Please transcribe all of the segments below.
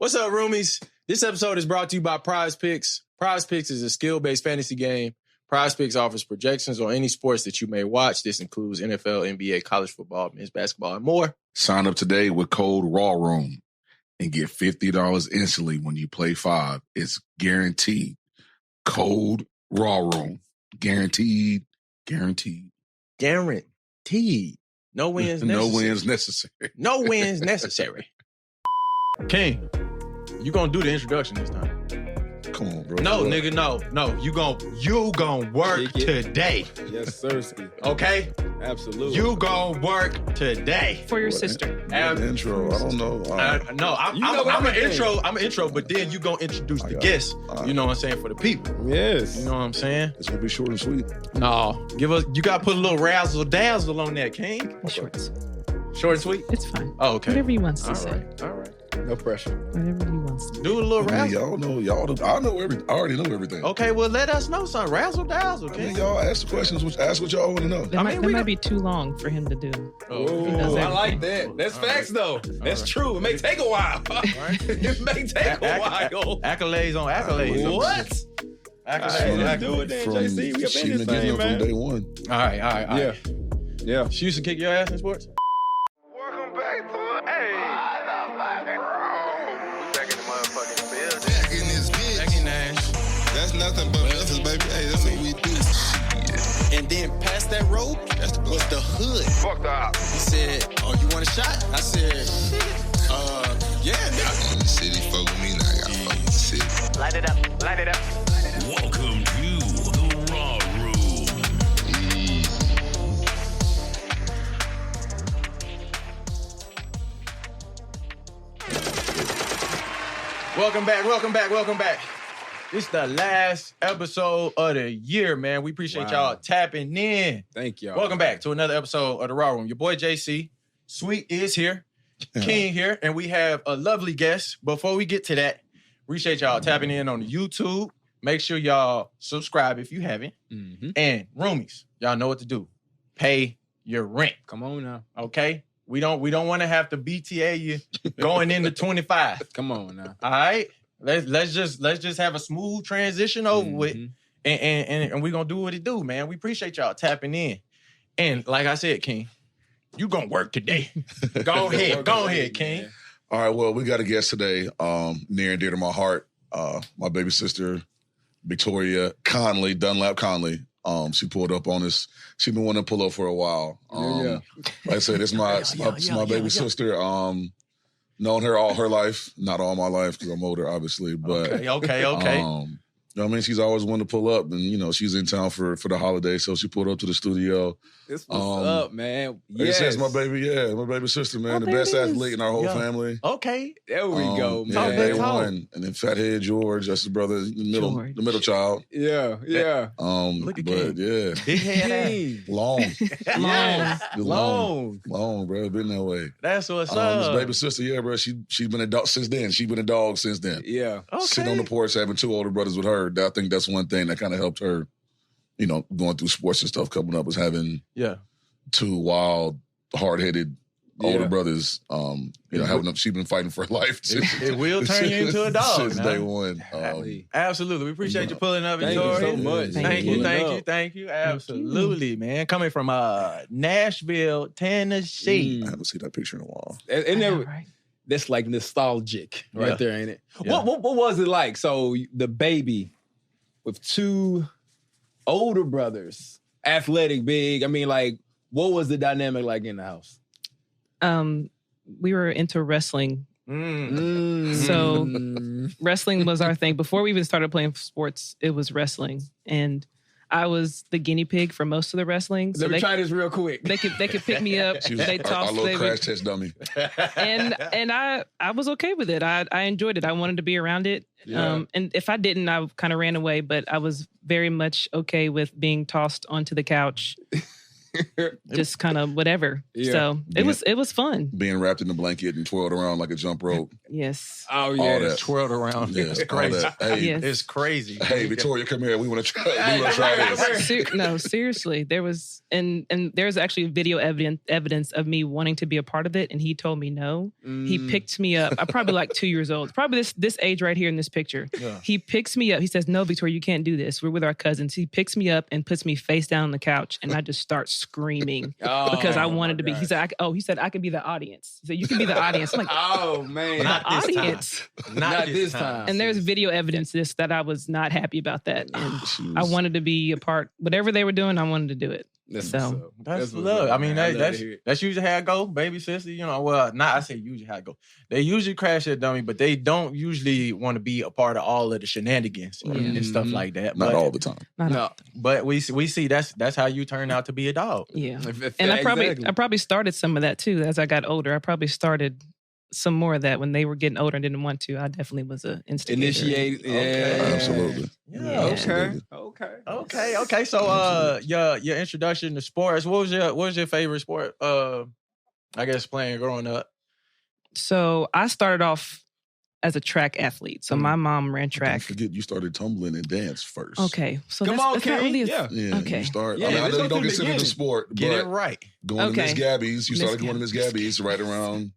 What's up, roomies? This episode is brought to you by Prize Pics. Prize Pics is a skill-based fantasy game. Prize Pics offers projections on any sports that you may watch. This includes NFL, NBA, college football, men's basketball, and more. Sign up today with code RAWROOM and get $50 instantly when you play 5. It's guaranteed. Code RAWROOM. Guaranteed. Guaranteed. Guaranteed. No wins necessary. No wins necessary. No wins necessary. King, you gonna do the introduction this time. Come on, bro. No, nigga, no. You gon' work today. Yes, sir. Okay? Absolutely. You gon' work today. For your sister. Intro. I don't know. No, I'm an intro, but then you gonna introduce the guests. You know what I'm saying, for the people. Yes. You know what I'm saying? It's gonna be short and sweet. No, you gotta put a little razzle dazzle on that, King. Short and sweet? It's fine. Oh, okay. Whatever he wants to say. All right. No pressure. Whatever he wants to. Do a little razzle. I already know everything. Okay, well, let us know something. Razzle dazzle, King. Y'all ask the questions. Ask what y'all want to know. That might be too long for him to do. Oh, I like that. That's facts, though. That's true. It may take a while. It may take a while. Accolades on accolades. What? Accolades. Do it then, JC. We up in this thing, man. From day one. All right. Yeah. She used to kick your ass in sports? Welcome back to That's nothing but Memphis, baby. Hey, that's what we do. And then past that road, was the hood. Fuck the op. He said, "Oh, you want a shot?" I said, yeah. Y'all in the city, fuck with me now. Y'all fuck with the city. Light it up. Welcome to the Raw Room. Welcome back. This is the last episode of the year, man. We appreciate y'all tapping in. Thank y'all. Welcome back to another episode of the Raw Room. Your boy JC, Sweet is here, King here, and we have a lovely guest. Before we get to that, appreciate y'all tapping in on the YouTube. Make sure y'all subscribe if you haven't. Mm-hmm. And roomies, y'all know what to do. Pay your rent. Come on now. Okay? We don't want to have to BTA you going into 25. Come on now. All right? Let's just have a smooth transition over with, and we're gonna do what it do, man. We appreciate y'all tapping in. And like I said, King, you gonna work today. Go ahead, King. Man. All right, well, we got a guest today, near and dear to my heart. My baby sister, Victoria Connley, Dunlap Connley. She pulled up on us. She been wanting to pull up for a while. Like I said, it's my baby sister. Known her all her life, not all my life because I'm older, obviously. But okay. You know what I mean? She's always wanted to pull up, and she's in town for the holiday, so she pulled up to the studio. This what's up, man. Yes, it's my baby sister, man, the best athlete in our whole family. Okay, there we go, man. Talk Day one, and then Fathead George, that's the brother, the middle child. Yeah. Look at but King. Big head, long, long, bro. Been that way. That's what's up. This baby sister, bro. She's been a dog since then. She's been a dog since then. Yeah. Okay. Sitting on the porch having 2 older brothers with her. I think that's one thing that kind of helped her, going through sports and stuff coming up, was having 2 wild, hard-headed older brothers. Having them, she's been fighting for her life. It will turn you into a dog since day one. Absolutely. We appreciate you pulling up, Thank Victoria. you so much. Thank you. Absolutely, man. Coming from Nashville, Tennessee. I haven't seen that picture in a while. That's like nostalgic right there, ain't it? Yeah. What was it like? So the baby with 2 older brothers, athletic, big. I mean, like, what was the dynamic like in the house? We were into wrestling. So wrestling was our thing. Before we even started playing sports, it was wrestling. And I was the guinea pig for most of the wrestling. So Let me try this real quick. They could pick me up. She was They tossed. our little crash test dummy. And I was okay with it. I enjoyed it. I wanted to be around it. Yeah. And if I didn't, I kind of ran away. But I was very much okay with being tossed onto the couch just kind of whatever. Yeah. So it was fun. Being wrapped in the blanket and twirled around like a jump rope. Yes. Oh, All yeah. that. Twirled around. Yeah, It's all crazy. that. Hey, Yes. It's crazy. hey, Victoria, come here. We want to try this. No, seriously. There was and there's actually video evidence of me wanting to be a part of it, and he told me no. He picked me up. I'm probably like 2 years old. Probably this age right here in this picture. Yeah. He picks me up. He says, "No, Victoria, you can't do this. We're with our cousins." He picks me up and puts me face down on the couch, and I just start screaming because I wanted to be. He said, I can be the audience." He said, "You can be the audience." I'm like, Oh, man. Not this time. audience. Not this time. And there's video evidence of this that I was not happy about that. And She I was- wanted to be a part. Whatever they were doing, I wanted to do it. That's So- what's up. That's what's love. up, I mean, man. love that's to hear it. that's usually how it go, baby sister. You know, well, not I say usually how it go. They usually crash their dummy, but they don't usually want to be a part of all of the shenanigans and stuff like that. Not but, all the time. No. But we see that's how you turn out to be a dog. Yeah. If- And I exactly. probably started some of that too as I got older. I probably started some more of that when they were getting older and didn't want to. I definitely was an instigator. Initiate. Okay. Yeah. Absolutely. Yeah. Absolutely. Okay. So your introduction to sports. What was your favorite sport? I guess playing growing up. So I started off as a track athlete. So my mom ran Don't track. forget you started tumbling and dance first. Okay. So Come that's, on, that's not Kane. really Yeah. Yeah, Okay. You start. Yeah, I mean, I let's know go you don't to the consider it a beginning. sport, Get it but right. going to Miss Okay. Gabby's, you Miss started going to Miss Gabby's right around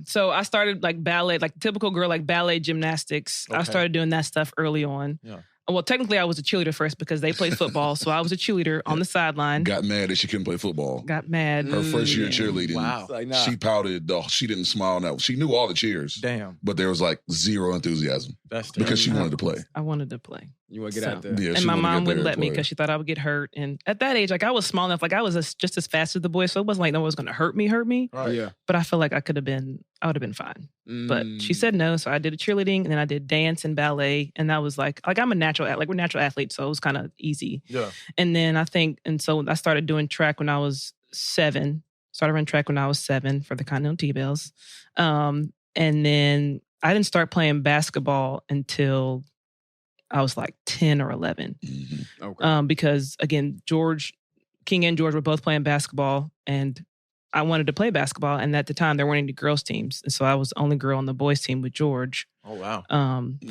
So I started like ballet, like typical girl, like ballet gymnastics. I Okay. started doing that stuff early on. Yeah. Well, technically I was a cheerleader first because they played football. So I was a cheerleader on the sideline. got mad that she couldn't play football. Got mad. Her first year in cheerleading, Wow. It's like, nah. she pouted. She didn't smile. Now she knew all the cheers, Damn. but there was like zero enthusiasm That's because she terrible. wanted to play. I wanted to play. You want to get out So- there. Yeah, And she my wanted to mom get wouldn't there let and me play. because she thought I would get hurt. And at that age, like I was small enough, like I was just as fast as the boys. So it wasn't like no one was going to hurt me. Right. Yeah. But I feel like I would have been fine. But she said no. So I did a cheerleading and then I did dance and ballet. And that was like I'm a natural, like we're natural athletes. So it was kind of easy. Yeah. And then so I started doing track when I was 7. Started running track when I was 7 for the Continental T-Bells. And then I didn't start playing basketball until I was like 10 or 11. Mhm. Okay. Because again, King and George were both playing basketball and I wanted to play basketball. And at the time there weren't any girls teams. And so I was the only girl on the boys team with George Oh wow.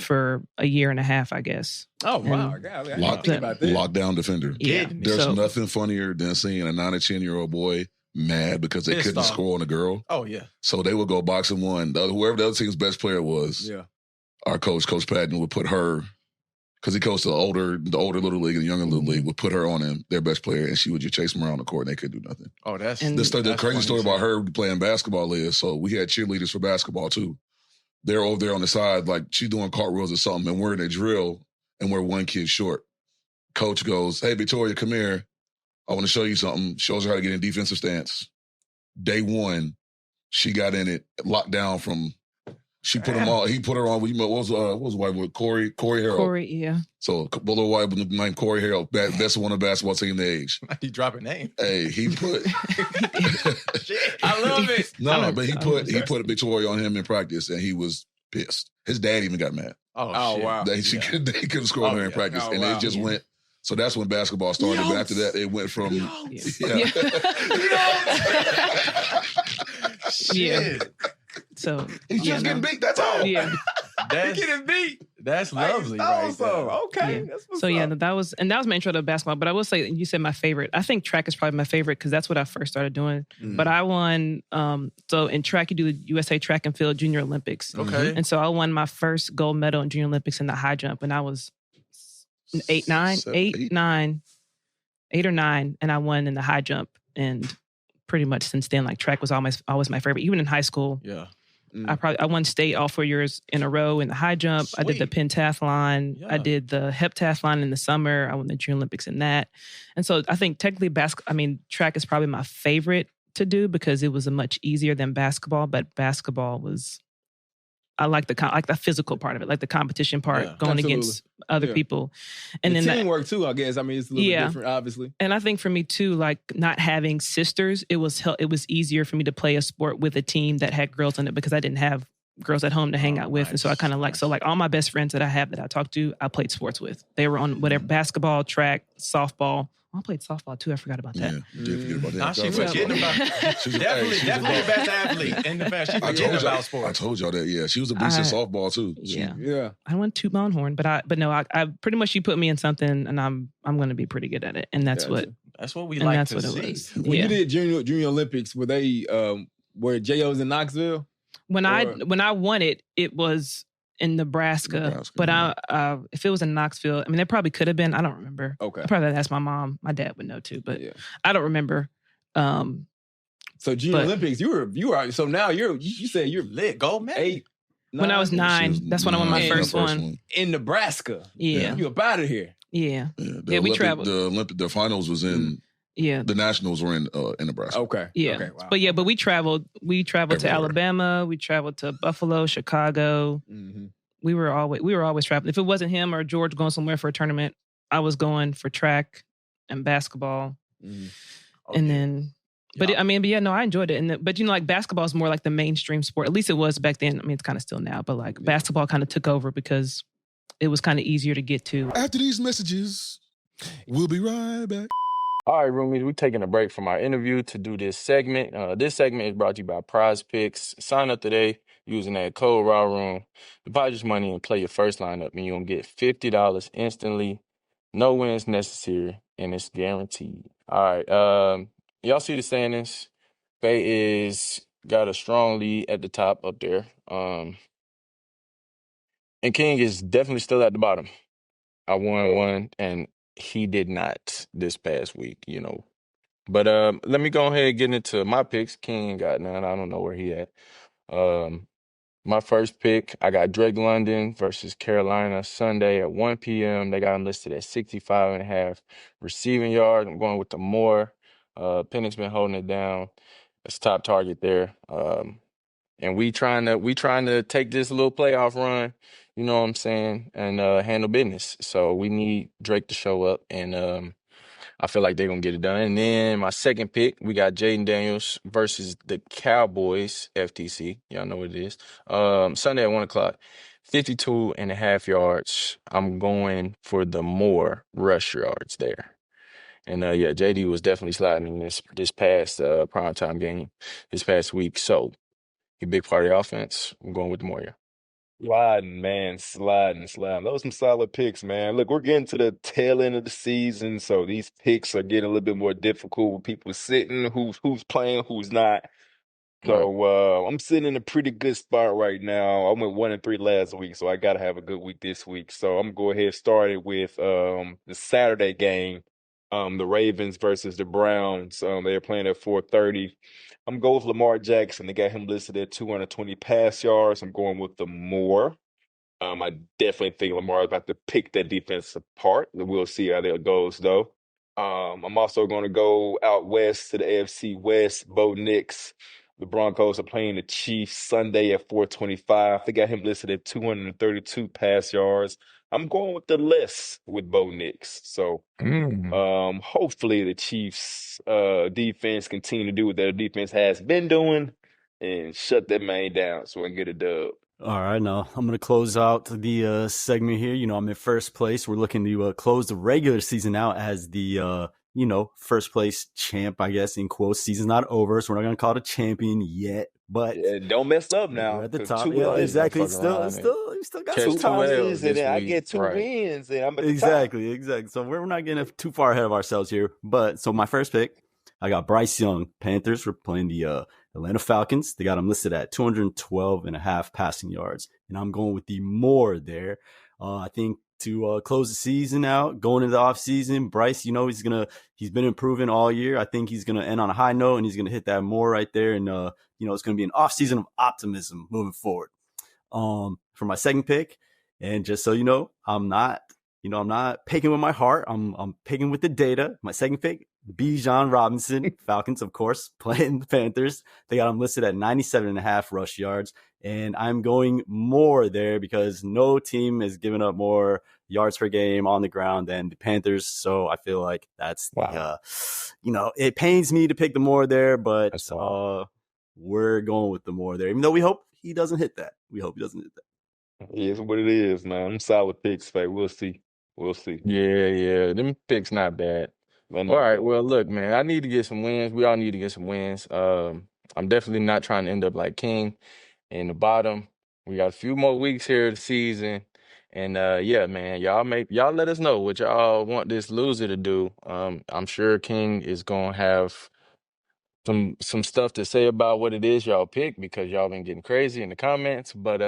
for a year and a half, I guess. Oh, wow. And- God, I Lock- didn't think about that. Lockdown defender. Yeah. There's So- nothing funnier than seeing a 9 or 10-year-old boy mad because they Pissed couldn't off. score on a girl. Oh yeah. So they would go boxing one. Whoever the other team's best player was, Yeah. our coach, Coach Patton, would put her, because he coached the older little league and the younger little league, would put her on him, their best player, and she would just chase them around the court and they couldn't do nothing. Oh, that's And- The that's crazy funny story as about hell. her playing basketball is, so we had cheerleaders for basketball too. They're over there on the side, like she's doing cartwheels or something, and we're in a drill, and we're one kid short. Coach goes, "Hey, Victoria, come here. I want to show you something." Shows her how to get in defensive stance. Day 1, she got in it, locked down from. She put him on. He put her on. What was white boy? Corey Harrell. Corey, yeah. So a little white boy named Corey Harrell, best one on the basketball team the age. He dropping name. Hey, he put. I love it. No, but he I'm put impressed. Victoria on him in practice, and he was pissed. His dad even got mad. Oh, shit. wow. That Yeah. they couldn't score on her in yeah. practice, Oh, and wow. it just Yeah. went. So that's when basketball started. But after that, it went from Yeah. Shit. So he's just getting beat. That's all. yeah. That's Getting beat. that's lovely, right there. Okay. Yeah. That's what's So yeah, up. that was my intro to basketball. But I will say, you said my favorite. I think track is probably my favorite because that's what I first started doing. But I won. So in track, you do the USA Track and Field Junior Olympics, Okay. and so I won my first gold medal in Junior Olympics in the high jump, and I was 8 or 9, and I won in the high jump. And pretty much since then, like track was always my favorite. Even in high school, Yeah. I won state all 4 years in a row in the high jump. I did the Sweet. pentathlon. Yeah. I did the heptathlon in the summer. I won the Junior Olympics in that. And so I think technically track is probably my favorite to do because it was a much easier than basketball. But basketball was, I like the physical part of it, like the competition part, Yeah. going Absolutely. against other Yeah. people. And the then teamwork too, I guess. I mean, it's a little Yeah. different, obviously. and I think for me too, like not having sisters, it was easier for me to play a sport with a team that had girls in it because I didn't have girls at home to hang out with. And so I kind of like all my best friends that I have that I talk to, I played sports with. They were on whatever basketball, track, softball, I played softball too. I forgot about that. Yeah, you did forget about that. Nah, she forgetting about definitely the best athlete in the fact. She forgetting about sports. I told y'all that. Yeah, she was a beast in softball too. Yeah. I want to toot my own horn, but no, I pretty much she put me in something, and I'm going to be pretty good at it, and that's what we like to see. It was. When you did Junior Olympics, were they were JOs in Knoxville? When I won it, it was in Nebraska. But if it was in Knoxville, I mean, there probably could have been. I don't remember. Okay. I probably asked my mom. My dad would know too, but I don't remember. So Junior Olympics, you were so now you said you're lit gold medal. 8. When I was 9, that's when I won my first one in Nebraska. Yeah, you up out of here. Yeah, we traveled. The finals was in. Yeah, the nationals were in Nebraska. Okay. Yeah, okay, wow. But we traveled. We traveled to Alabama. We traveled to Buffalo, Chicago. Mm-hmm. We were always traveling. If it wasn't him or George going somewhere for a tournament, I was going for track and basketball. Mm-hmm. And then, but I enjoyed it. But like basketball is more like the mainstream sport. At least it was back then. I mean, it's kind of still now, but like basketball kind of took over because it was kind of easier to get to. After these messages, we'll be right back. All right, roomies, we're taking a break from our interview to do this segment. This segment is brought to you by Prize Picks. Sign up today using that code RAWROOM. Deposit your money and play your first lineup, and you're going to get $50 instantly. No wins necessary, and it's guaranteed. All right, y'all see the standings. Faye is got a strong lead at the top up there. And King is definitely still at the bottom. I won one, and he did not this past week, But let me go ahead and get into my picks. King got none. I don't know where he at. My first pick, I got Drake London versus Carolina Sunday at 1 p.m. They got him listed at 65.5 receiving yards. I'm going with the Moore. Pennick's been holding it down. It's top target there. And we trying to take this little playoff run, you know what I'm saying, and handle business. So we need Drake to show up, and I feel like they're going to get it done. And then my second pick, we got Jaden Daniels versus the Cowboys, FTC. Y'all know what it is. Sunday at 1 o'clock, 52.5 yards. I'm going for the more rush yards there. And, JD was definitely sliding in this past primetime game this past week. So, he big part of the offense. I'm going with the Moyer. Sliding, man. Sliding. Those are some solid picks, man. Look, we're getting to the tail end of the season, so these picks are getting a little bit more difficult with people sitting, who's playing, who's not. So I'm sitting in a pretty good spot right now. I went 1-3 last week, so I got to have a good week this week. So I'm going to go ahead and start it with the Saturday game, the Ravens versus the Browns. They're playing at 4:30. I'm going with Lamar Jackson. They got him listed at 220 pass yards. I'm going with the more. I definitely think Lamar is about to pick that defense apart. We'll see how that goes, though. I'm also going to go out west to the AFC West. Bo Nix. The Broncos are playing the Chiefs Sunday at 4:25. They got him listed at 232 pass yards. I'm going with the less with Bo Nix. So hopefully the Chiefs defense continue to do what their defense has been doing and shut that man down so we can get a dub. All right, now I'm going to close out the segment here. I'm in first place. We're looking to close the regular season out as the first place champ, I guess, in quotes. Season's not over, so we're not going to call it a champion yet. But don't mess up now. We're at the top. Yeah, exactly. We still got some time. And I get 2 wins, and I'm at the Exactly. So we're not getting too far ahead of ourselves here. But so my first pick, I got Bryce Young. Panthers were playing the Atlanta Falcons. They got him listed at 212.5 passing yards, and I'm going with the more there. I think to close the season out, going into the offseason, Bryce, he's been improving all year. I think he's going to end on a high note, and he's going to hit that more right there. And, it's going to be an offseason of optimism moving forward. For my second pick, and just so you know, I'm not picking with my heart. I'm picking with the data. My second pick, Bijan Robinson, Falcons, of course, playing the Panthers. They got him listed at 97.5 rush yards. And I'm going more there because no team is giving up more yards per game on the ground than the Panthers. So I feel like that's it pains me to pick the more there, but we're going with the more there, even though we hope he doesn't hit that. It's what it is, man. I'm solid picks, Faye. We'll see. Yeah. Them picks not bad. All right. Well, look, man, I need to get some wins. We all need to get some wins. I'm definitely not trying to end up like King in the bottom. We got a few more weeks here of the season. And yeah, man, y'all let us know what y'all want this loser to do. I'm sure King is gonna have some stuff to say about what it is y'all pick because y'all been getting crazy in the comments. But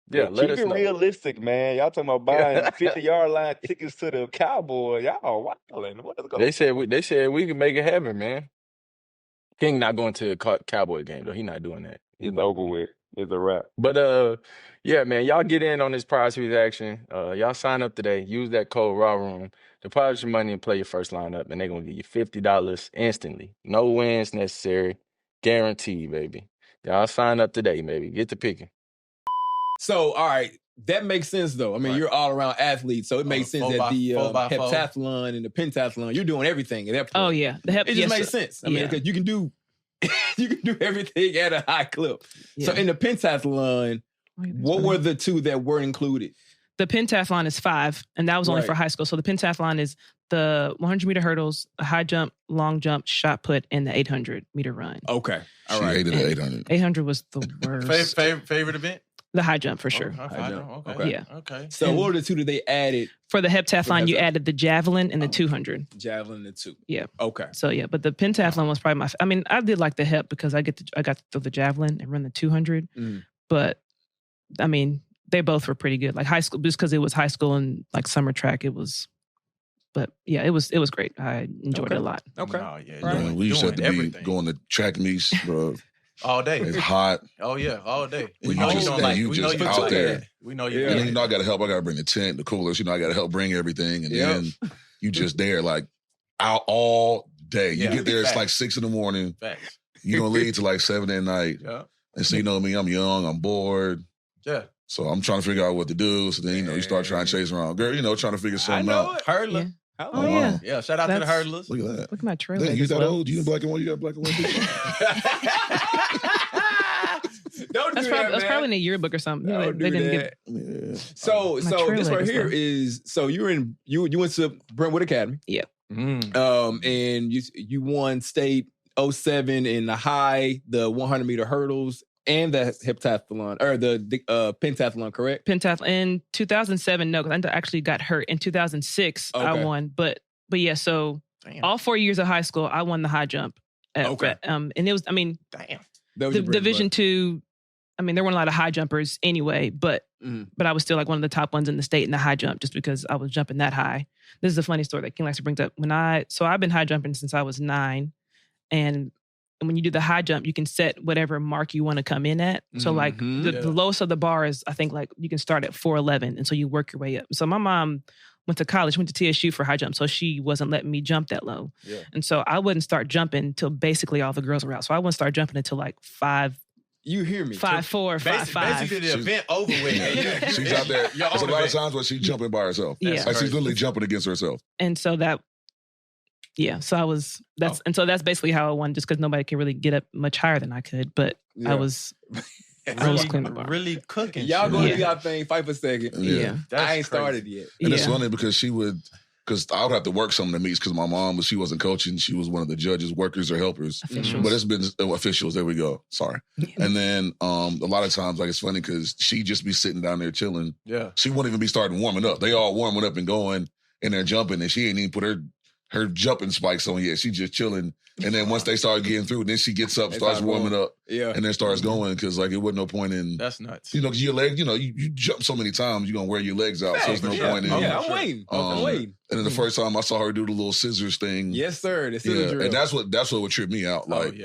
yeah, let keep us it know. realistic, man. Y'all talking about buying 50-yard line tickets to the Cowboys. Y'all wilding. What is going on? They said we can make it happen, man. King not going to a Cowboy game though. He not doing that. It's over with. It's a wrap. But yeah, man, y'all get in on this prize sweep action. Y'all sign up today. Use that code RAWROOM. Deposit your money and play your first lineup, and they're gonna give you $50 instantly. No wins necessary, guaranteed, baby. Y'all sign up today, baby. Get to picking. So, all right, that makes sense though. I mean, you're all around athlete, so it makes sense that the heptathlon and the pentathlon, you're doing everything at that point. Oh yeah, it just makes sense. I mean, because you can do everything at a high clip. Yeah. So in the pentathlon, what were the two that weren't included? The pentathlon is 5, and that was only for high school. So the pentathlon is the 100-meter hurdles, a high jump, long jump, shot put, and the 800-meter run. Okay. All right. She hated the 800. 800 was the worst. Favorite event? The high jump, for sure. High jump. Okay. Yeah. Okay. So what were the two that they added? For the heptathlon, you added the javelin and the 200. Javelin and 2. Yeah. Okay. So yeah, but the pentathlon was probably I mean, I did like the hep because I got to throw the javelin and run the 200. But I mean, they both were pretty good. Like high school, just because it was high school and like summer track, it was. But yeah, it was great. I enjoyed it a lot. Okay. Oh, yeah, right. We used to have to be going to track meets, bro. All day. It's hot. Oh yeah, all day. We know you don't like. You just out there. We know you. Yeah. And then I got to help. I got to bring the tent, the coolers. I got to help bring everything, and then you just there like out all day. You get there, it's like 6 a.m. Facts. You gonna leave till like 7 at night. Yeah. And so you know me, I'm young, I'm bored. Yeah. So I'm trying to figure out what to do. So then you start trying to chase around, girl. Trying to figure something out. Hurdler. Yeah. Oh yeah. Yeah. Shout out to the hurdlers. Look at that. Look at my trailer. You that old? You in black and white? You got black and white? That's probably in a yearbook or something. Don't do that. So this right here is you went to Brentwood Academy. Yeah. And you won state 07 in the high, the 100-meter hurdles, and the heptathlon or the pentathlon, correct? Pentathlon in 2007. No, because I actually got hurt in 2006. Okay. I won, but yeah. So all 4 years of high school, I won the high jump. And it was, I mean, the Division II. I mean, there weren't a lot of high jumpers anyway, but I was still like one of the top ones in the state in the high jump just because I was jumping that high. This is a funny story that King likes to bring up. So I've been high jumping since I was 9, and when you do the high jump, you can set whatever mark you want to come in at. So like the lowest of the bar is, I think, like you can start at 4'11", and so you work your way up. So my mom went to college, went to TSU for high jump, so she wasn't letting me jump that low. Yeah. And so I wouldn't start jumping until basically all the girls were out. So I wouldn't start jumping until like 5. You hear me? 5'4", 5'5". Basically, the event over with. She's out there. There's a lot of times where she's jumping by herself. Yeah. Like she's literally jumping against herself. And so and so that's basically how I won, just because nobody can really get up much higher than I could. But I was really cooking. Y'all go do y'all thing, fight for a second. Yeah. I ain't started yet. And it's funny because I would have to work some of the meets because my mom, she wasn't coaching. She was one of the judges, workers or helpers. Officials. But it's been officials. There we go. Sorry. And then a lot of times, like, it's funny because she just be sitting down there chilling. Yeah. She wouldn't even be starting warming up. They all warming up and going and they're jumping, and she ain't even put her jumping spikes on yet. She just chilling. And then once they start getting through, then she gets up, starts warming up, and then starts going because like it wasn't no point in. That's nuts. Because your leg, you jump so many times, you're gonna wear your legs out. So there's no point in. Yeah, I'm waiting. And then the first time I saw her do the little scissors thing. Yes, sir. The scissor drill. And that's what would trip me out. Like,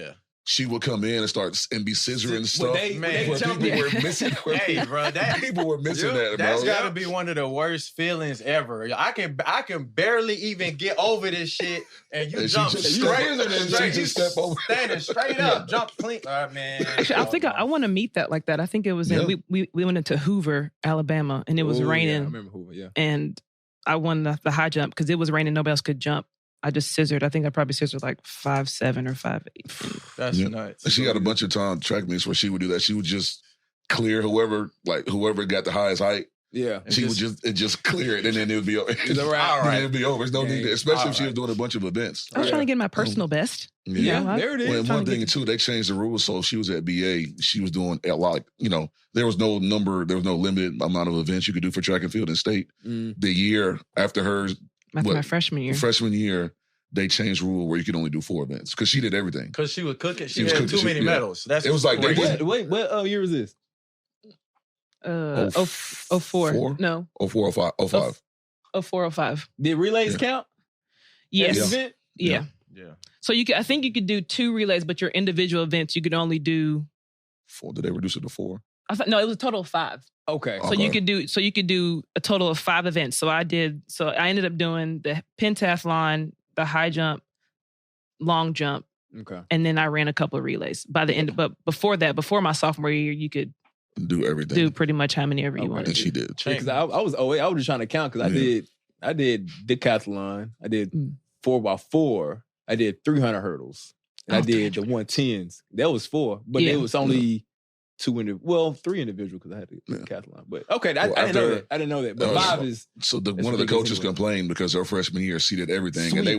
she would come in and start and be scissoring stuff. People were missing. Hey, bro, people were missing that, bro. That's got to be one of the worst feelings ever. I can barely even get over this shit, and you jump straight. She just step over, standing straight up, jump clean. Man, actually, I think I want to meet that like that. I think it was in we went into Hoover, Alabama, and it was raining. Yeah, I remember Hoover. Yeah, and I won the high jump because it was raining. Nobody else could jump. I just scissored. I think I probably scissored like 5'7" or 5'8". That's nuts. And she got a bunch of time track meets where she would do that. She would just clear whoever got the highest height. Yeah. She would just clear it, and then it would be over. It's all right. It'd be over. There's no need, especially if she was doing a bunch of events. I was trying to get my personal best. Yeah, there it is. Well, one thing too, they changed the rules. So if she was at BA, she was doing a lot. There was no limited amount of events you could do for track and field in state. The year after hers, my freshman year. They changed rule where you could only do 4 events because she did everything. Because she was cooking. She had too many medals. It was like what year was this? 04. No. 04, 05. 04, 05. Did relays count? Yes. Yeah. So I think you could do 2 relays, but your individual events you could only do 4. Did they reduce it to 4? No, it was a total of 5. Okay. So you could do a total of 5 events. So I ended up doing the pentathlon, the high jump, long jump. Okay. And then I ran a couple of relays by the end. But before my sophomore year, you could do everything. Do pretty much how many ever you wanted. And she did. Because I was just trying to count because I did decathlon. I did 4x4. I did 300 hurdles. And I did the 110s. That was 4, but it was only 3 individual because I had the decathlon. But okay, I didn't know that. I didn't know that. But 5 is so. One of the coaches complained because her freshman year she did everything, and they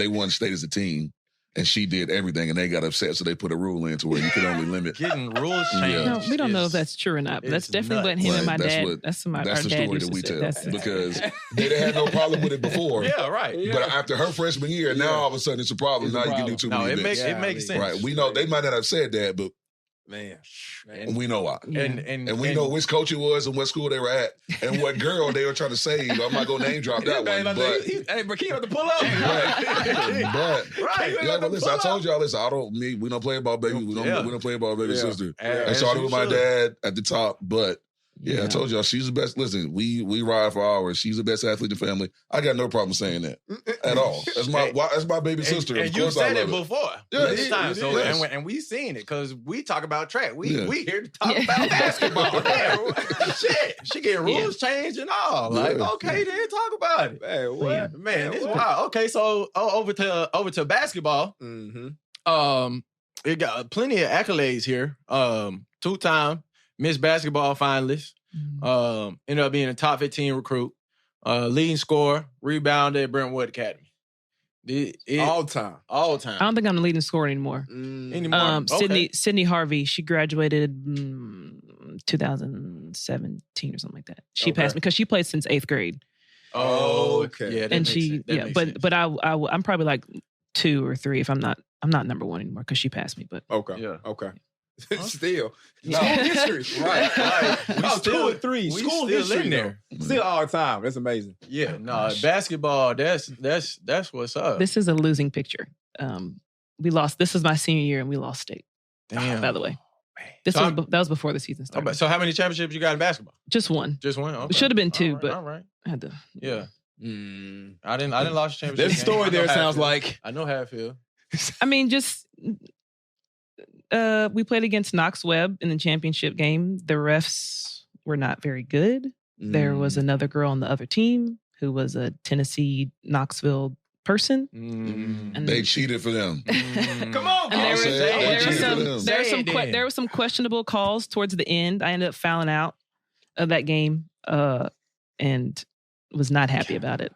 won state as a team. And she did everything, and they got upset, so they put a rule in to where you could only limit. Getting rules changed. No, we don't know if that's true or not, but that's definitely what him and my dad. That's the story that we tell because they had no problem with it before. Yeah, right. But after her freshman year, now all of a sudden it's a problem. Now you can do too many events. It makes sense. Right? We know they might not have said that, but man, we know why. And we know which coach it was and what school they were at and what girl they were trying to save. I'm not going to name drop that one. But Keem had to pull up. But listen, I told y'all, we don't play about baby. We don't play about baby sister. I started with my dad at the top, but I told y'all she's the best. Listen, we ride for hours. She's the best athlete in the family. I got no problem saying that at all. That's my baby sister. And of you course said I it love before. This time. So and we seen it because we talk about track. We here to talk about basketball. Shit, she getting rules changed and all. Like, okay, then talk about it. Man, what? Man, it's wild. Okay, so over to basketball. It got plenty of accolades here. 2-time Miss Basketball finalist. Ended up being a top 15 recruit. Leading scorer, rebounder at Brentwood Academy. All time. I don't think I'm the leading scorer anymore. Sydney Harvey, she graduated 2017 or something like that. She passed me because she played since 8th grade. Oh, okay. Yeah, but I'm probably like 2 or 3 if I'm not number 1 anymore because she passed me. But okay. Still, school history, right? We 2 or 3. School history in there, still all time. That's amazing. Yeah, no, basketball. That's what's up. This is a losing picture. We lost. This is my senior year, and we lost state. Damn. By the way, that was before the season started. So how many championships you got in basketball? Just 1. Just 1. Okay. It should have been 2, but all right. I had to. Yeah. I didn't lose championship. That story there sounds like I know how it feels. I mean, just. We played against Knox Webb in the championship game. The refs were not very good. There was another girl on the other team who was a Tennessee Knoxville person. And they cheated for them. Come on, there were some questionable calls towards the end. I ended up fouling out of that game and was not happy about it.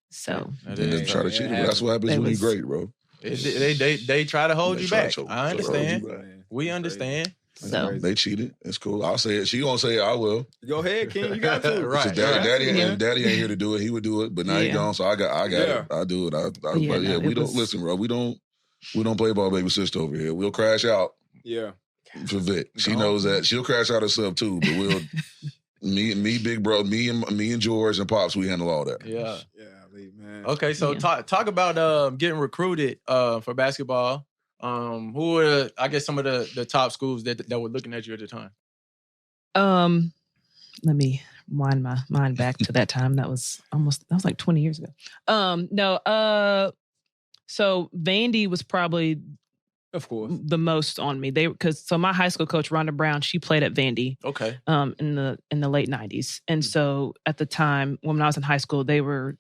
So they try to cheat. That's what happens when you're great, bro. They try to hold you back. I understand. We understand. So they cheated. It's cool. I'll say it. She won't say it. I will. Go ahead, King. You got to. Right. Daddy ain't here to do it. He would do it, but now he gone. So I got it. I do it. We don't listen, bro. We don't play ball, baby sister over here. We'll crash out. Yeah. For Vic, she knows that she'll crash out herself too. But we'll me, big bro, me and George and Pops, we handle all that. Yeah. Man. Okay, so talk about getting recruited for basketball. Who were some of the top schools that were looking at you at the time? Let me wind my mind back to that time. That was like 20 years ago. So Vandy was probably, of course, the most on me. So my high school coach Rhonda Brown, she played at Vandy. Okay. In the late 90s, and so at the time when I was in high school, they were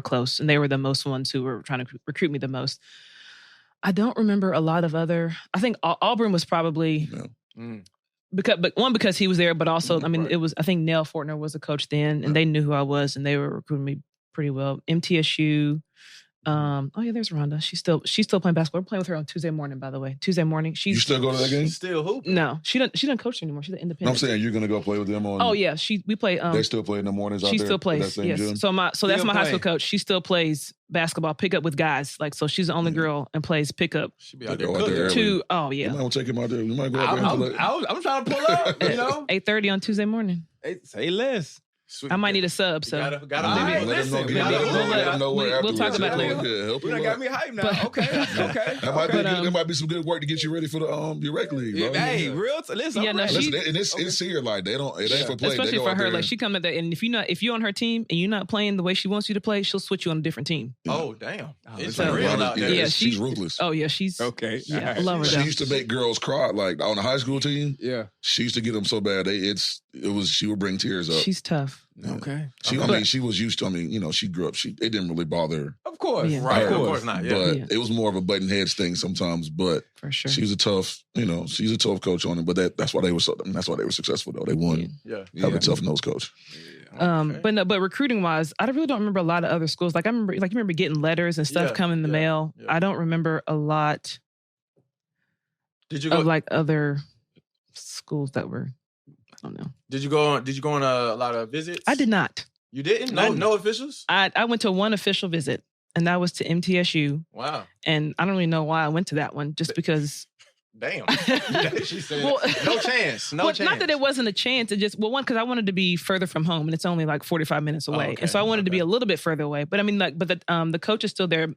close, and they were the most ones who were trying to recruit me the most. I don't remember a lot of other. I think Auburn was probably because he was there, but also, I mean, it was, I think Nell Fortner was a coach then, and they knew who I was, and they were recruiting me pretty well. MTSU. Oh yeah, there's Rhonda. She's still playing basketball. We're playing with her on Tuesday morning, by the way. Tuesday morning. You still go to that game? Still hooping? No, she doesn't coach anymore. She's an independent. No, I'm saying you're gonna go play with them on. Oh yeah, we play. They still play in the mornings. She out there still plays. That same Yes. gym? So that's my high school coach. She still plays basketball, pickup with guys. Like, so she's the only girl and plays pickup. She be out there cooking. Oh yeah. You might want to take him out there. You might go out there. I'm trying to pull up. 8:30 on Tuesday morning. Say less. Sweet. I might need a sub, so Let him know where we'll talk about it later. You done got me hyped now. Okay. There might be some good work to get you ready for the your rec league, bro. Hey, real. Listen, and it's here. Like, it ain't for play. Especially for her, like, she come in there, and if you're on her team and you're not playing the way she wants you to play, she'll switch you on a different team. Oh damn! It's real out there. Yeah, she's ruthless. Oh yeah, she's okay. Yeah, I love her. She used to make girls cry. Like, on the high school team. Yeah, she used to get them so bad. She would bring tears up. She's tough. Okay. She was used to. she grew up. It didn't really bother her. Of course, right? Of course not. Yeah. But it was more of a button heads thing sometimes. But for sure, she's a tough. She's a tough coach on it. But that's why they were successful though. They won. Have a tough nose coach. But recruiting wise, I really don't remember a lot of other schools. Like, I remember, you remember getting letters and stuff coming in the mail. Yeah. I don't remember a lot. Did you go of like other schools that were? I don't know. Did you go on a lot of visits? I did not. You didn't? No officials? I went to one official visit, and that was to MTSU. Wow. And I don't really know why I went to that one, just because. Damn. She said, no chance. No chance. Not that it wasn't a chance. It just, because I wanted to be further from home, and it's only like 45 minutes away. Okay. And so I wanted to be a little bit further away. But I mean, the coach is still there.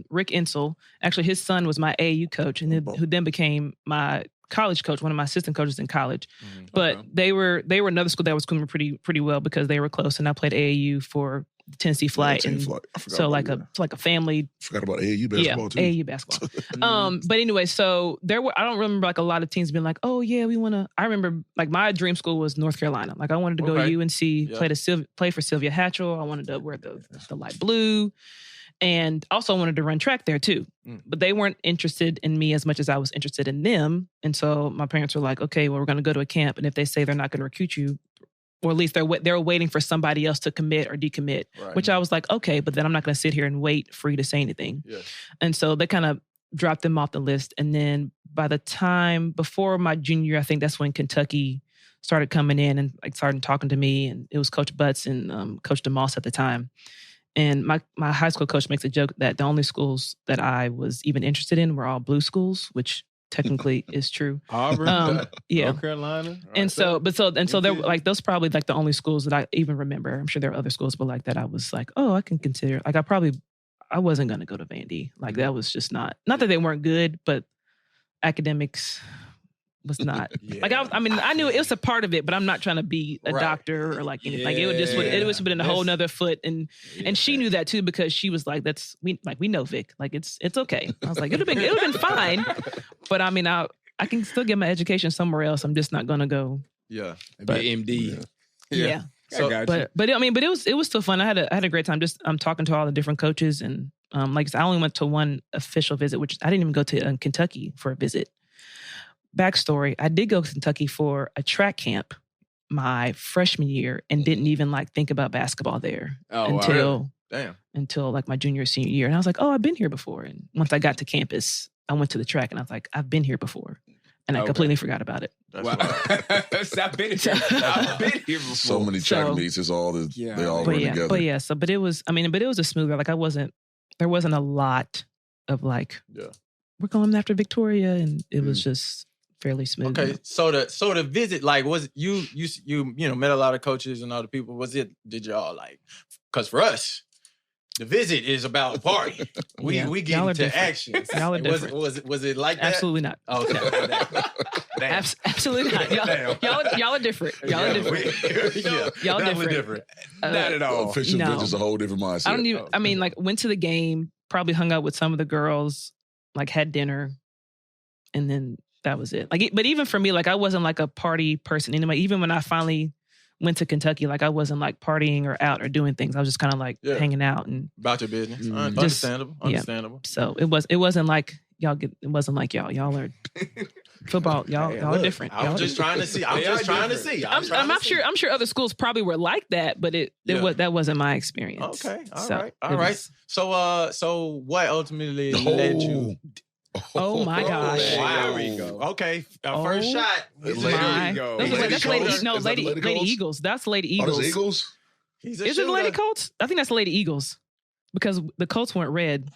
Rick Insel, actually, his son was my AAU coach, and who then became my college coach, one of my assistant coaches in college. Mm-hmm. But they were another school that was doing pretty well because they were close, and I played AAU for the Tennessee Flight, so like a family. Forgot about AAU basketball too. AAU basketball. But anyway, so I don't remember like a lot of teams being like, oh yeah, we want to. I remember like my dream school was North Carolina. Like, I wanted to go to UNC, play for Sylvia Hatchell. I wanted to wear the light blue. And also wanted to run track there too. But they weren't interested in me as much as I was interested in them. And so my parents were like, okay, well, we're going to go to a camp. And if they say they're not going to recruit you, or at least they're waiting for somebody else to commit or decommit, which I was like, okay, but then I'm not going to sit here and wait for you to say anything. Yeah. And so they kind of dropped them off the list. And then by the time before my junior year, I think that's when Kentucky started coming in and like started talking to me. And it was Coach Butts and Coach DeMoss at the time. And my high school coach makes a joke that the only schools that I was even interested in were all blue schools, which technically is true. Auburn, North Carolina. And so they're like, those probably like the only schools that I even remember. I'm sure there are other schools, but like that I was like, oh, I can consider. Like, I wasn't going to go to Vandy. Like, that was just not that they weren't good, but academics was not. Like, I knew it was a part of it, but I'm not trying to be a doctor or like anything. Like, it would been a whole nother foot. And she knew that too, because she was like, we know Vic. Like, it's okay. I was like, it would have been fine. But I mean, I can still get my education somewhere else. I'm just not gonna go. Yeah. But MD. Yeah. So, but it was still fun. I had a great time. Just talking to all the different coaches, and like I only went to one official visit, which I didn't even go to Kentucky for a visit. Backstory: I did go to Kentucky for a track camp my freshman year, and didn't even like think about basketball there until like my junior or senior year. And I was like, oh, I've been here before. And once I got to campus, I went to the track, and I was like, I've been here before. And I completely forgot about it. Wow. I've been here before. So many track meets, it's all they all run together. But it was a smooth ride. Like, there wasn't a lot of like, we're going after Victoria, and it was just fairly smooth. Okay, so the visit, like, was you met a lot of coaches and other people. Did y'all like? Because for us, the visit is about party. We get into action. Y'all are different. Was it like that? Absolutely not. Okay. Damn. Absolutely not. Y'all are different. Y'all are different. Y'all are different. Not at all. Official visit is a whole different mindset. I don't even. I mean, like, went to the game, probably hung out with some of the girls, like had dinner, and then that was it. Like, but even for me, like, I wasn't like a party person anyway. Even when I finally went to Kentucky, like, I wasn't like partying or out or doing things. I was just kind of like hanging out and about your business. Understandable. So it wasn't like y'all. Y'all are Football, y'all Look, different. I was just trying to see. I'm sure other schools probably were like that, but that wasn't my experience. Okay, all right. So what ultimately Oh. led you? Oh my gosh! Wow. There we go. Okay, first shot. Lady- That's Lady Lady. No, Colts? Is that the Lady Lady Colts? Eagles. That's Lady Oh, Eagles. those Eagles? He's a Is it the Lady shooter. Colts? I think that's the Lady Eagles because the Colts weren't red.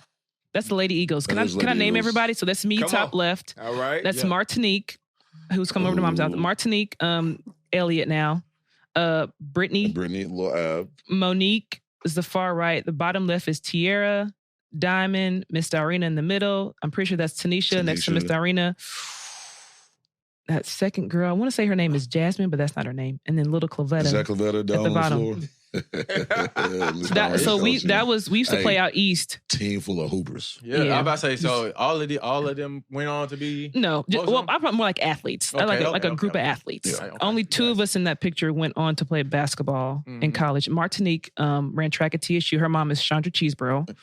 That's the Lady Eagles. Can That I is can I Lady name Eagles. everybody? So that's me, Come top on. left. All right. That's Martinique, who's come over to mom's house. Ooh. Martinique, Elliot now. Brittany, Lil Ab. Monique is the far right. The bottom left is Tierra, Diamond, Miss Darina in the middle. I'm pretty sure that's Tanisha next to Miss Darina. That second girl, I want to say her name is Jasmine, but that's not her name. And then little Clavetta. Is that Clavetta down the on the bottom. floor? We used to play out east. Team full of hoopers. Yeah, Yeah. I'm about to say. So all of them went on to be. No, I'm more like athletes. I like a group of athletes. Yeah, okay. Only two of us in that picture went on to play basketball in college. Martinique ran track at TSU. Her mom is Chandra Cheeseborough.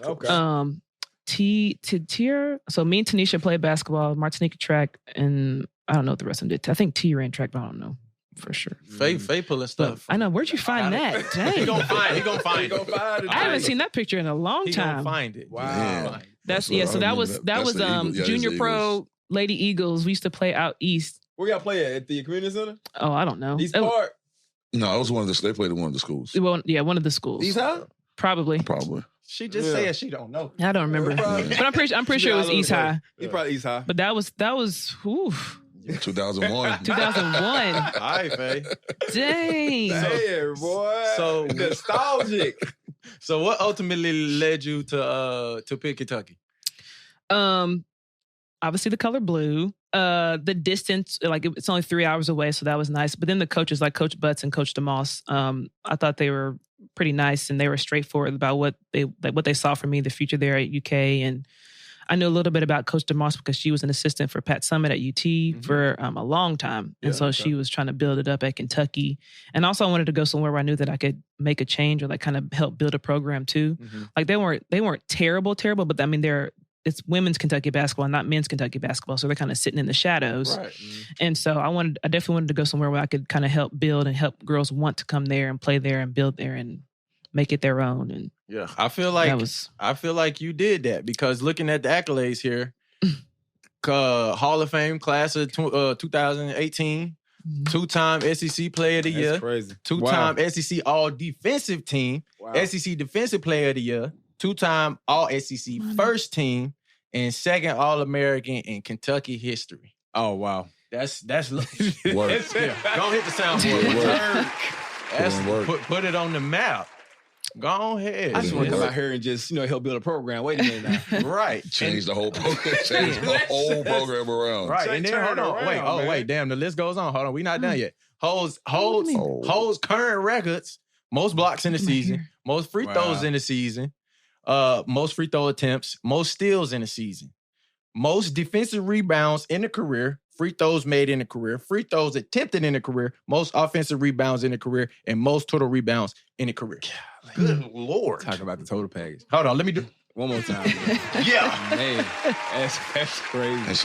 Okay. Tier. So me and Tanisha played basketball. Martinique track, and I don't know what the rest of them did. I think T ran track, but I don't know for sure. Faye pulling stuff. I know. Where'd you find that? Dang. He gonna find it. I haven't seen that picture in a long He time. gonna find it. Wow. Yeah. That's So yeah. I So that remember was that. That's the Eagles. Yeah, junior it's the pro Eagles. Lady Eagles. We used to play out east. Where y'all play at the community center? Oh, I don't know. East Oh, Park. No, it was one of the. They played at one of the schools. well, yeah, one of the schools. East High. Probably. Probably. She just Yeah. said she don't know. I don't remember, Probably. but I'm pretty sure it was East High. He probably East High. But that was 2001. 2001. All right, Faye. Dang. Hey, boy. So- nostalgic. So what ultimately led you to pick Kentucky? Obviously the color blue. The distance, like it's only 3 hours away, so that was nice. But then the coaches, like Coach Butts and Coach DeMoss, I thought they were pretty nice and they were straightforward about what they saw for me, the future there at UK. And I knew a little bit about Coach DeMoss because she was an assistant for Pat Summitt at UT for a long time. And so she was trying to build it up at Kentucky. And also I wanted to go somewhere where I knew that I could make a change or like kind of help build a program too. Like they weren't terrible, but I mean it's women's Kentucky basketball, not men's Kentucky basketball. So they're kind of sitting in the shadows. Right. And so I definitely wanted to go somewhere where I could kind of help build and help girls want to come there and play there and build there and make it their own. And Yeah, I feel like you did that because looking at the accolades here, Hall of Fame class of 2018, two-time SEC Player of the Year, That's crazy. two-time SEC All Defensive Team, Wow. SEC Defensive Player of the Year, two-time All SEC First Team, and second All-American in Kentucky history. Oh, wow. That's Work. yeah. Go hit the soundboard. Work. Put it on the map. Go ahead. I just want to come Work. out here and just, help build a program. Wait a minute now. Right. Change the whole program. Change the whole program around. Right, and then hold on, wait, damn, the list goes on. Hold on, we not done yet. Holds current records: most blocks in the season, most free throws in the season, most free throw attempts, most steals in the season, most defensive rebounds in the career, free throws made in the career, free throws attempted in the career, most offensive rebounds in the career, and most total rebounds in the career. Good Lord. Talk about the total package. Hold on, let me do. One more time. Yeah. Man, that's crazy. And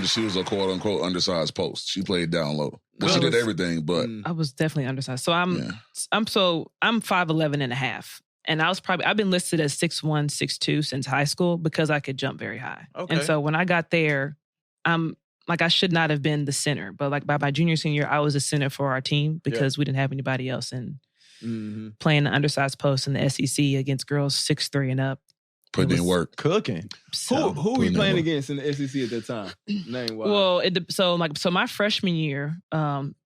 she was a quote unquote undersized post. She played down low. But she did everything, but I was definitely undersized. So I'm 5'11" and a half. And I've been listed as 6'1", 6'2" since high school because I could jump very high. Okay. And so when I got there, I should not have been the center, but like by my junior, senior, I was a center for our team because we didn't have anybody else. And playing the undersized post in the SEC against girls 6'3" and up. putting in work. Cooking. So, who were you playing against in the SEC at that time? Name wise. Well, so my freshman year,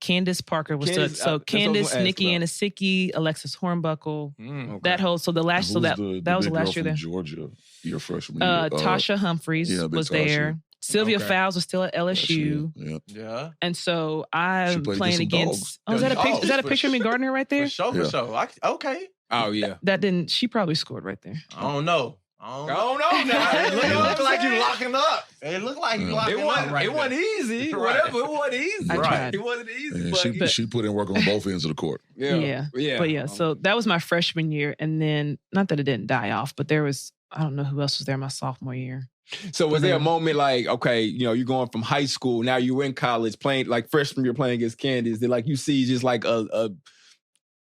Candace Parker was Candace, Nikki Anasicki, Alexis Hornbuckle, that whole the last that was the last year there. Georgia, your freshman year. Tasha Humphreys was there. Tasha. Sylvia Fowles was still at LSU. Yeah. And so I'm played playing against against. some Oh, is that a picture of me Gardner right there? For sure. Okay. Oh yeah. That didn't. She probably scored right there. I don't know. I don't know now. It looked like you locking up. It looked like you locking up. Right, it wasn't easy. Right. Whatever. It wasn't easy. I tried. It wasn't easy. And she put in work on both ends of the court. Yeah. But yeah, so that was my freshman year, and then not that it didn't die off, but there was I don't know who else was there my sophomore year. So was there a moment like, okay, you're going from high school, now you're in college, playing like freshman, you're playing against Candace, did like you see just like a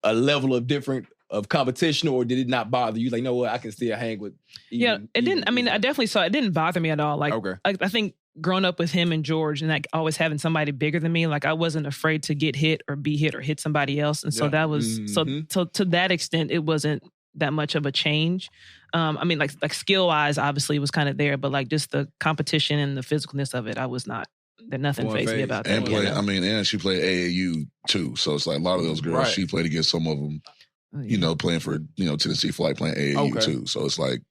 level of different of competition, or did it not bother you? Like, no, what, I can still hang with. It didn't. I mean, I definitely saw it didn't bother me at all. Like, I think growing up with him and George, and like always having somebody bigger than me, like I wasn't afraid to get hit or be hit or hit somebody else, and so that was so to that extent, it wasn't that much of a change. I mean, like skill wise, obviously, it was kind of there, but like just the competition and the physicalness of it, I was not. That nothing fazed me about that. And she played AAU too, so it's like a lot of those girls. She played against some of them. Playing for Tennessee Flight, playing AAU too. So it's like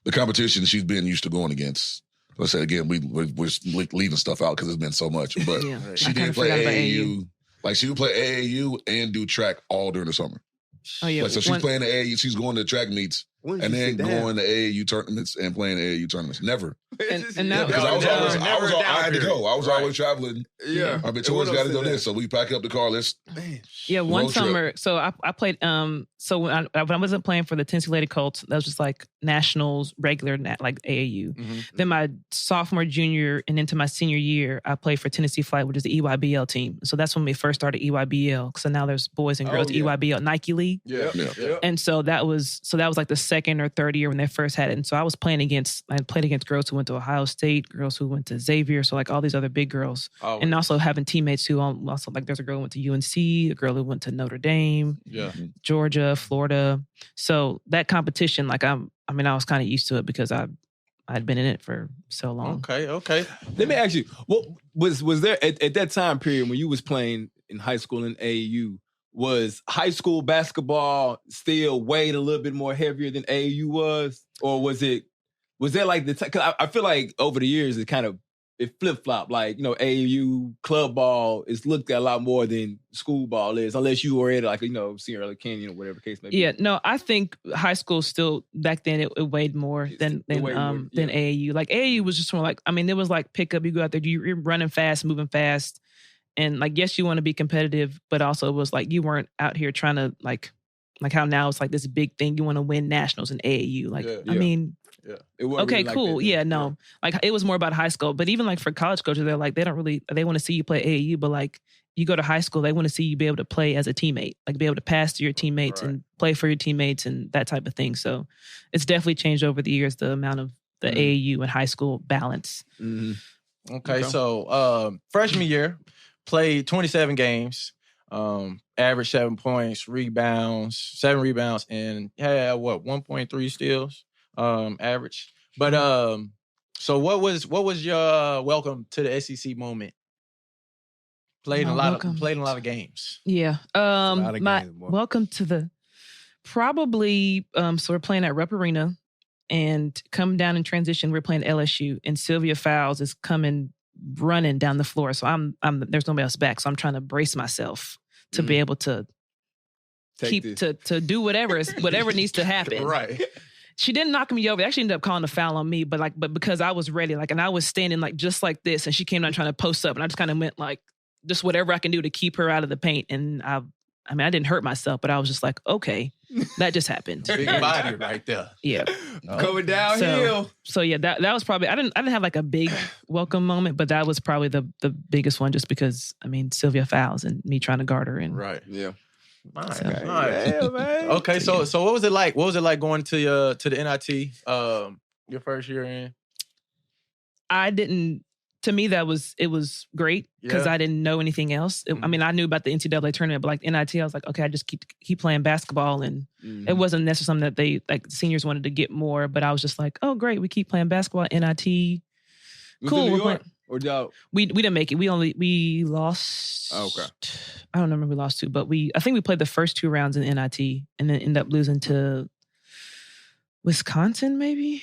the competition she's been used to going against. Let's say again, we're leaving stuff out because it's been so much. But she did play AAU. Like she would play AAU and do track all during the summer. Oh yeah. Like, so she's playing the AAU. She's going to track meets and then going to AAU tournaments and playing AAU tournaments. Never. And now, because I had to go. I was always traveling. Yeah. I mean, Tori's got to go this. So we pack up the car. One summer. So I played. So when I wasn't playing for the Tennessee Lady Colts, that was just like nationals, regular, like AAU. Then my sophomore, junior, and into my senior year, I played for Tennessee Flight, which is the EYBL team. So that's when we first started EYBL. So now there's boys and girls EYBL Nike League. Yeah. And so that was like the second or third year when they first had it. And so I played against girls who went to Ohio State, girls who went to Xavier, so like all these other big girls. And also having teammates who also like there's a girl who went to UNC, a girl who went to Notre Dame, Georgia, Florida. So that competition, like I was kind of used to it because I'd been in it for so long. Okay. Let me ask you, what was there at that time period when you was playing in high school in AAU? Was high school basketball still weighed a little bit more heavier than AAU was? Or was that like because I feel like over the years it flip-flopped. Like, AAU club ball is looked at a lot more than school ball is, unless you were at like, Senior Early Canyon or whatever the case may be. Yeah, no, I think high school still, back then, it weighed more than AAU. Like AAU was just more like, I mean, it was like pick up, you go out there, you're running fast, moving fast. And like, yes, you want to be competitive, but also it was like you weren't out here trying to like how now it's like this big thing. You want to win nationals in AAU. Like, I mean, okay, really cool. Like that, like it was more about high school. But even like for college coaches, they're like, they want to see you play AAU, but like you go to high school, they want to see you be able to play as a teammate, like be able to pass to your teammates and play for your teammates and that type of thing. So it's definitely changed over the years, the amount of the AAU and high school balance. Okay, so freshman year, played 27 games, averaged 7 points, 7 rebounds, and had 1.3 steals, average. But so what was your welcome to the SEC moment? Played a lot of games. Yeah. Welcome to the probably so we're playing at Rupp Arena and come down in transition, we're playing LSU and Sylvia Fowles is coming running down the floor. So I'm there's nobody else back. So I'm trying to brace myself to be able to to do whatever needs to happen. Right. She didn't knock me over. They actually ended up calling a foul on me, but because I was ready, like, and I was standing like just like this, and she came down trying to post up, and I just kind of went like just whatever I can do to keep her out of the paint. And I didn't hurt myself, but I was just like, okay, that just happened. Big body right there. Yeah. Going downhill. So yeah, that was probably, I didn't have like a big welcome moment, but that was probably the biggest one just because, Sylvia Fowles and me trying to guard her in. Right. Yeah. Nice. So. Nice. Yeah, man. Okay, so what was it like? What was it like going to the NIT your first year in? To me, it was great because I didn't know anything else. I knew about the NCAA tournament, but like NIT, I was like, okay, I just keep playing basketball, and it wasn't necessarily something that they like seniors wanted to get more. But I was just like, oh, great, we keep playing basketball at NIT. Cool. New York, or y'all? We didn't make it. We lost. Oh, okay. I don't remember we lost 2, but I think we played the first 2 rounds in NIT and then ended up losing to Wisconsin, maybe.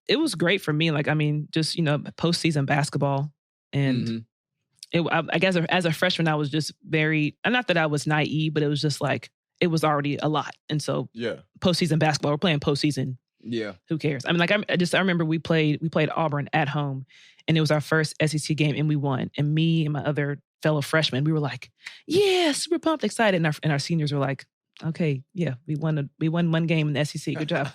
It was great for me. Like, just, postseason basketball. And I guess as a freshman, I was just not that I was naive, but it was just like, it was already a lot. And so postseason basketball, we're playing postseason. Yeah. Who cares? I remember we played Auburn at home, and it was our first SEC game, and we won. And me and my other fellow freshmen, we were like, yeah, super pumped, excited. And our seniors were like, Okay, yeah, we won one game in the SEC. Good job.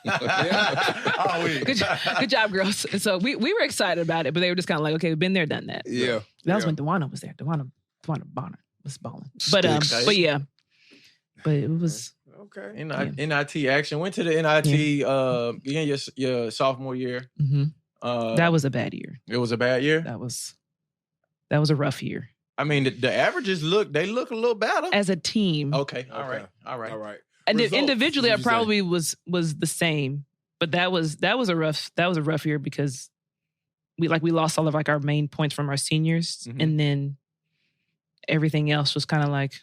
Good job, girls. And so we were excited about it, but they were just kind of like, okay, we've been there, done that. Yeah. That was when DeWanna was there. DeWanna Bonner was balling. But yeah. But it was okay. NIT action. Went to the NIT again your sophomore year. Mm-hmm. That was a bad year. It was a bad year? That was a rough year. I mean, the averages look a little better. As a team. Okay. All right. And individually I probably was the same. But that was a rough year because we lost all of like our main points from our seniors. Mm-hmm. And then everything else was kind of like.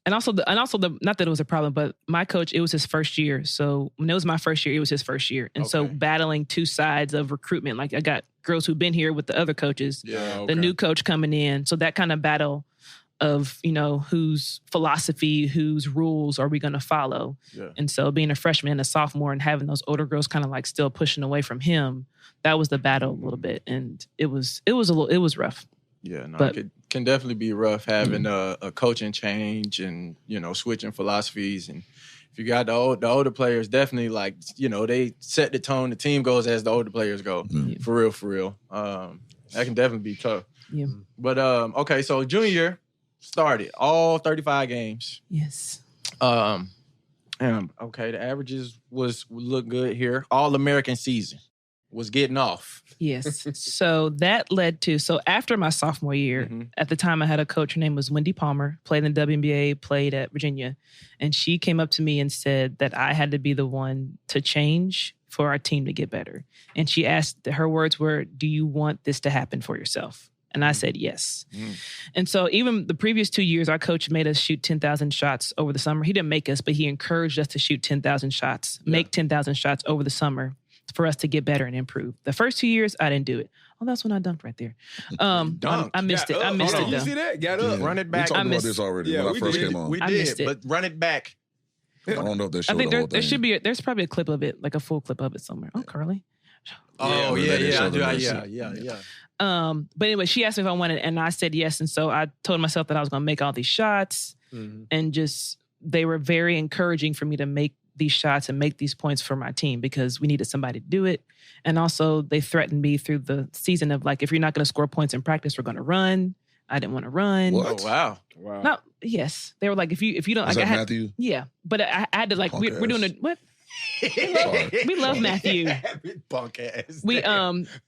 And also not that it was a problem, but my coach, it was his first year. So when it was my first year, it was his first year. And so battling two sides of recruitment, like I got girls who've been here with the other coaches, the new coach coming in. So that kind of battle of, whose philosophy, whose rules are we going to follow? Yeah. And so being a freshman and a sophomore and having those older girls kind of like still pushing away from him, that was the battle a little bit. And it was rough. Yeah, no, it can definitely be rough having a coaching change and, switching philosophies. And if you got the older players, definitely like, they set the tone. The team goes as the older players go. Mm-hmm. For real. That can definitely be tough. Yeah. But, okay, so junior year started. All 35 games. Yes. The averages look good here. All-American season was getting off. Yes. So that led to, after my sophomore year, at the time I had a coach, her name was Wendy Palmer, played in the WNBA, played at Virginia. And she came up to me and said that I had to be the one to change for our team to get better. And she asked, her words were, do you want this to happen for yourself? And I said, yes. And so even the previous 2 years, our coach made us shoot 10,000 shots over the summer. He didn't make us, but he encouraged us to shoot 10,000 shots, make 10,000 shots over the summer for us to get better and improve. The first 2 years, I didn't do it. Oh, that's when I dunked right there. I missed it. I missed it, though. You see that? Got up. Run it back. We talked about this already when I first came on. We did, but run it back. I don't know if they showed I think the whole thing. there's probably a clip of it, like a full clip of it somewhere. Oh, Carly. Oh, yeah. But anyway, she asked me if I wanted, and I said yes. And so I told myself that I was going to make all these shots, and just they were very encouraging for me to make these shots and make these points for my team because we needed somebody to do it. And also they threatened me through the season of like, if you're not going to score points in practice, we're going to run. I didn't want to run. What? Oh, wow. No, yes. They were like, if you don't, Is like, that Matthew? Yeah. But I had to like, we're doing a, what? We love Matthew. Punk ass.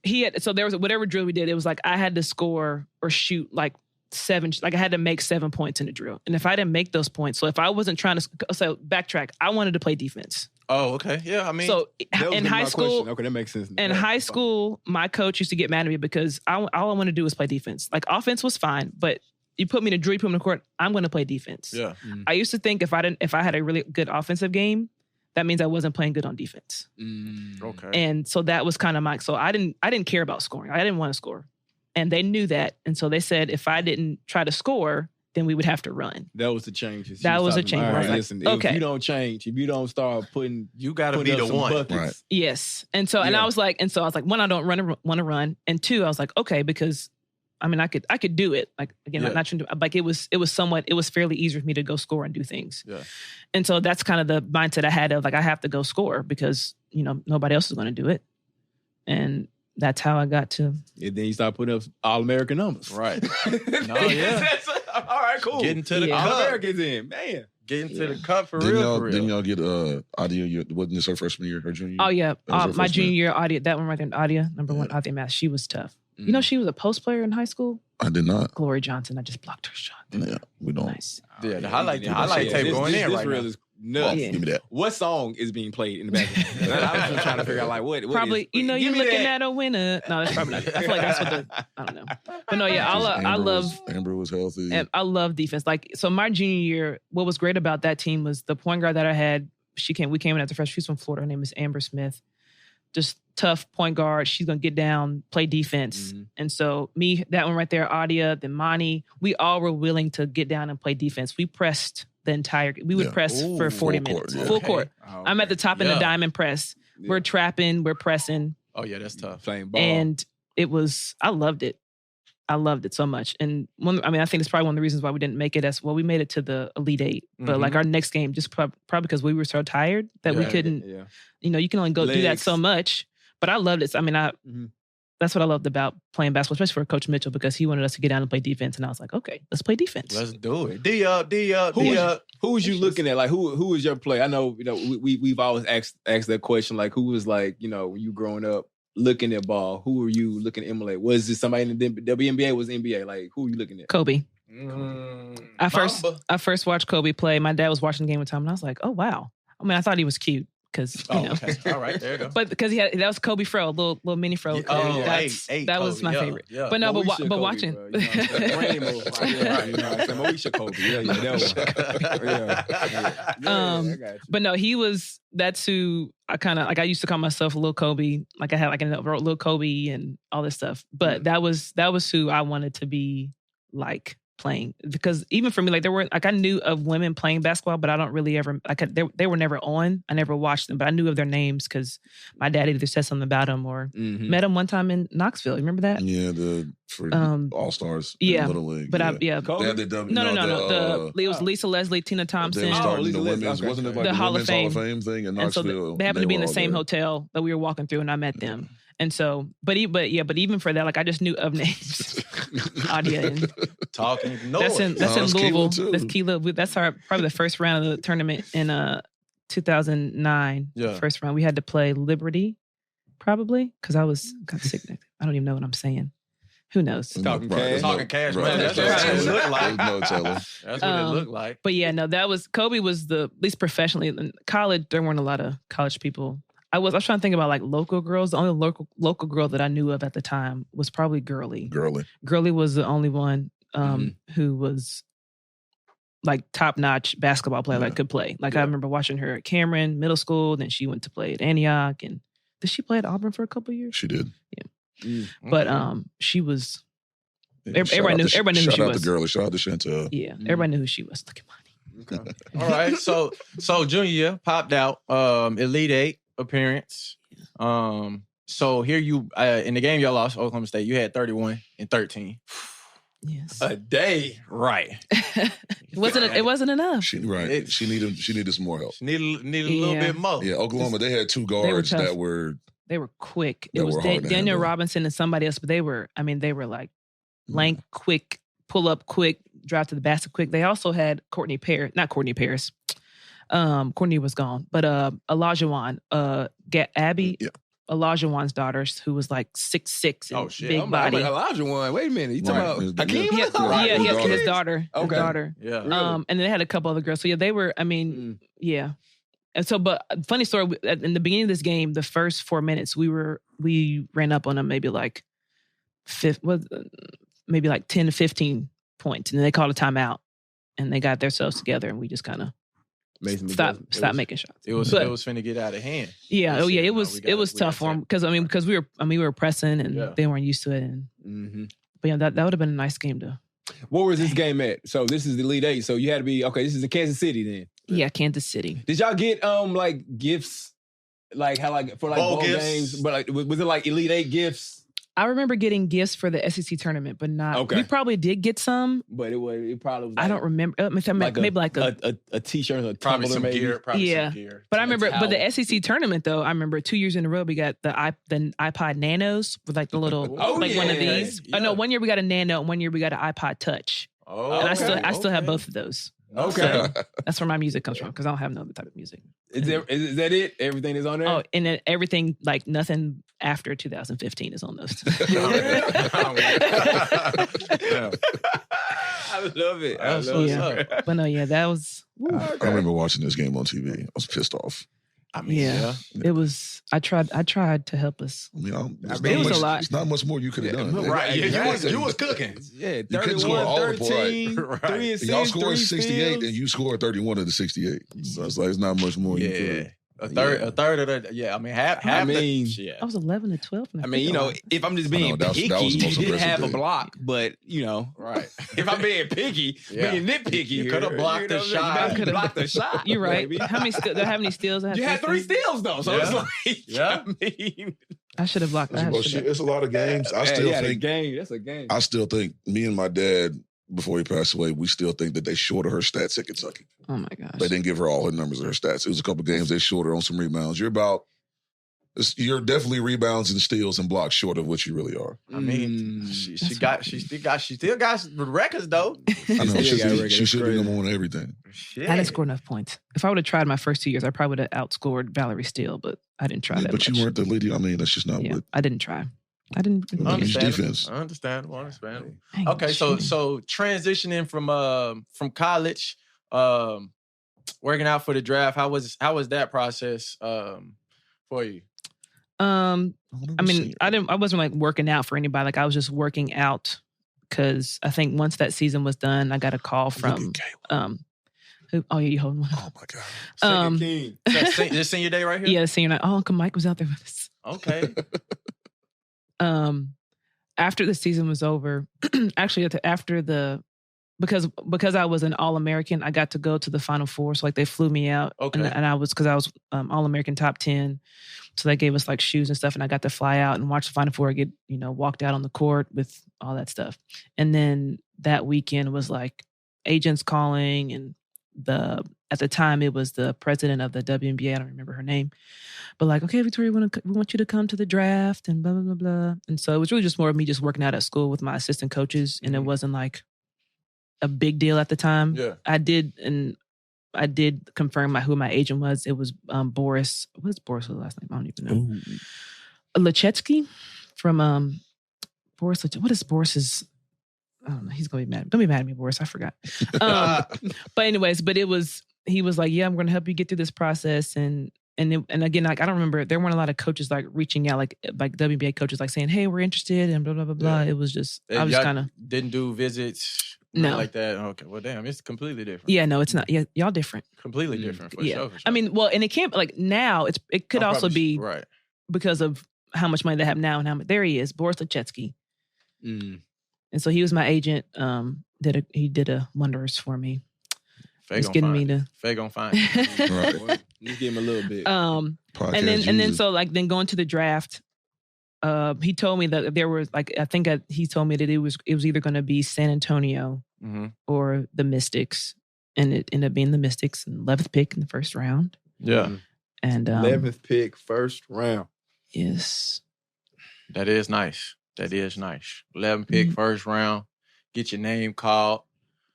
He had, so there was whatever drill we did, it was like, I had to score or shoot like I had to make 7 points in the drill. And if I didn't make those points, so if I wasn't trying to, backtrack, I wanted to play defense. Oh, okay. Yeah, I mean. So in high school. Question. Okay, that makes sense. In high school, my coach used to get mad at me because all I want to do is play defense. Like offense was fine, but you put me in a drill, you put me in the court, I'm going to play defense. Yeah. I used to think if I had a really good offensive game, that means I wasn't playing good on defense. Okay. And so that was kind of so I didn't care about scoring. I didn't want to score. And they knew that. And so they said, if I didn't try to score, then we would have to run. That was the change. That was a change. All right, like, listen, okay. If you don't change, if you don't start putting, you got to be the one. Buckets. Right. Yes. And so, and I was like, one, I don't want to run. And two, I was like, okay, because I mean, I could do it. Like, again, I'm not trying to, like, it was fairly easy for me to go score and do things. Yeah. And so that's kind of the mindset I had of like, I have to go score because, nobody else is going to do it. And that's how I got to. And then you start putting up All-American numbers. Right. No, yeah. All right, cool. Getting to the cup. All-Americans in, man. Getting to the cup for real. Didn't y'all get Adia? Wasn't this her freshman year, her junior year? Oh, yeah. My junior year, Adia, that one right there, Adia, number one, Adia Math, she was tough. You know she was a post player in high school? I did not. Glory Johnson. I just blocked her shot. Yeah, we don't. Nice. Yeah, the highlight tape going in right now. Nuts. Yeah. Give me that. What song is being played in the background? I was just trying to figure out like what probably is, you're looking at a winner. No, that's probably not. I feel like that's what I don't know. But no, yeah, I love Amber was healthy. And I love defense. Like, so my junior year, what was great about that team was the point guard that I had. We came in as a freshman. She's from Florida. Her name is Amber Smith. Just tough point guard. She's gonna get down, play defense. And so that one right there, Adia, then Monty, we all were willing to get down and play defense. We pressed the entire. We would press for 40 minutes, full court. Oh, I'm at the top in the diamond press. Yeah. We're trapping, we're pressing. Oh yeah, that's tough. Playing ball, and it was. I loved it. I loved it so much. And I think it's probably one of the reasons why we didn't make it we made it to the Elite Eight. But like our next game, just probably because we were so tired that we couldn't, you can only go do that so much. But I loved it. I mean, that's what I loved about playing basketball, especially for Coach Mitchell, because he wanted us to get down and play defense. And I was like, okay, let's play defense. Let's do it. Who was you looking at? Like, who was your play? I know, we've always asked that question. Like, who was like, when you growing up looking at ball, who were you looking to emulate? Was it somebody in the WNBA? Was NBA? Like, who were you looking at? Kobe. I first watched Kobe play. My dad was watching the game one time, and I was like, oh wow. I mean, I thought he was cute. Okay. All right, there you go. But because that was Kobe Fro, little mini Fro. That was my favorite. Yeah. But no, but watching. Moesha Kobe. But no, that's who I kind of like. I used to call myself Lil Kobe. Like I had like a Lil Kobe and all this stuff. But that was who I wanted to be like playing, because even for me, like I knew of women playing basketball, but I don't really ever they were never on. I never watched them, but I knew of their names because my dad either said something about them or met them one time in Knoxville. You remember that? Yeah, for All Stars. Yeah, Little League. But no. It was Lisa Leslie, Tina Thompson. They were starting the women's, wasn't it like the Hall of Fame thing in Knoxville? So they happened to be in the same hotel that we were walking through, and I met them. And so, but even for that, like I just knew of names. Adia and talking noise. That's in Louisville. That's Keela. That's probably the first round of the tournament in 2009. Yeah. First round. We had to play Liberty, probably, because I was kind of sick. I don't even know what I'm saying. Who knows? Talking cash, man. That's what it looked like. That's what it looked like. But yeah, no, Kobe was at least professionally. In college, there weren't a lot of college people. I was trying to think about like local girls. The only local girl that I knew of at the time was probably Girly. Girly was the only one who was like top-notch basketball player that could play. Like I remember watching her at Cameron Middle School. Then she went to play at Antioch, and did she play at Auburn for a couple of years? She did. Yeah, but she was. Everybody knew who she was. Shout out to Girly. Shout out to Chantel. Yeah, everybody knew who she was. Look at money. Okay. All right, so junior year popped out. Elite Eight appearance. So here you in the game y'all lost Oklahoma State. You had 31 and 13. Yes, a day, right? It wasn't enough. She needed some more help. She needed a little bit more. Yeah, Oklahoma. They had two guards that were quick. It was Daniel Robinson and somebody else, but they were like length quick, pull up quick, drive to the basket quick. They also had not Courtney Paris. Courtney was gone, but Olajuwon, Abby, Olajuwon's daughter, who was like 6'6" and big body. Olajuwon, wait a minute, you talking about Hakeem? Yeah, his daughter. Okay. His daughter. Yeah. Really? And they had a couple other girls. So yeah, they were. I mean, yeah. And so, but funny story. In the beginning of this game, the first 4 minutes, we ran up on them maybe like 10 to 15 points, and then they called a timeout, and they got themselves together, and we just kind of stop making shots. It was finna get out of hand. Yeah. Oh yeah. It was tough for them because we were pressing and they weren't used to it. And but yeah, that would have been a nice game to. Where was this game at? So this is the Elite Eight. So you had to be okay. This is in Kansas City then. Yeah, Kansas City. Did y'all get like gifts, like how like for like bowl games? But like was it like Elite Eight gifts? I remember getting gifts for the SEC tournament, but not. Okay. We probably did get some, but it probably was. Like, I don't remember. Maybe like a t-shirt, or probably some gear. Probably some gear. But I remember, but the SEC tournament though, I remember 2 years in a row we got the iPod Nanos with like the little one of these. Yeah. No, 1 year we got a Nano, and 1 year we got an iPod Touch. Oh, and I still have both of those. Okay, so that's where my music comes from because I don't have no other type of music. Is that it? Everything is on there. Oh, and then everything like nothing after 2015 is on those. I love it. But no, yeah, that was. I remember watching this game on TV. I was pissed off. I mean, it was. I tried to help us. I mean, it was a lot. It's not much more you could have done. Right? You was cooking. Yeah, 31, 13, right. 3 assists, y'all scored 3 68, steals. and you scored 31 of the 68. So it's like it's not much more you could. A third of the. I mean, half. I mean, I was 11 to 12. I mean, if I'm just being picky, you didn't have a block, but right. If I'm being picky, being nitpicky, you could have blocked the shot. You could have blocked the shot. You're right. How many steals? You had 3 steals though, so it's like, yeah. I mean, I should have blocked that. It's a lot of games. I still think that's a game. I still think me and my dad, before he passed away, we still think that they shorted her stats at Kentucky. Oh my gosh. They didn't give her all her numbers of her stats. It was a couple games they shorted her on some rebounds. You're definitely rebounds and steals and blocks short of what you really are. I mean, she still got the records though. I know she should be number one in everything. Shit. I didn't score enough points. If I would have tried my first 2 years, I probably would have outscored Valerie Steele, but I didn't try that. But you weren't the lead. I mean, that's just not what. I didn't try. I didn't. Defense. Understandable. Okay, so transitioning from college, working out for the draft. How was that process for you? I mean, I wasn't like working out for anybody. Like I was just working out because I think once that season was done, I got a call from you holding one up. Oh my God. This senior day right here? Yeah, senior night. Oh, Uncle Mike was out there with us. Okay. After the season was over, actually because I was an All-American, I got to go to the Final Four. So like they flew me out. Okay. And I was All-American top 10. So they gave us like shoes and stuff, and I got to fly out and watch the Final Four get, walked out on the court with all that stuff. And then that weekend was like agents calling, and at the time it was the president of the WNBA, I don't remember her name, but like, okay, Victoria, we want you to come to the draft and blah, blah, blah, blah. And so it was really just more of me just working out at school with my assistant coaches, and it wasn't like a big deal at the time. Yeah. I did confirm who my agent was. It was Boris. What's Boris' last name? I don't even know. Lachetsky from Boris. What is Boris's? I don't know. He's gonna be mad. Don't be mad at me, Boris. I forgot. But anyways, he was like, yeah, I'm gonna help you get through this process. And again, like I don't remember. There weren't a lot of coaches like reaching out, like WNBA coaches, like saying, hey, we're interested, and blah blah blah blah. Yeah. It was just I was kind of didn't do visits. No, like that. Okay, well, damn, it's completely different. Yeah, no, it's not. Yeah, y'all different. Completely different for sure. I mean, well, and it can't like now. It could also be right because of how much money they have now and how much. There he is, Boris Lachetsky. And so he was my agent. He did wonders for me. He's getting me to. Faye gonna find. Right. You give him a little bit. And then so like then going to the draft. He told me that there was like he told me that it was either going to be San Antonio or the Mystics, and it ended up being the Mystics, and 11th pick in the first round. Yeah, and 11th pick, first round. Yes, that is nice. 11th pick, first round. Get your name called.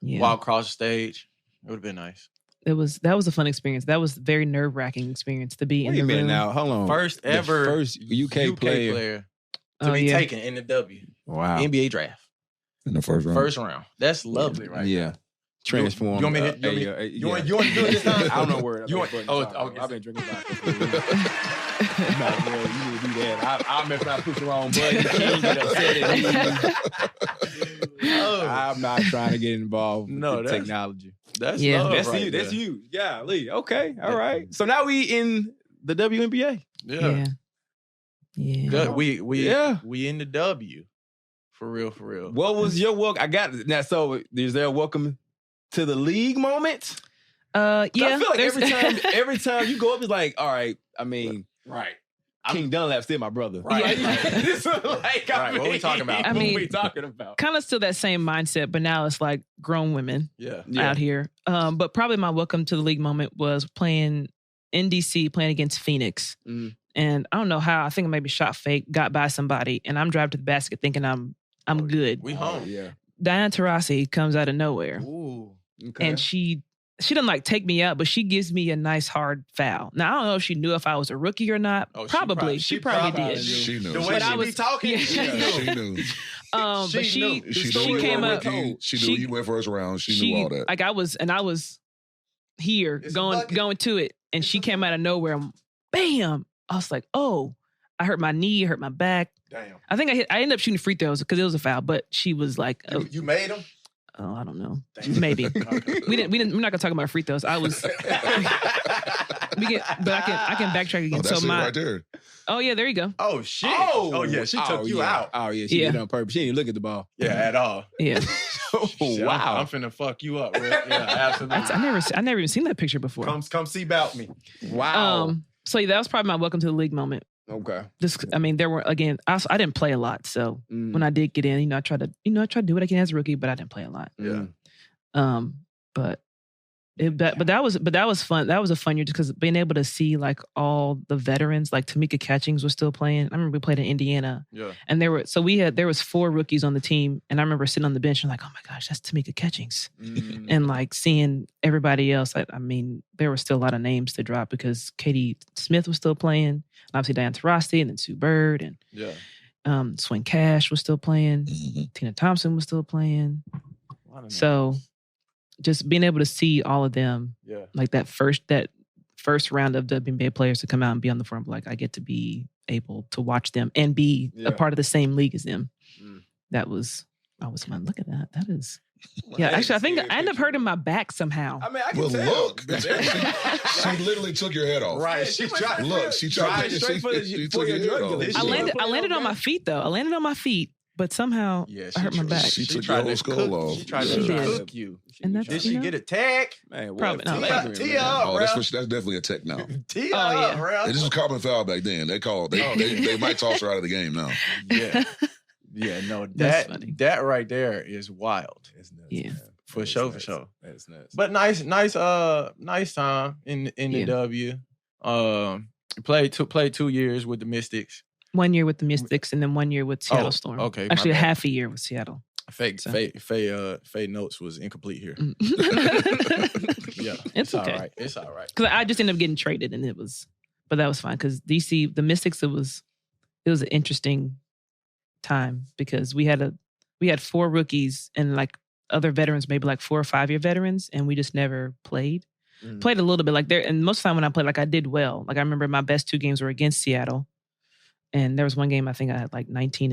Yeah. Walk across the stage. It would have been nice. That was a fun experience. That was a very nerve-wracking experience to be in the room. Now, hold on. First UK player to be taken in the WNBA Draft. In the first round. First round. That's lovely, right? Yeah. Transform. You want me to you want to do it this time? I don't know where. I've been drinking vodka. You need to do that. I'll mess around, push the wrong button. You can't get upset at me. I'm not trying to get involved with technology. That's love that's right you. there. That's you. Yeah, Lee. Okay. All right. So now we in the WNBA. Yeah. Good. We in the W. For real. What was your welcome? I got it. Now, so is there a welcome to the league moment? Yeah. I feel like every time you go up, it's like, all right, I mean, right. King Dunlap still my brother. Right. What are we talking about? What are we talking about? Kind of still that same mindset, but now it's like grown women out here. But probably my welcome to the league moment was playing in DC, playing against Phoenix. And I don't know how, I think maybe shot fake, got by somebody, and I'm driving to the basket thinking I'm good. We home. Diana Taurasi comes out of nowhere. Ooh. Okay. And she doesn't like take me out, but she gives me a nice hard foul. Now I don't know if she knew if I was a rookie or not. Probably. She probably did. She knew. The way she was talking, she knew. But she came up. She knew you went first round. She knew all that. Like I was here going to it, and she came out of nowhere. And bam! I was like, oh, I hurt my knee, hurt my back. Damn. I think I ended up shooting free throws because it was a foul, but she was like, you made them? Oh, I don't know. Maybe. We're not gonna talk about free throws. I was but I can backtrack again. That's it right there. Oh yeah, there you go. Oh shit. Oh yeah, she took you out. Oh yeah, she did it on purpose. She didn't look at the ball. Yeah, at all. Yeah. Wow. I'm finna fuck you up, Rick. Yeah, absolutely. I never even seen that picture before. Come see about me. Wow. So that was probably my welcome to the league moment. Okay. There were again. I didn't play a lot, so when I did get in, I tried to do what I can as a rookie, but I didn't play a lot. Yeah. But that was fun. That was a fun year just because being able to see like all the veterans, like Tamika Catchings was still playing. I remember we played in Indiana. Yeah. And there was 4 rookies on the team, and I remember sitting on the bench and like, oh my gosh, that's Tamika Catchings. And like seeing everybody else, there were still a lot of names to drop because Katie Smith was still playing, and obviously Diane Taurasi, and then Sue Bird, and Swing Cash was still playing. Tina Thompson was still playing. So just being able to see all of them, like that first round of WNBA players to come out and be on the floor, like I get to be able to watch them and be a part of the same league as them. That was always fun. Look at that. That is. Yeah, actually, I think I ended up hurting my back somehow. I can tell. Look, she literally took your head off. Right. She tried. Look, she tried. She took your head off. I landed on my feet though. I landed on my feet, but somehow I hurt my back. She took your whole skull off. She tried to cook you. And that's, did she get a tag? Man, probably not. That's definitely a tech now. This was common foul back then. They might toss her out of the game now. Yeah. Yeah, no, that right there is wild. It's nuts, yeah, man. For sure. That's nuts. But nice time in the W. Played 2 years with the Mystics. 1 year with the Mystics, and then 1 year with Seattle Storm. Okay, actually a half a year with Seattle. Faye notes was incomplete here. Yeah, it's okay. All right. It's all right. Because I just ended up getting traded, and but that was fine. Because DC, the Mystics, it was an interesting time because we had 4 rookies and like other veterans, maybe like 4 or 5 year veterans, and we just never played. Played a little bit like there, and most of the time when I played, like I did well. Like I remember my best 2 games were against Seattle, and there was one game I think I had like 17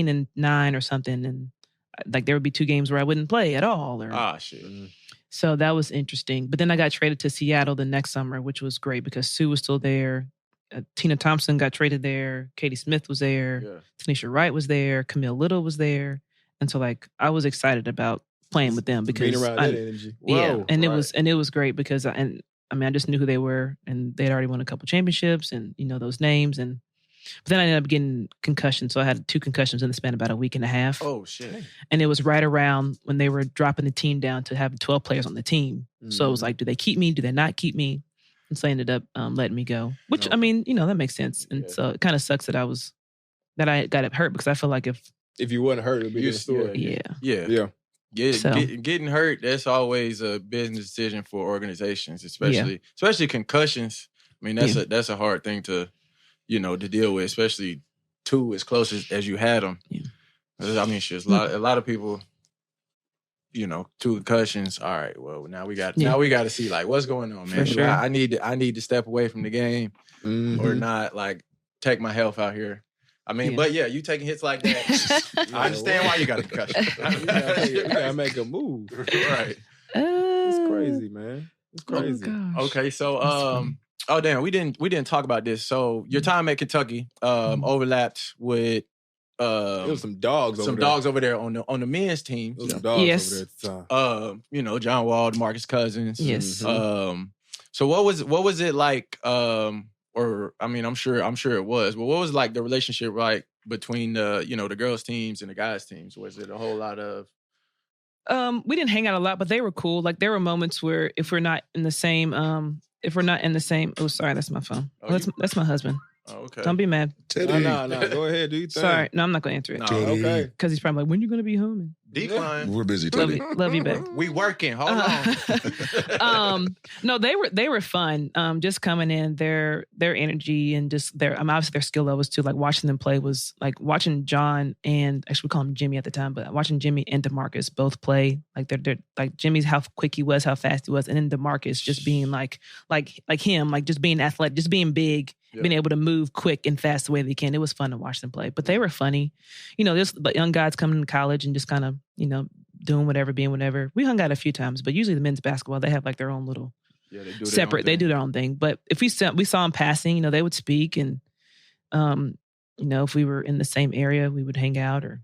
and 9 or something, and like there would be 2 games where I wouldn't play at all. Shit. So that was interesting. But then I got traded to Seattle the next summer, which was great because Sue was still there. Tina Thompson got traded there. Katie Smith was there. Yeah. Tanisha Wright was there. Camille Little was there. And so like I was excited about playing with them because being around that energy. Yeah. And it was great because I just knew who they were, and they'd already won a couple championships and those names. But then I ended up getting concussions. So I had 2 concussions in the span of about a week and a half. Oh shit. And it was right around when they were dropping the team down to have 12 players on the team. So it was like, do they keep me? Do they not keep me? And so I ended up letting me go, which, that makes sense. And so it kind of sucks that I got hurt because I feel like if you wasn't hurt, it'd be a story. Yeah. Getting hurt, that's always a business decision for organizations, especially concussions. I mean, that's a hard thing to deal with, especially 2 as close as you had them. Yeah. I mean, shit, a lot of people, 2 concussions. All right, well, now we got to see like what's going on, man. Sure. I need to step away from the game or not like take my health out here. I mean, but yeah, you taking hits like that. I understand why you got a concussion. You gotta make a move. Right. It's crazy, man. It's crazy. Oh, okay, so oh damn, we didn't talk about this. So your time at Kentucky overlapped with there was some dogs over there on the men's team. There was some dogs over there at the time. John Wall, Demarcus Cousins. Yes. So what was it like? Or I mean, I'm sure it was. But what was like the relationship like between the girls teams and the guys teams? Was it a whole lot of? We didn't hang out a lot, but they were cool. Like there were moments where if we're not in the same, oh, sorry, that's my phone. That's my husband. Oh, okay. Don't be mad. No, go ahead, do your thing. Sorry, no, I'm not going to answer it. No, okay. Because he's probably like, when you going to be home? Decline. We're busy, Teddy. Love you, babe. We working. Hold on. No, they were fun. Just coming in, their energy and just obviously their skill levels too. Like watching them play was like watching John and actually we call him Jimmy at the time, but watching Jimmy and Demarcus both play. Like they're like Jimmy's how quick he was, how fast he was, and then Demarcus just being like him, like just being athletic, just being big. Yeah. Being able to move quick and fast the way they can. It was fun to watch them play. But they were funny. There's young guys coming to college and just kind of, doing whatever, being whatever. We hung out a few times, but usually the men's basketball, they have like their own little they do their own thing. But if we saw them passing, they would speak and, if we were in the same area, we would hang out or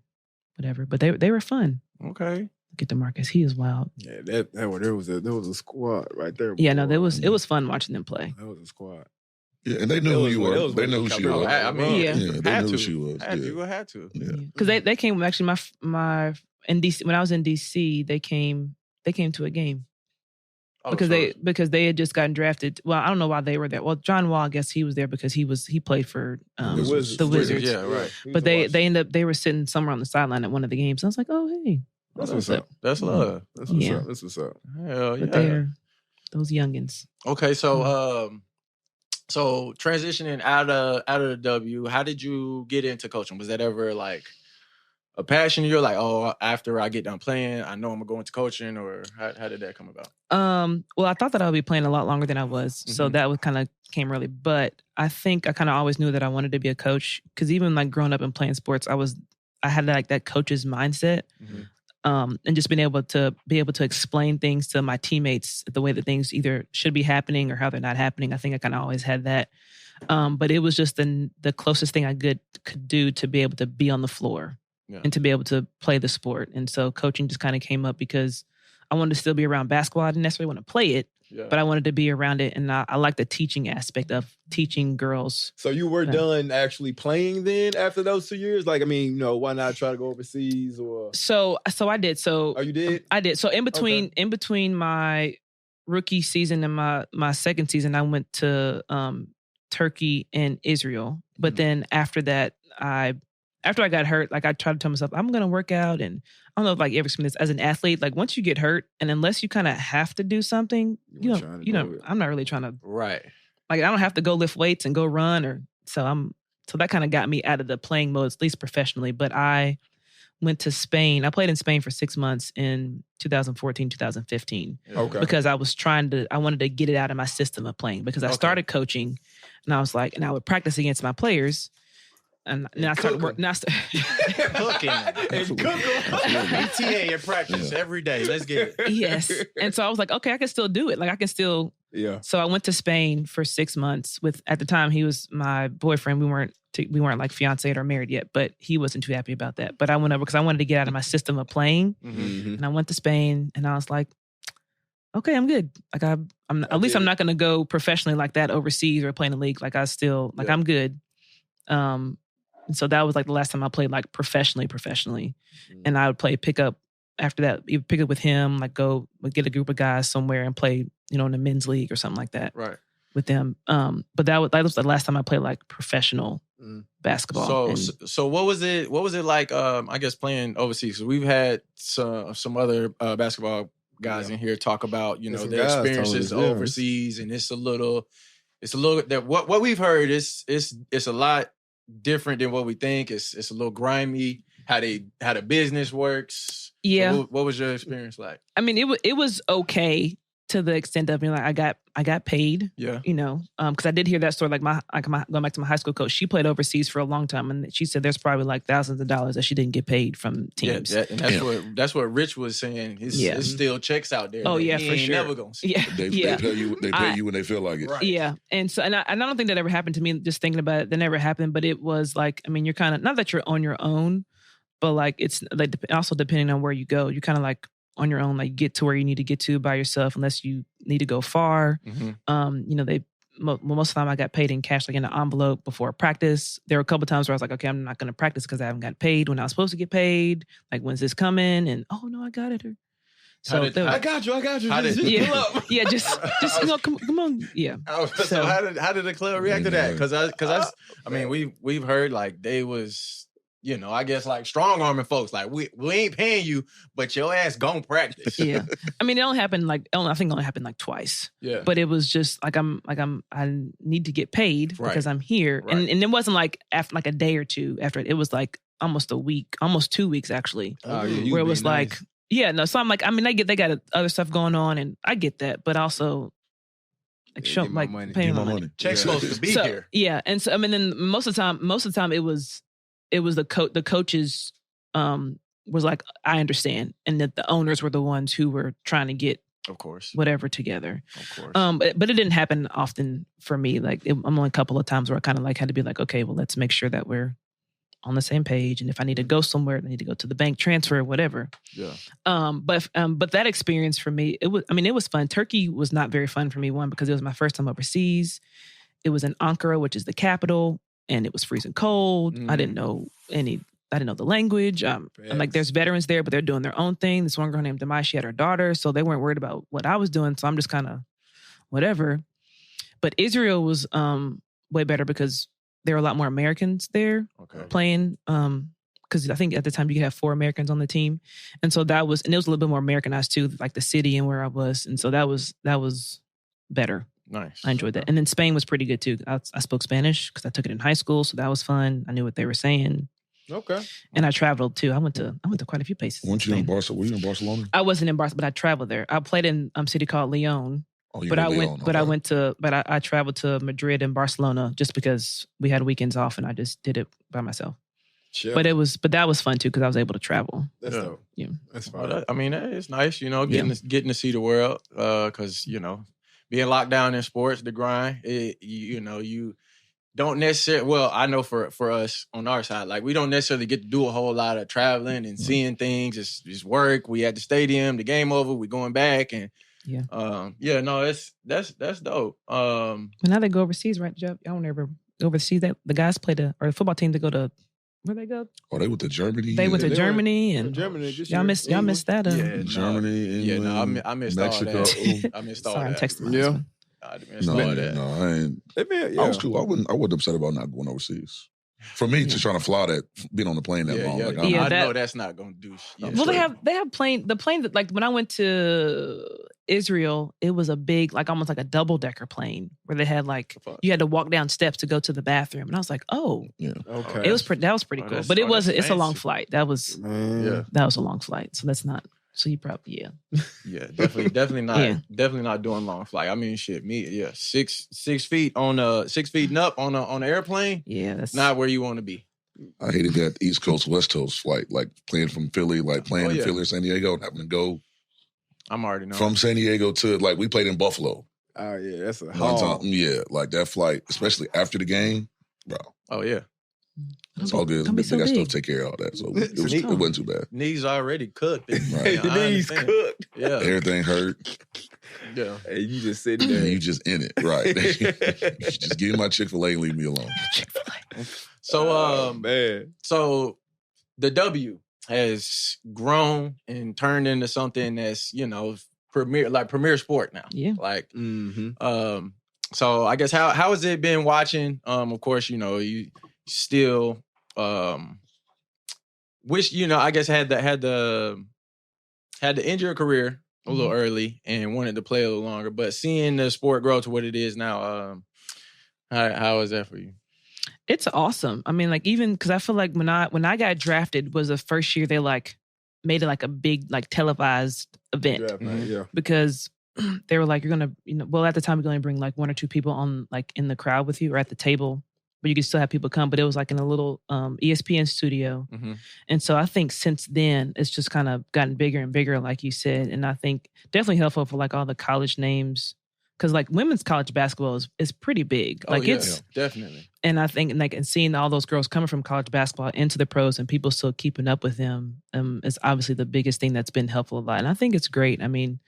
whatever. But they were fun. Okay. Look at Demarcus. He is wild. Yeah, there was a squad right there. Yeah, no, it was fun watching them play. That was a squad. Yeah, and they knew who you were. They knew who she was. I mean, Yeah. They knew who she was. Had to. Yeah. Because they came actually my in DC when I was in DC, they came to a game. Because they had just gotten drafted. Well, I don't know why they were there. Well, John Wall, I guess he was there because he played for the Wizards. Yeah, right. But they were sitting somewhere on the sideline at one of the games. I was like, oh hey, that's what's up. That's love. That's what's up. That's what's up. Hell yeah. But they're those youngins. Okay, so so transitioning out of the W, how did you get into coaching? Was that ever like a passion? You're like, oh, after I get done playing, I know I'm gonna go into coaching, or how did that come about? Well, I thought that I would be playing a lot longer than I was, so that was kind of came early. But I think I kind of always knew that I wanted to be a coach because even like growing up and playing sports, I had like that coach's mindset, and just being able to explain things to my teammates the way that things either should be happening or how they're not happening. I think I kind of always had that. But it was just the closest thing I could do to be able to be on the floor. Yeah. And to be able to play the sport. And so coaching just kind of came up because I wanted to still be around basketball. I didn't necessarily want to play it, but I wanted to be around it. And I like the teaching aspect of teaching girls. So you were done actually playing then after those 2 years? Like, I mean, why not try to go overseas or? So I did. So you did? I did. So in between my rookie season and my second season, I went to Turkey and Israel. But then after that, after I got hurt, like I tried to tell myself, I'm going to work out. And I don't know if like you ever experienced this as an athlete, like once you get hurt and unless you kind of have to do something, I'm not really trying to, right. Like I don't have to go lift weights and go run so that kind of got me out of the playing mode, at least professionally. But I went to Spain. I played in Spain for 6 months in 2014, 2015. Okay. Because I wanted to get it out of my system of playing because I started coaching and I was like, and I would practice against my players. And then I started working. Cooking. ETA in practice every day. Let's get it. Yes. And so I was like, okay, I can still do it. Like I can still. Yeah. So I went to Spain for 6 months at the time, he was my boyfriend. We weren't like fiancé or married yet, but he wasn't too happy about that. But I went over because I wanted to get out of my system of playing. Mm-hmm. And I went to Spain and I was like, okay, I'm good. Like I'm at least I'm not going to go professionally like that overseas or play in the league. Like I'm good. And so that was like the last time I played like professionally. And I would play pickup after that, either pick up with him, like go get a group of guys somewhere and play, in a men's league or something like that. Right. With them. But that was the last time I played like professional basketball. So what was it like, I guess playing overseas? So we've had some other basketball guys in here talk about, their experiences overseas, and it's a little that what we've heard is it's a lot different than what we think. It's a little grimy how the business works. Yeah. So what was your experience like? I mean, it was okay to the extent of being like I got paid. Yeah. Because I did hear that story. Like my going back to my high school coach, she played overseas for a long time, and she said there's probably like thousands of dollars that she didn't get paid from teams. Yeah, and that's what Rich was saying. It's still checks out there. Oh yeah, for sure. Never gonna see. Yeah, They pay you when they feel like it. Right. Yeah, and so and I don't think that ever happened to me. Just thinking about it, that never happened. But it was like, I mean, you're kind of not that you're on your own, but like it's like also depending on where you go, you're kind of like on your own, like get to where you need to get to by yourself, unless you need to go far. Mm-hmm. Most of the time I got paid in cash, like in an envelope before practice. There were a couple times where I was like, okay, I'm not going to practice because I haven't got paid when I was supposed to get paid. Like, when's this coming? And oh no, I got it. So I got you. Just come on. Yeah. So how did the club react to that? Because I mean, we've heard like they was, I guess like strong arming folks. Like we ain't paying you, but your ass gon' practice. Yeah. I mean, I think it only happened like twice. Yeah. But it was just like I need to get paid because I'm here. Right. And it wasn't like after like a day or two after it. It was like almost a week, almost 2 weeks actually. Oh, where it was like, yeah, no. So I'm like, I mean, they got other stuff going on, and I get that, but also like show like paying my money. Check's supposed to be here. Yeah, and so I mean, then most of the time it was the coaches was like, I understand, and that the owners were the ones who were trying to get, of course, whatever together. Of course. But it didn't happen often for me. Like I'm only a couple of times where I kind of like had to be like, okay, well, let's make sure that we're on the same page, and if I need to go somewhere, I need to go to the bank transfer or whatever. Yeah. But that experience for me, it was fun. Turkey was not very fun for me, one, because it was my first time overseas. it was in Ankara, which is the capital, and it was freezing cold. I didn't know the language. I'm like, there's veterans there, but they're doing their own thing. This one girl named Demai, she had her daughter, so they weren't worried about what I was doing. So I'm just kind of whatever. But Israel was way better because there were a lot more Americans there playing. Because I think at the time you could have 4 Americans on the team, and so it was a little bit more Americanized too, like the city and where I was, and so that was better. Nice. I enjoyed that, and then Spain was pretty good too. I spoke Spanish because I took it in high school, so that was fun. I knew what they were saying. Okay. And I traveled too. I went to quite a few places. Weren't you in Barcelona? Were you in Barcelona? I wasn't in Barcelona, but I traveled there. I played in a city called Leon. Oh, you but were I Leon. went. Okay. I traveled to Madrid and Barcelona just because we had weekends off, and I just did it by myself. Sure. But that was fun too because I was able to travel. That's dope. Yeah, that's fine. Well, it's nice, getting to see the world. Because being locked down in sports, the grind. You don't necessarily. Well, I know for us on our side, like we don't necessarily get to do a whole lot of traveling and seeing things. It's work. We at the stadium, the game over, we going back, and that's dope. But now they go overseas, right, Jeff? I don't ever go overseas. That the guys play or the football team to go to. Where they go? Oh, they went to Germany. They went to Germany and Germany. Y'all missed that. Germany, England, I missed Mexico. all that. I missed all Sorry, that. I'm texting my husband. I missed all that. No, I ain't. I was cool. I wasn't upset about not going overseas. For me, just trying to fly being on the plane that long. I know that's not going to do shit. Well, they have the plane that, like, when I went to Israel, it was a big, like, almost like a double-decker plane where they had, like, you had to walk down steps to go to the bathroom. And I was like, okay. That was pretty cool. But it's a long flight. That was a long flight. So that's not, so you probably, definitely not, definitely not doing long flight. I mean, shit, 6 feet on 6 feet and up on an airplane. Yeah, that's not where you want to be. I hated that East Coast, West Coast flight, like playing from Philly, like playing in Philly or San Diego and having to go. I'm already knowing. From San Diego to, like, we played in Buffalo. Oh, yeah, that's a one time. Yeah, like that flight, especially after the game, bro. Oh, yeah. It's all good. They got stuff to take care of all that. So it wasn't too bad. Knees already cooked. Right. Knees cooked. Yeah. Everything hurt. Yeah. Hey, you just sitting there. You just in it. Right. Just give me my Chick-fil-A and leave me alone. Chick-fil-A. So, man. So the W has grown and turned into something that's, premier sport now. Yeah. Like, so I guess how has it been watching? Of course, you still wish, I guess had the injury career a little early and wanted to play a little longer, but seeing the sport grow to what it is now, how is that for you? It's awesome. I mean, like, even because I feel like when I got drafted was the first year they like made it like a big like televised event. Because they were like, you're gonna, well, at the time we're gonna bring like 1 or 2 people on like in the crowd with you or at the table, but you could still have people come. But it was like in a little ESPN studio, and so I think since then it's just kind of gotten bigger and bigger, like you said, and I think definitely helpful for like all the college names. Because like women's college basketball is pretty big. Like definitely. And I think and seeing all those girls coming from college basketball into the pros and people still keeping up with them is obviously the biggest thing that's been helpful a lot. And I think it's great. I mean,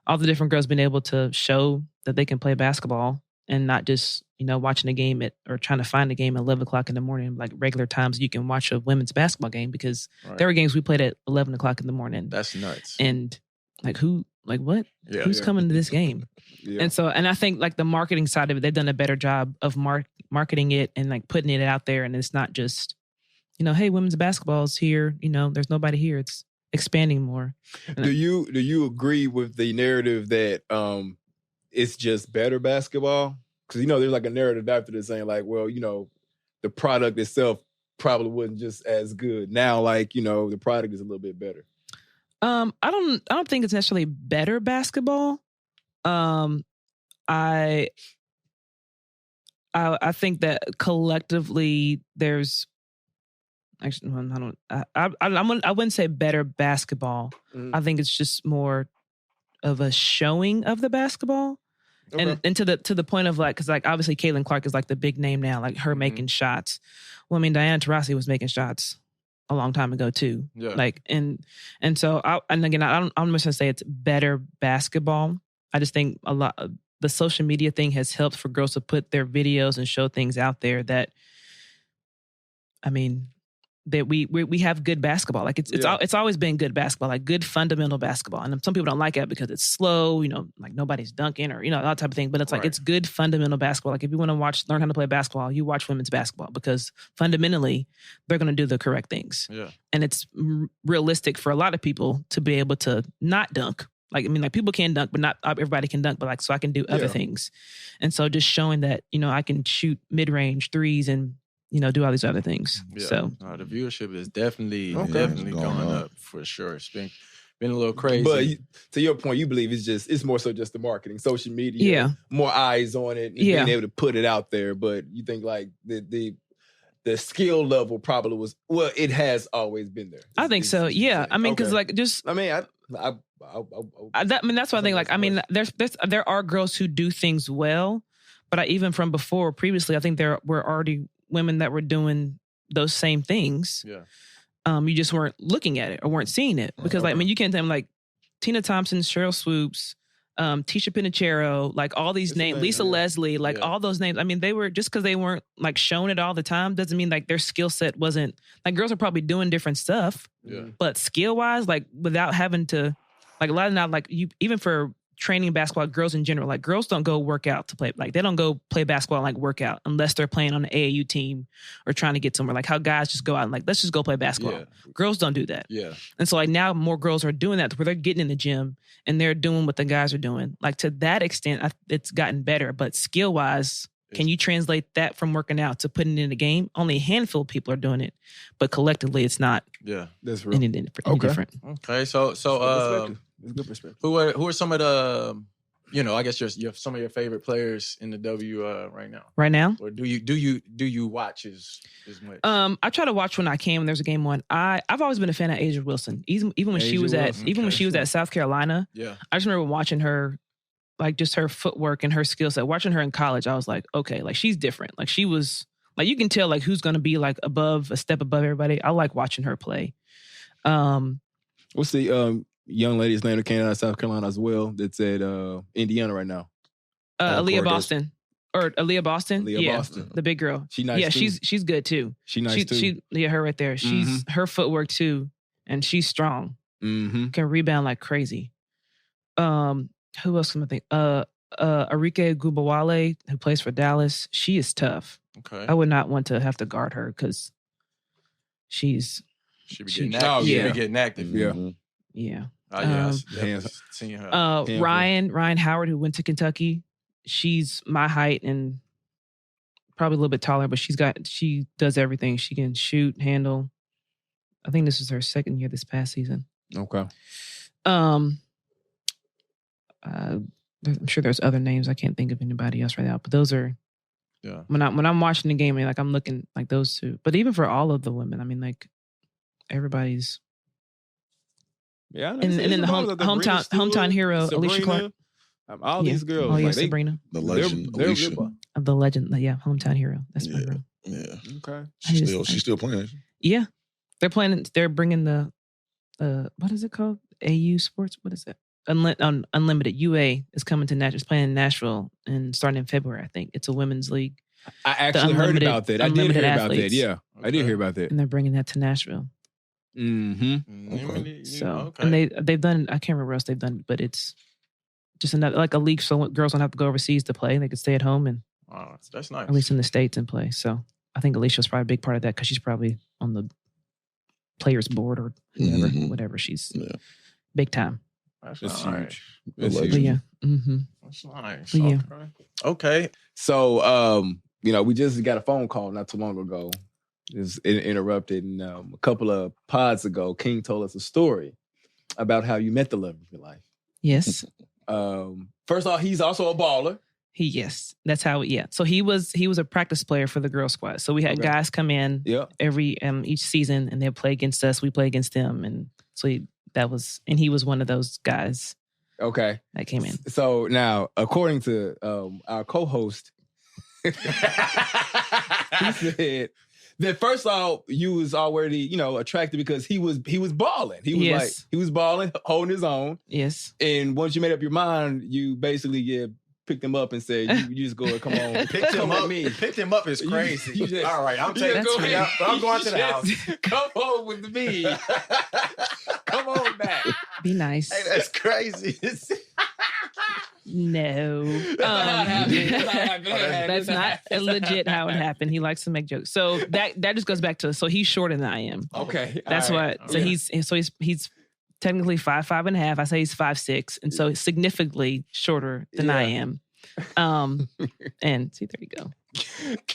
all the different girls being able to show that they can play basketball and not just, watching a game or trying to find a game at 11 o'clock in the morning, like regular times you can watch a women's basketball game, because there were games we played at 11 o'clock in the morning. That's nuts. And what? Yeah, who's coming to this game? Yeah. And I think like the marketing side of it, they've done a better job of marketing it and like putting it out there. And it's not just, hey, women's basketball is here. There's nobody here. It's expanding more. Do you agree with the narrative that it's just better basketball? Because there's like a narrative after this saying like, well, the product itself probably wasn't just as good. Now, like, the product is a little bit better. I don't think it's necessarily better basketball. I think that collectively there's actually I wouldn't say better basketball. I think it's just more of a showing of the basketball. Okay. And to the point of like, because like obviously Caitlin Clark is like the big name now, like her making shots. Well, I mean, Diana Taurasi was making shots a long time ago too. Yeah. Like and so I'm not going to say it's better basketball. I just think a lot the social media thing has helped for girls to put their videos and show things out there that, I mean, that we have good basketball. Like it's always been good basketball, like good fundamental basketball. And some people don't like it because it's slow, like nobody's dunking or, that type of thing. But it's like, it's good fundamental basketball. Like if you want to learn how to play basketball, you watch women's basketball because fundamentally they're going to do the correct things. Yeah. And it's realistic for a lot of people to be able to not dunk. Like, I mean, like people can dunk, but not everybody can dunk, but like, so I can do other things. And so just showing that, I can shoot mid-range threes and, do all these other things. Yeah. So the viewership is definitely going up for sure. It's been a little crazy. But to your point, you believe it's more so just the marketing, social media, more eyes on it, and being able to put it out there. But you think like the skill level probably it has always been there. I think so. Yeah. I mean, because like just, I mean, that's what I think. Like, I mean, there are girls who do things well, but even from previously, I think there were already women that were doing those same things. Yeah. You just weren't looking at it or weren't seeing it because, like, I mean, you can't tell them like Tina Thompson, Cheryl Swoops, Tisha Pinachero, like all these names, Lisa Leslie, like all those names. I mean, they were just because they weren't like shown it all the time doesn't mean like their skill set wasn't like girls are probably doing different stuff. Yeah. But skill wise, like without having to like a lot of now, like you even for training basketball, girls in general, like girls don't go work out to play. Like they don't go play basketball like workout unless they're playing on the AAU team or trying to get somewhere. Like how guys just go out and like, let's just go play basketball. Yeah. Girls don't do that. Yeah. And so like now more girls are doing that where they're getting in the gym and they're doing what the guys are doing. Like to that extent, it's gotten better. But skill wise, can you translate that from working out to putting it in the game? Only a handful of people are doing it, but collectively it's not. Yeah, that's real. Any different. Okay, so it's good perspective. Who are some of the, I guess you have some of your favorite players in the W right now? Right now, or do you watch as much? I try to watch when I can when there's a game on. I've always been a fan of Asia Wilson, even when she was at South Carolina. Yeah, I just remember watching her, like just her footwork and her skill set. Watching her in college, I was like, okay, like she's different. Like she was like you can tell like who's going to be like a step above everybody. I like watching her play. What's the young lady's name that came out of South Carolina as well? That's at Indiana right now. Aaliyah Boston. Or Aaliyah Boston? Aaliyah Boston. The big girl. She nice too. Yeah, she's good too. She nice too. Her right there. She's her footwork too. And she's strong. Mm-hmm. Can rebound like crazy. Who else can I think? Arike Gubawale, who plays for Dallas. She is tough. Okay. I would not want to have to guard her because she be getting active. Yeah. She be getting active. Yeah. Yeah. Oh, yeah. Seeing her. Ryan Howard, who went to Kentucky. She's my height and probably a little bit taller, but she does everything. She can shoot, handle. I think this is her second year this past season. Okay. I'm sure there's other names. I can't think of anybody else right now, but those are. Yeah. When I'm watching the game, like I'm looking like those two. But even for all of the women, I mean, like everybody's. Yeah, and then the hometown hero, Sabrina, Alicia Clark. All these girls. Oh, yeah, like Sabrina. The legend, Alicia. Of the legend, hometown hero. That's my girl. Yeah. Okay. She's still playing. Yeah. They're bringing the, what is it called? AU Sports? What is it? Unlimited. UA is coming to Nashville. It's playing in Nashville and starting in February, I think. It's a women's league. I actually heard about that. I did hear about that. Yeah. Okay. I did hear about that. And they're bringing that to Nashville. Mm-hmm. Okay. So, and they've done, I can't remember what else they've done, but it's just another, like a league so girls don't have to go overseas to play. They could stay at home and that's nice. At least in the States and play. So I think Alicia's probably a big part of that because she's probably on the players board or whatever. She's big time. That's huge. That's nice. Yeah. Okay. So, we just got a phone call not too long ago. It was interrupted. And a couple of pods ago, King told us a story about how you met the love of your life. Yes. First of all, he's also a baller. Yes. That's how, So he was a practice player for the girl squad. So we had guys come in every each season and they'd play against us. We play against them. And so he was one of those guys. Okay. That came in. So now, according to our co-host, he said that first of all, you was already, attracted because he was balling. He was balling, holding his own. Yes. And once you made up your mind, you basically picked him up and said, "You just go. Come on, Picked him up. me." Picked him up is crazy. You just- All right, I'm you just taking. go ahead. I'm going to the You house. just Come home with me. Come on back. Be nice. Hey, that's crazy. No. That's not legit how it happened. He likes to make jokes. So that just goes back to, so he's shorter than I am. Okay. That's all right. what. So he's technically 5'5.5". I say he's 5'6", and so significantly shorter than I am. And see, there you go.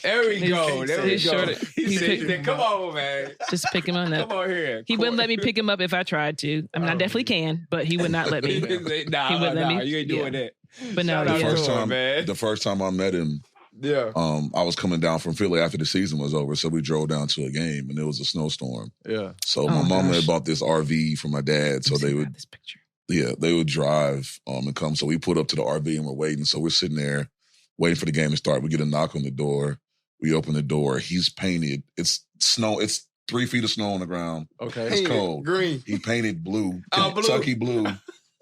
There we go. There we He's go. shorter. He said, "Come on, man. Just pick him on up. Come on here." He wouldn't let me pick him up if I tried to. I mean, I definitely can, but he would not let me. Nah, He wouldn't let me. you ain't doing Yeah. that. But no, Shout out yeah. to him, man. The first time I met him, Yeah. I was coming down from Philly after the season was over, so we drove down to a game, and it was a snowstorm. Yeah. So Oh, my mom gosh. had bought this RV for my dad, so they would, This picture. they would drive and come. So we put up to the RV and we're waiting. So we're sitting there waiting for the game to start. We get a knock on the door. We open the door. He's painted. It's snow. It's 3 feet of snow on the ground. Okay. It's cold. Green. He painted blue, Oh, blue. Kentucky blue,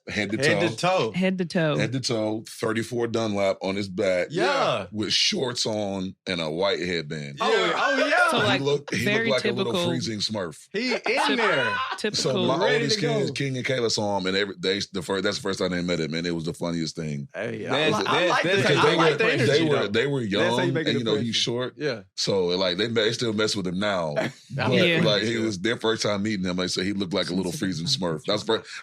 head to toe. Head to toe. Head to toe. Head to toe, 34 Dunlap on his back. Yeah. With shorts on and a white headband. Oh yeah. So, like, he looked very like a typical- little freezing Smurf. He in there. Typical. So my ready oldest to go. kids, King and Kayla, saw him, and that's the first time they met him, and it was the funniest thing. Hey, That's- I like that's- the that's how you make energy, friends. though. They were That's how you young, make and an impression. he's short. Yeah. So like they still mess with him now. But Yeah. like it was their first time meeting him. They said he looked like a little freezing Smurf.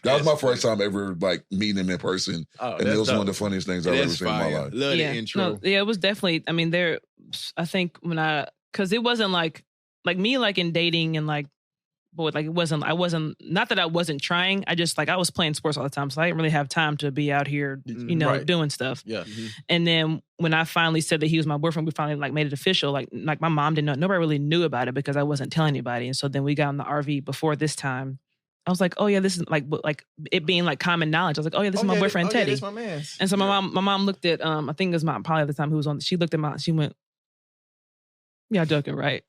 That was my first time ever like meeting him in person, Oh, and it was one of the funniest things I've ever That's seen in my fire. life. Love Yeah. the intro. No, yeah, it was definitely. I mean, I think because it wasn't like me, like in dating and like, boy, like I wasn't. Not that I wasn't trying. I just I was playing sports all the time, so I didn't really have time to be out here, Right. doing stuff. Yeah. And then when I finally said that he was my boyfriend, we finally made it official. Like my mom didn't know. Nobody really knew about it because I wasn't telling anybody. And so then we got in the RV before this time. I was like, oh yeah, this is like it being like common knowledge. I was like, oh yeah, this is my boyfriend Teddy. Yeah, this my man. And so my mom looked at I think it was probably at the time who was on. She looked at she went, "Yeah, joking, right?"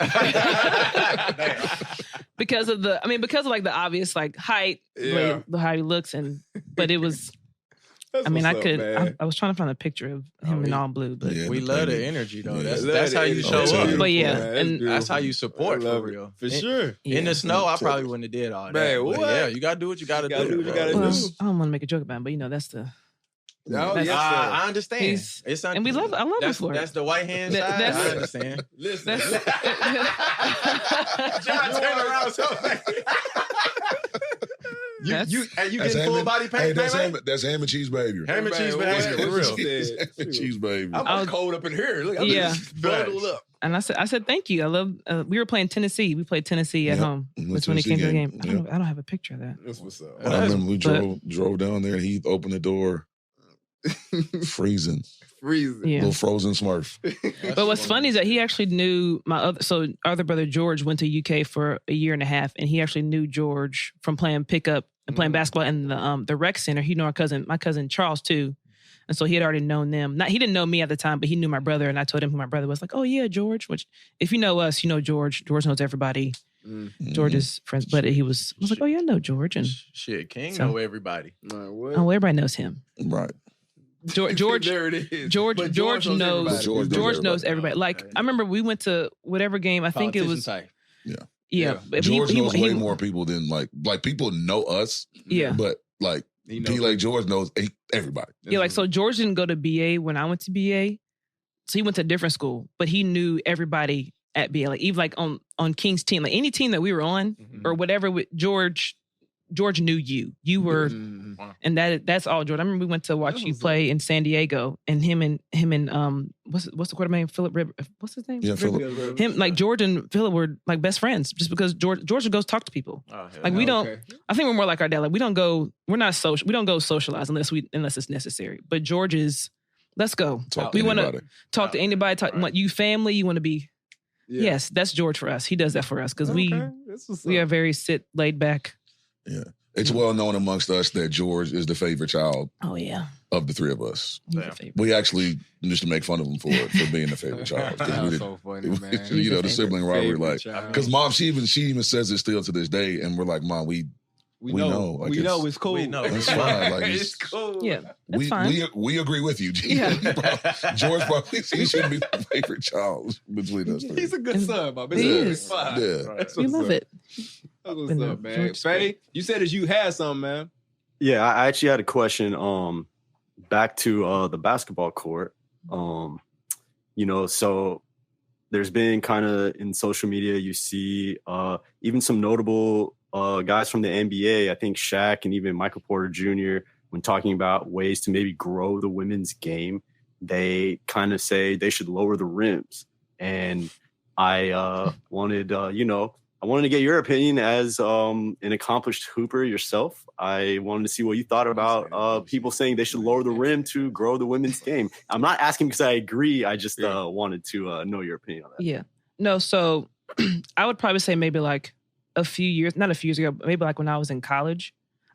because of like the obvious like height, Yeah. how he looks, but it was. That's I mean, what's up, I was trying to find a picture of him in all blue, but Yeah, We the love the painting. energy though. Yeah. That's how you show That's up. beautiful, But yeah, man. and That's how you support I for love it. real. For sure. In the yeah. snow, I probably wouldn't have did all that. Man, But what? yeah, you gotta do what you gotta gotta do. do what you bro. gotta well, do. I don't want to make a joke about him, but that's the. No, That's- yes, sir. I understand. He's- It's and I love him that's, for it. that's the white hand That- side. that's- I understand. Listen. John, turn around so fast. You That's getting ham full and- body Hey, paint, that's baby? that's ham and cheese baby. Ham and Man, cheese what? behavior, for real. Shit. Ham and cheese baby. I'm cold up in here. Look, I'm Yeah. just bundled up. And I said, thank you. I love. We were playing Tennessee. We played Tennessee at Yep. home. We went That's to when he the came to the game. game. I don't have a picture of that. That's what's up. I remember we But- drove down there and he opened the door, freezing, Freezing. Yeah. little frozen Smurf. But what's funny is that he actually knew our other brother George went to UK for a year and a half, and he actually knew George from playing pickup and playing basketball in the rec center. He knew my cousin Charles too, and so he had already known them. He didn't know me at the time, but he knew my brother, and I told him who my brother was. Like, oh yeah, George. Which if you know us, you know George. George knows everybody. George's friends, but I was like, oh yeah, I know George, and Shit, King So- know everybody. What? oh, everybody knows him. Right. George. There it is. George But knows everybody. George knows everybody. Like I remember we went to whatever game. I think it was Politician type. yeah. But George he- knows he- way more people than like people know us, Yeah. but like He knows Like George knows everybody. Yeah, like so George didn't go to BA when I went to BA. So he went to a different school, but he knew everybody at BA. Like even like on King's team, like any team that we were on or whatever with George knew you. You were and that's all George. I remember we went to watch you play in San Diego and him and what's the quarterback name? Philip Rivers. What's his name? Yeah, Philip. Him like George and Philip were like best friends just because George goes talk to people. Oh, hell Like no. we don't. I think we're more like our dad. Like we don't go socialize unless it's necessary. But George is, let's go. Talk We to want to anybody. talk to anybody. Want you family? You want to be? Yeah. Yes, that's George for us. He does that for us because we That's are very laid back. Yeah. It's well known amongst us that George is the favorite child Oh yeah, of the three of us. he's a favorite. We actually used to make fun of him for being the favorite child. 'Cause we That's didn't- so funny, man. He's you know, a the favorite. sibling rivalry, Favorite like, child. because mom, she even says it still to this day, and we're like, Mom, we We know. Like, we know it's cool. We know. It's fine. Like, It's cool. Yeah, that's fine. We agree with you, G. Yeah. George probably he should be the favorite child between us three. He's a good son, my He man. is. Fine. Yeah. That's We what's love up. it. That's what's But no, up, man. George's Faye, great. you said that you had some, man. Yeah, I actually had a question. Back to the basketball court. So there's been kind of in social media, you see even some notable guys from the NBA. I think Shaq and even Michael Porter Jr. when talking about ways to maybe grow the women's game, they kind of say they should lower the rims. And I wanted to get your opinion as an accomplished hooper yourself. I wanted to see what you thought about people saying they should lower the rim to grow the women's game. I'm not asking because I agree. I just wanted to know your opinion on that. Yeah. No, so I would probably say maybe like not a few years ago, but maybe like when I was in college,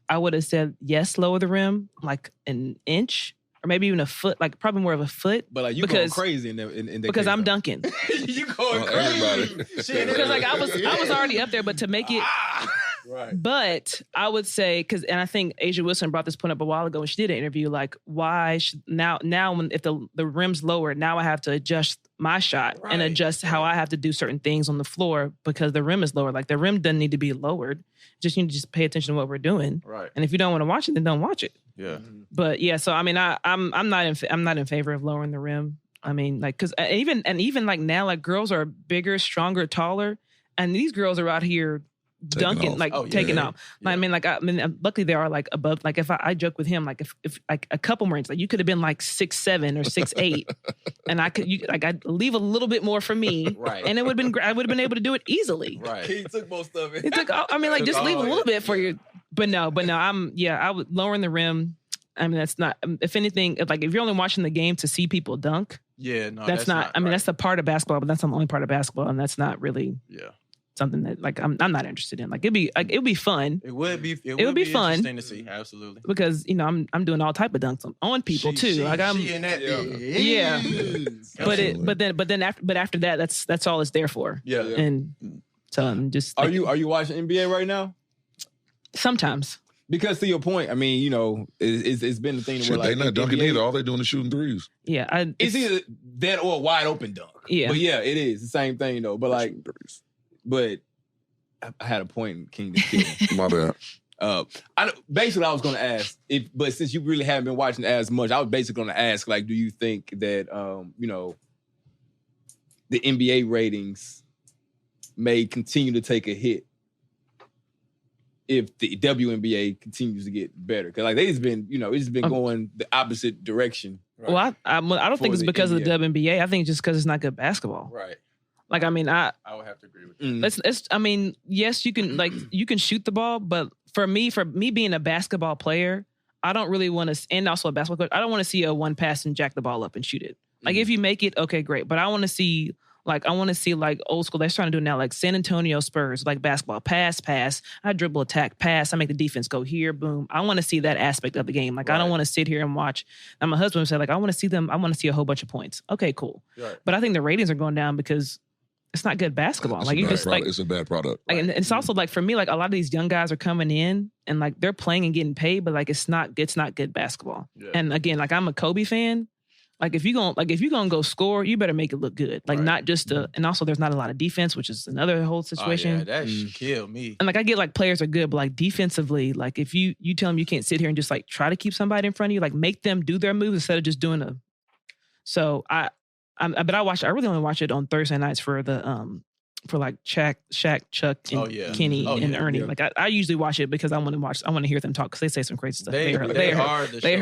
I would have said, yes, lower the rim like an inch or maybe even a foot, like probably more of a foot. But like you going crazy in that because case, I'm though. dunking. You going everybody. crazy. Because like I was already up there, but to make it Right. But I would say, and I think Asia Wilson brought this point up a while ago when she did an interview, like why should now when if the rim's lower, now I have to adjust my shot and adjust how I have to do certain things on the floor because the rim is lower. Like the rim doesn't need to be lowered. Just you need to just pay attention to what we're doing. Right. And if you don't want to watch it, then don't watch it. Yeah. But yeah, so I mean, I'm not in favor of lowering the rim. I mean, like because even like now, like girls are bigger, stronger, taller, and these girls are out here dunking, taking off. Yeah. I mean, luckily they are like above. Like if I joke with him, like if like a couple more inches, like you could have been like 6'7" or 6'8", and I'd leave a little bit more for me, Right. and it would have been I would have been able to do it easily. Right. He took most of it. He took, I mean, like just leave a little bit for you. But no, I would lowering the rim. I mean, that's not. If anything, if you're only watching the game to see people dunk, Yeah, no, that's not. I mean, right. that's the part of basketball, but that's not the only part of basketball, and that's not really something that like I'm not interested in. Like it'd be fun. It would be. It would be fun. Interesting to see. Absolutely. Because I'm doing all type of dunks on people too. Like I'm she in that yeah. But after that, that's all it's there for. Yeah. And so I'm just. Are you watching NBA right now? Sometimes. Because to your point, I mean, it's been the thing where like they not dunking NBA, either. All they doing is shooting threes. Yeah, it's either that or a wide open dunk. Yeah, but yeah, it is the same thing though. But like, but I had a point, King. To kill. My bad. Basically, I was going to ask but since you really haven't been watching as much, I was basically going to ask, like, do you think that the NBA ratings may continue to take a hit if the WNBA continues to get better? Because like it's just been going the opposite direction. Right? Well, I don't think it's because of the WNBA. I think it's just because it's not good basketball. Right. Like I mean, I would have to agree with you. It's I mean, yes, you can shoot the ball, but for me being a basketball player, I don't really want to, and also a basketball coach, I don't want to see a one pass and jack the ball up and shoot it. Like if you make it, okay, great. But I want to see like old school. They're trying to do now, like San Antonio Spurs, like basketball, pass, I dribble, attack, pass. I make the defense go here, boom. I want to see that aspect of the game. Like I don't want to sit here and watch. And my husband said, like, I want to see a whole bunch of points. Okay, cool. Right. But I think the ratings are going down because it's not good basketball. Like you just like it's a bad product. Like, and it's also like for me, like a lot of these young guys are coming in and like they're playing and getting paid, but like it's not good basketball. Yeah. And again, like I'm a Kobe fan. Like if you're gonna go score, you better make it look good. Like not just and also there's not a lot of defense, which is another whole situation. Oh, yeah, that should kill me. And like I get like players are good, but like defensively, like if you tell them you can't sit here and just like try to keep somebody in front of you, like make them do their moves instead of just doing a. So I really only watch it on Thursday nights for the for like Shaq, Chuck, and Kenny and Ernie. Yeah. Like I usually watch it because I want to hear them talk because they say some crazy stuff. They're hilarious. They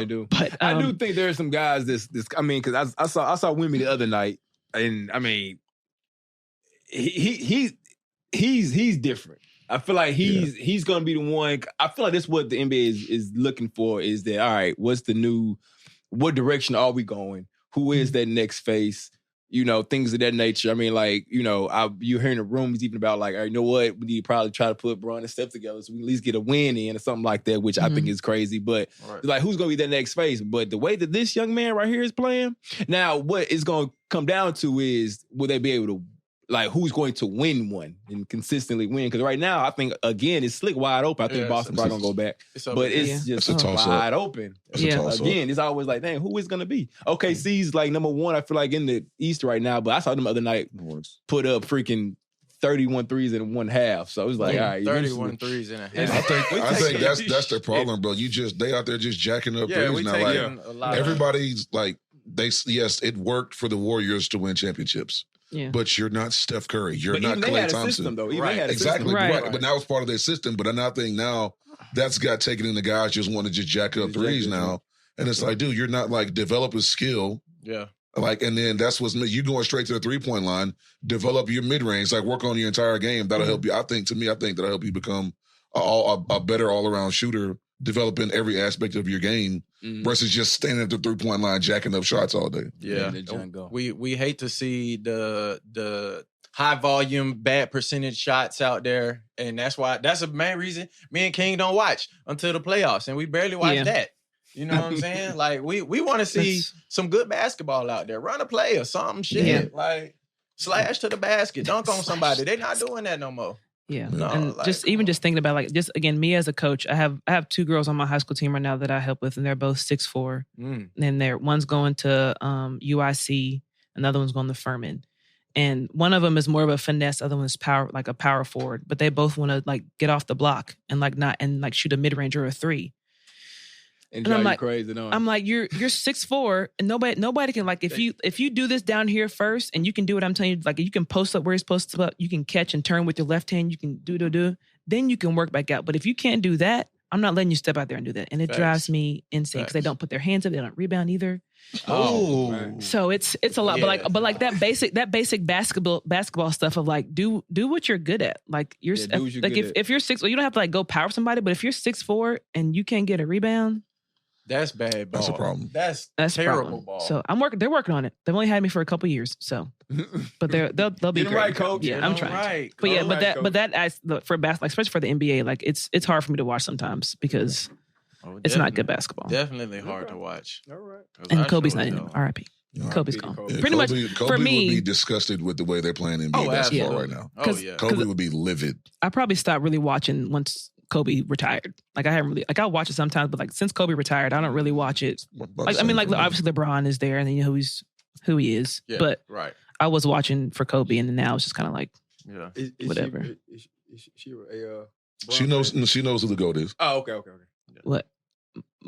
do. But I do think there are some guys I mean, because I saw Wimby the other night, and I mean, he's different. I feel like he's gonna be the one. I feel like that's what the NBA is looking for. Is that all right? What direction are we going? Who is that next face? Things of that nature. I mean, like, you're hearing the rumors even about like, you know what, we need to probably try to put Bron and Steph together so we can at least get a win in or something like that, which I think is crazy. But like, who's going to be that next face? But the way that this young man right here is playing, now what it's going to come down to is, will they be able to like who's going to win one and consistently win. Because right now, I think, again, it's slick wide open. I think Boston probably going to go back. But it's just wide open. Again, it's always like, dang, who is going to be? OKC's like number one, I feel like, in the East right now. But I saw them the other night put up freaking 31 threes in one half. So it was like, all right. 31 threes in a half. I think that's their problem, bro. They out there just jacking up threes now. Like, everybody's like, yes, it worked for the Warriors to win championships. Yeah. But you're not Steph Curry. You're not Klay Thompson. System, though. Exactly. Right. But now it's part of their system. But I think now that's got taken in the guys just want to just jack up threes now. And it's like, dude, you're not like develop a skill. Yeah. Like, and then that's what's you going straight to the 3-point line, develop your mid range, like work on your entire game. That'll help you. I think that'll help you become a better all around shooter, developing every aspect of your game versus just standing at the 3-point line jacking up shots all day. Yeah. We hate to see the high volume, bad percentage shots out there. And that's the main reason me and King don't watch until the playoffs. And we barely watch that. You know what I'm saying? Like, we want to see some good basketball out there. Run a play or something, shit. Yeah. Like, slash to the basket, dunk on somebody. They're not doing that no more. Yeah. No, and like, just thinking about, like, just again, me as a coach, I have 2 girls on my high school team right now that I help with, and they're both 6'4". And one's going to UIC, another one's going to Furman. And one of them is more of a finesse, other one's like a power forward. But they both want to like get off the block and shoot a mid range or a 3. And I'm like, crazy, no. I'm like, you're 6'4", and nobody can, like, if you do this down here first, and you can do what I'm telling you, like, you can post up where you're supposed to, you can catch and turn with your left hand, you can do, then you can work back out. But if you can't do that, I'm not letting you step out there and do that. And it drives me insane because they don't put their hands up, they don't rebound either. Oh, so it's a lot. Yeah. But like that basic basketball stuff of like do what you're good at. Like if you're 6, well, you don't have to like go power somebody, but if you're 6'4" and you can't get a rebound. That's bad ball. That's a problem. That's terrible ball. So they're working on it. They've only had me for a couple years, so but they'll be great. Right, coach. Yeah, I'm trying. Right. But that for basketball, especially for the NBA, like it's hard for me to watch sometimes because it's not good basketball. Definitely hard to watch. All right. And Kobe's not in it. R.I.P. Kobe's gone. Yeah, Pretty much for me, would be disgusted with the way they're playing NBA basketball right now. Oh yeah, Kobe would be livid. I probably stopped really watching once Kobe retired. Like I haven't really, like I watch it sometimes, but like since Kobe retired, I don't really watch it. Like I mean, like obviously LeBron is there, and then you know who he is. Yeah, but right. I was watching for Kobe, and then now it's just kind of like, whatever. She knows who the GOAT is. Oh, okay. What?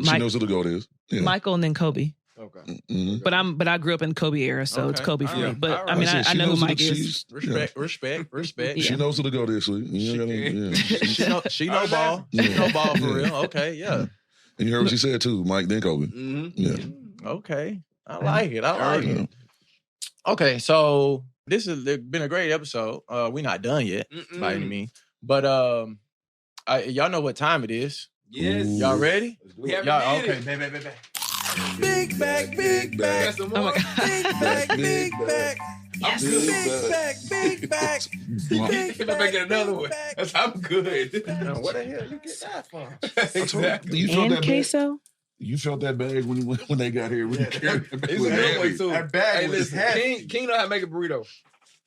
She knows who the GOAT is. Yeah. Michael and then Kobe. Okay. Mm-hmm. But I grew up in Kobe era, so it's Kobe for me. But I mean, I know who Mike is. Respect. She knows who the GOAT is. She know ball. She know ball for real. Okay, yeah. And you heard what she said too, Mike, then Kobe. Mm-hmm. Yeah. Okay. I like it. Okay, so this has been a great episode. We're not done yet by any means. But y'all know what time it is. Yes. Y'all ready? We have okay. Big back. Oh my God. Big back. Yes. Big back. Can I make it another one? I'm good. What the hell you get that from? Exactly. You felt And that queso? You felt that bag when they got here. It's a good one too. That bag was heavy. King know how to make a burrito.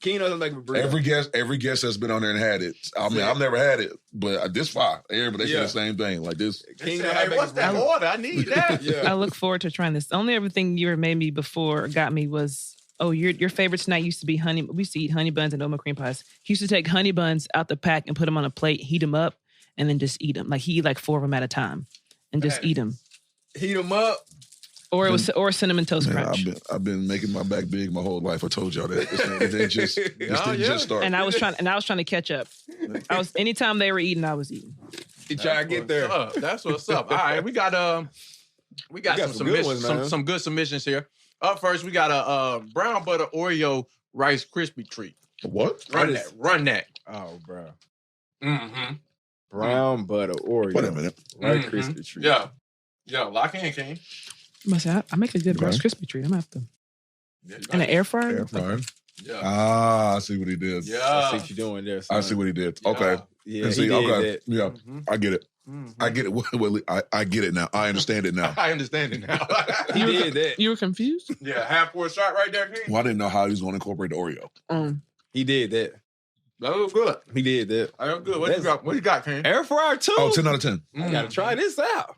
King knows how to make a burrito. Every guest that's been on there and had it. I mean, I've never had it, but this fire. Everybody say the same thing. Like this. King know how to make what's that order? I need that. Yeah. I look forward to trying this. The only other thing you ever made me before got me was, your favorite snack used to be honey. We used to eat honey buns and Oatmeal cream pies. He used to take honey buns out the pack and put them on a plate, heat them up, and then just eat them. Like he eat like 4 of them at a time and just eat them. Heat them up. Or cinnamon toast crunch. I've been making my back big my whole life. I told y'all that. It didn't just start. And I was trying to catch up. Anytime they were eating, I was eating. You try to get there. That's what's up. All right, we got some good submissions here. Up first, we got a brown butter Oreo Rice Krispie treat. What? Run that. Oh, bro. Mm-hmm. Brown butter Oreo. Wait a minute. Rice Krispie treat. Yeah. Lock in, King. I make a good Rice Krispie treat. I'm gonna have to. In an air fryer? Air fryer. Yeah. I see what he did. Yeah. I see what you're doing there, son. I see what he did. Yeah. Okay. Yeah, see, okay. That. Yeah. Mm-hmm. I get it. Mm-hmm. I get it. I get it now. I understand it now. I understand it now. He did that. You were confused? Yeah, half for a shot right there, King. Well, I didn't know how he was going to incorporate the Oreo. He did that. That looks good. He did that. That looks good. What you got? What you got, King? Air fryer too. Oh, 10 out of 10. I gotta try this out.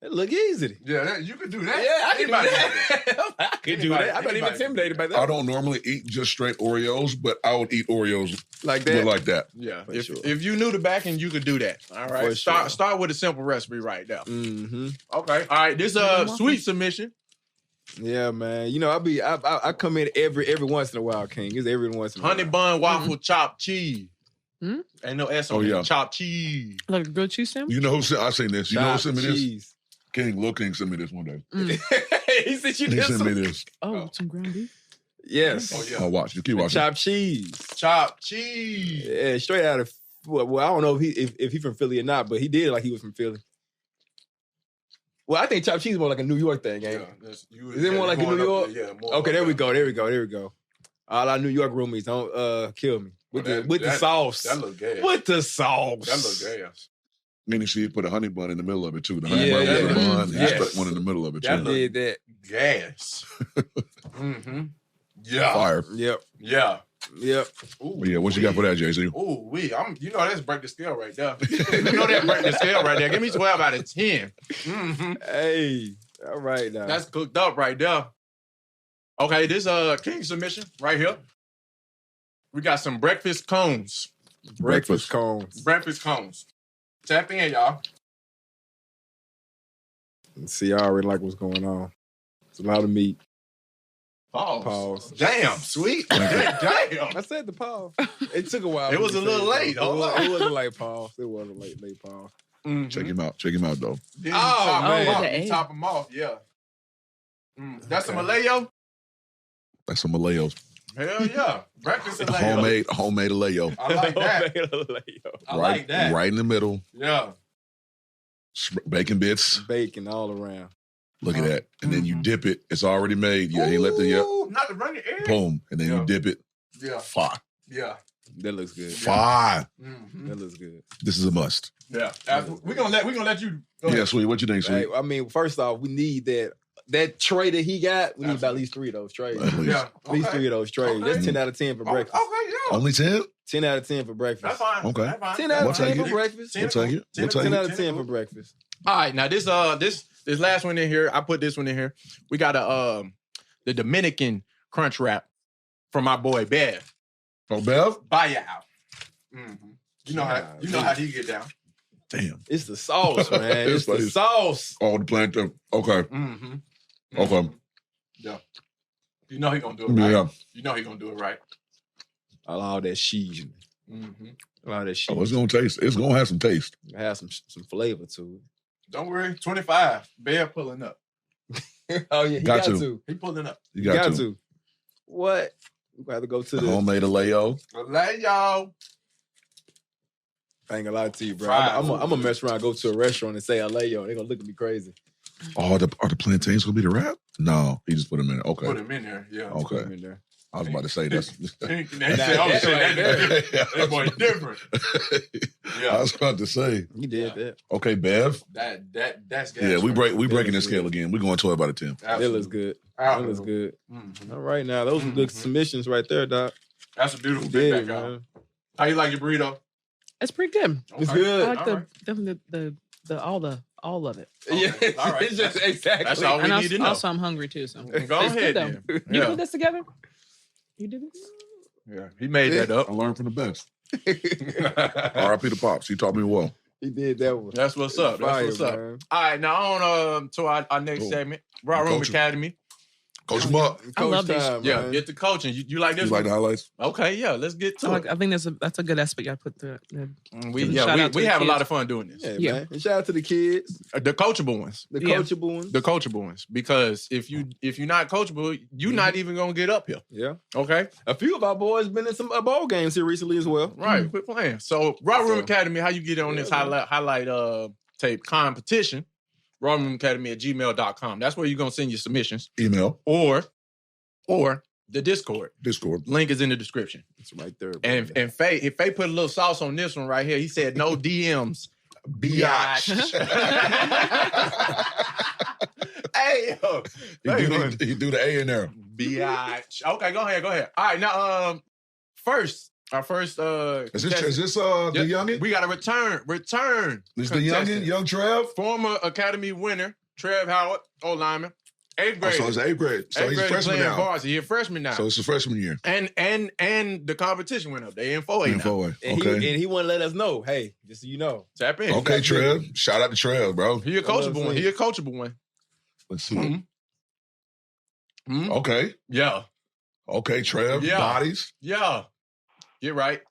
It look easy. Yeah, you can do that. Yeah, I can do Anybody that. I can do that. I'm not even intimidated by that. I don't normally eat just straight Oreos, but I would eat Oreos like that. Like that. Yeah. For If, sure. if you knew the backing, you could do that. All right. For sure. Start with a simple recipe right now. Mm-hmm. Okay. All right. This sweet submission. Yeah, man. You know, I come in every once in a while, King. It's every once in a while. Honey bun waffle chopped cheese. Mm? Ain't no S on Oh, it. yeah. Chopped cheese. Like a grilled cheese sandwich? You know who I've seen this. You know who sent me this? cheese. Lil King sent me this one day. He sent you He this. sent me this. Oh, some ground beef? Yes. Oh, yeah. Oh, watch. You keep watching. Chopped cheese. Chopped cheese. Yeah, straight out of. Well, I don't know if he from Philly or not, but he did like he was from Philly. Well, I think chopped cheese is more like a New York thing, ain't it? Is it more like a New York? Yeah. Okay, there we go. All our New York roomies don't kill me with the sauce. That look gas. With the sauce. That look gas. Meaning she put a honey bun in the middle of it, too. The honey Yeah, bun yeah. was a bun. He Yes. stuck one in the middle of it, That too. look- Did that. Gas. Mm-hmm. Yeah. Fire. Yep. Yeah. But yeah, what you got for that, Jay-Z? Ooh, you know that's break the scale right there. You know that break the scale right there. Give me 12 out of 10. Mm-hmm. Hey, all right now. That's cooked up right there. Okay, this King submission right here. We got some breakfast cones. breakfast cones. Breakfast cones. Tap in, y'all. Let's see, I already like what's going on. It's a lot of meat. Pause. Damn, sweet. Damn. I said the pause. It took a while. It was a little late. It was a late pause. It was a late pause. Mm-hmm. Check him out, though. Then man. You top them off, yeah. That's a Malayo? That's some Malayos. Hell yeah. Breakfast Malayo. Homemade Alayo. I like that. I like that. Right in the middle. Yeah. Bacon bits. Bacon all around. Look at that. And then you dip it. It's already made. Yeah, he left it. Yep. Not to run the air. Boom. And then you dip it. Yeah. Fire. Yeah. That looks good. Fire. Mm-hmm. That looks good. This is a must. Yeah. We're gonna let you go Yeah, ahead. Sweet. What you think, Sweet? Hey, I mean, first off, we need that tray that he got. We need about at least 3 of those trays. At least. Yeah. At least 3 of those trays. Okay. That's 10 out of 10 for breakfast. Okay, yeah. Only 10? 10 out of 10 for breakfast. That's fine. Okay. That's fine. 10 out We'll of 10 take for it. breakfast. We'll take it. We'll take 10 out it. of 10 for breakfast. All right, now this last one in here, I put this one in here. We got the Dominican crunch wrap from my boy Bev. Oh, Bev? Buyout. Mm-hmm. You know how he get down. Damn. It's the sauce, man. It's the funny. sauce. Oh, the plantain. Okay. Mm-hmm. Okay. Yeah. You know he gonna do it right. Yeah. You know he gonna do it right. Allow that cheese. Mm-hmm. Allow that cheese. Oh, it's gonna taste. It's gonna have some taste. Have some flavor to Don't worry, 25. Bear pulling up. it. Oh yeah, he Got got to. to. He pulling up. You You got to. What? We gotta go to the. Homemade Alayo. Let y'all. I ain't gonna lie to you, bro. Fried I'm food. gonna mess around, go to a restaurant and say Aleyo. They're gonna look at me crazy. Oh, are the plantains gonna be the wrap? No, he just put them in there. Okay. Put him in there. Yeah. Okay. Put 'em in there. I was about to say that's. They say, oh shit, that boy different. I Yeah. was about to say. You did that. Okay, Bev. That's Yeah, we breaking this scale again. We're going 12 out of 10. That looks good. That looks good. Mm-hmm. All right, now those are good submissions right there, Doc. That's a beautiful You bit did, back out. man. How you like your burrito? It's pretty good. It's Okay. good. I like All right. the all of it. Okay. Yeah, All right. it's just exactly. That's all we And need to know. also, I'm hungry too. So Go It's ahead good, then. though. You put this together? You did this? Yeah, he made that up. I learned from the best. R.I.P. to Pops. He taught me well. He did that one. That's what's up. That's Fire, what's up. man. All right, now on to our next Cool. segment, Raw Room Coach him. Academy. Coach him up. I love Coach these. time, Yeah, man. get to coaching. You like You this like the one? highlights? Okay, yeah, let's get to it. I think that's a good aspect. I put the We Shout out to we the have a lot kids. of fun doing this. Yeah, Yeah. man. And shout out to the kids, The coachable ones. the Yeah. coachable ones. The coachable ones. Because if you're not coachable, you're not even gonna get up here. Yeah. Okay? A few of our boys been in some ball games here recently as well. Right, quit playing. So Raw Room So- Academy, how you get on this Yeah, man. highlight tape competition? rawroomacademy@gmail.com. That's where you're gonna send your submissions. Email. Or the Discord. Discord. Link is in the description. It's right there. And Faye, if Faye put a little sauce on this one right here, he said no DMs. Biatch. Hey, yo. He do the A in there. Biatch. Okay, go ahead. All right, now Our first Is this the youngin? We got a return. Is the youngin, young Trev? Former Academy winner, Trev Howard, old lineman. 8th grade. So it's 8th grade. So he's a freshman now. Varsity. He's a freshman now. So it's a freshman year. And the competition went up. They in 4A now. 4A. And he want to let us know, hey, just so you know. Tap in. Okay, Trev. Shout out to Trev, bro. He a coachable one. He a coachable one. Let's see. Okay. Yeah. Okay, Trev. Yeah. Bodies. Yeah. Get right.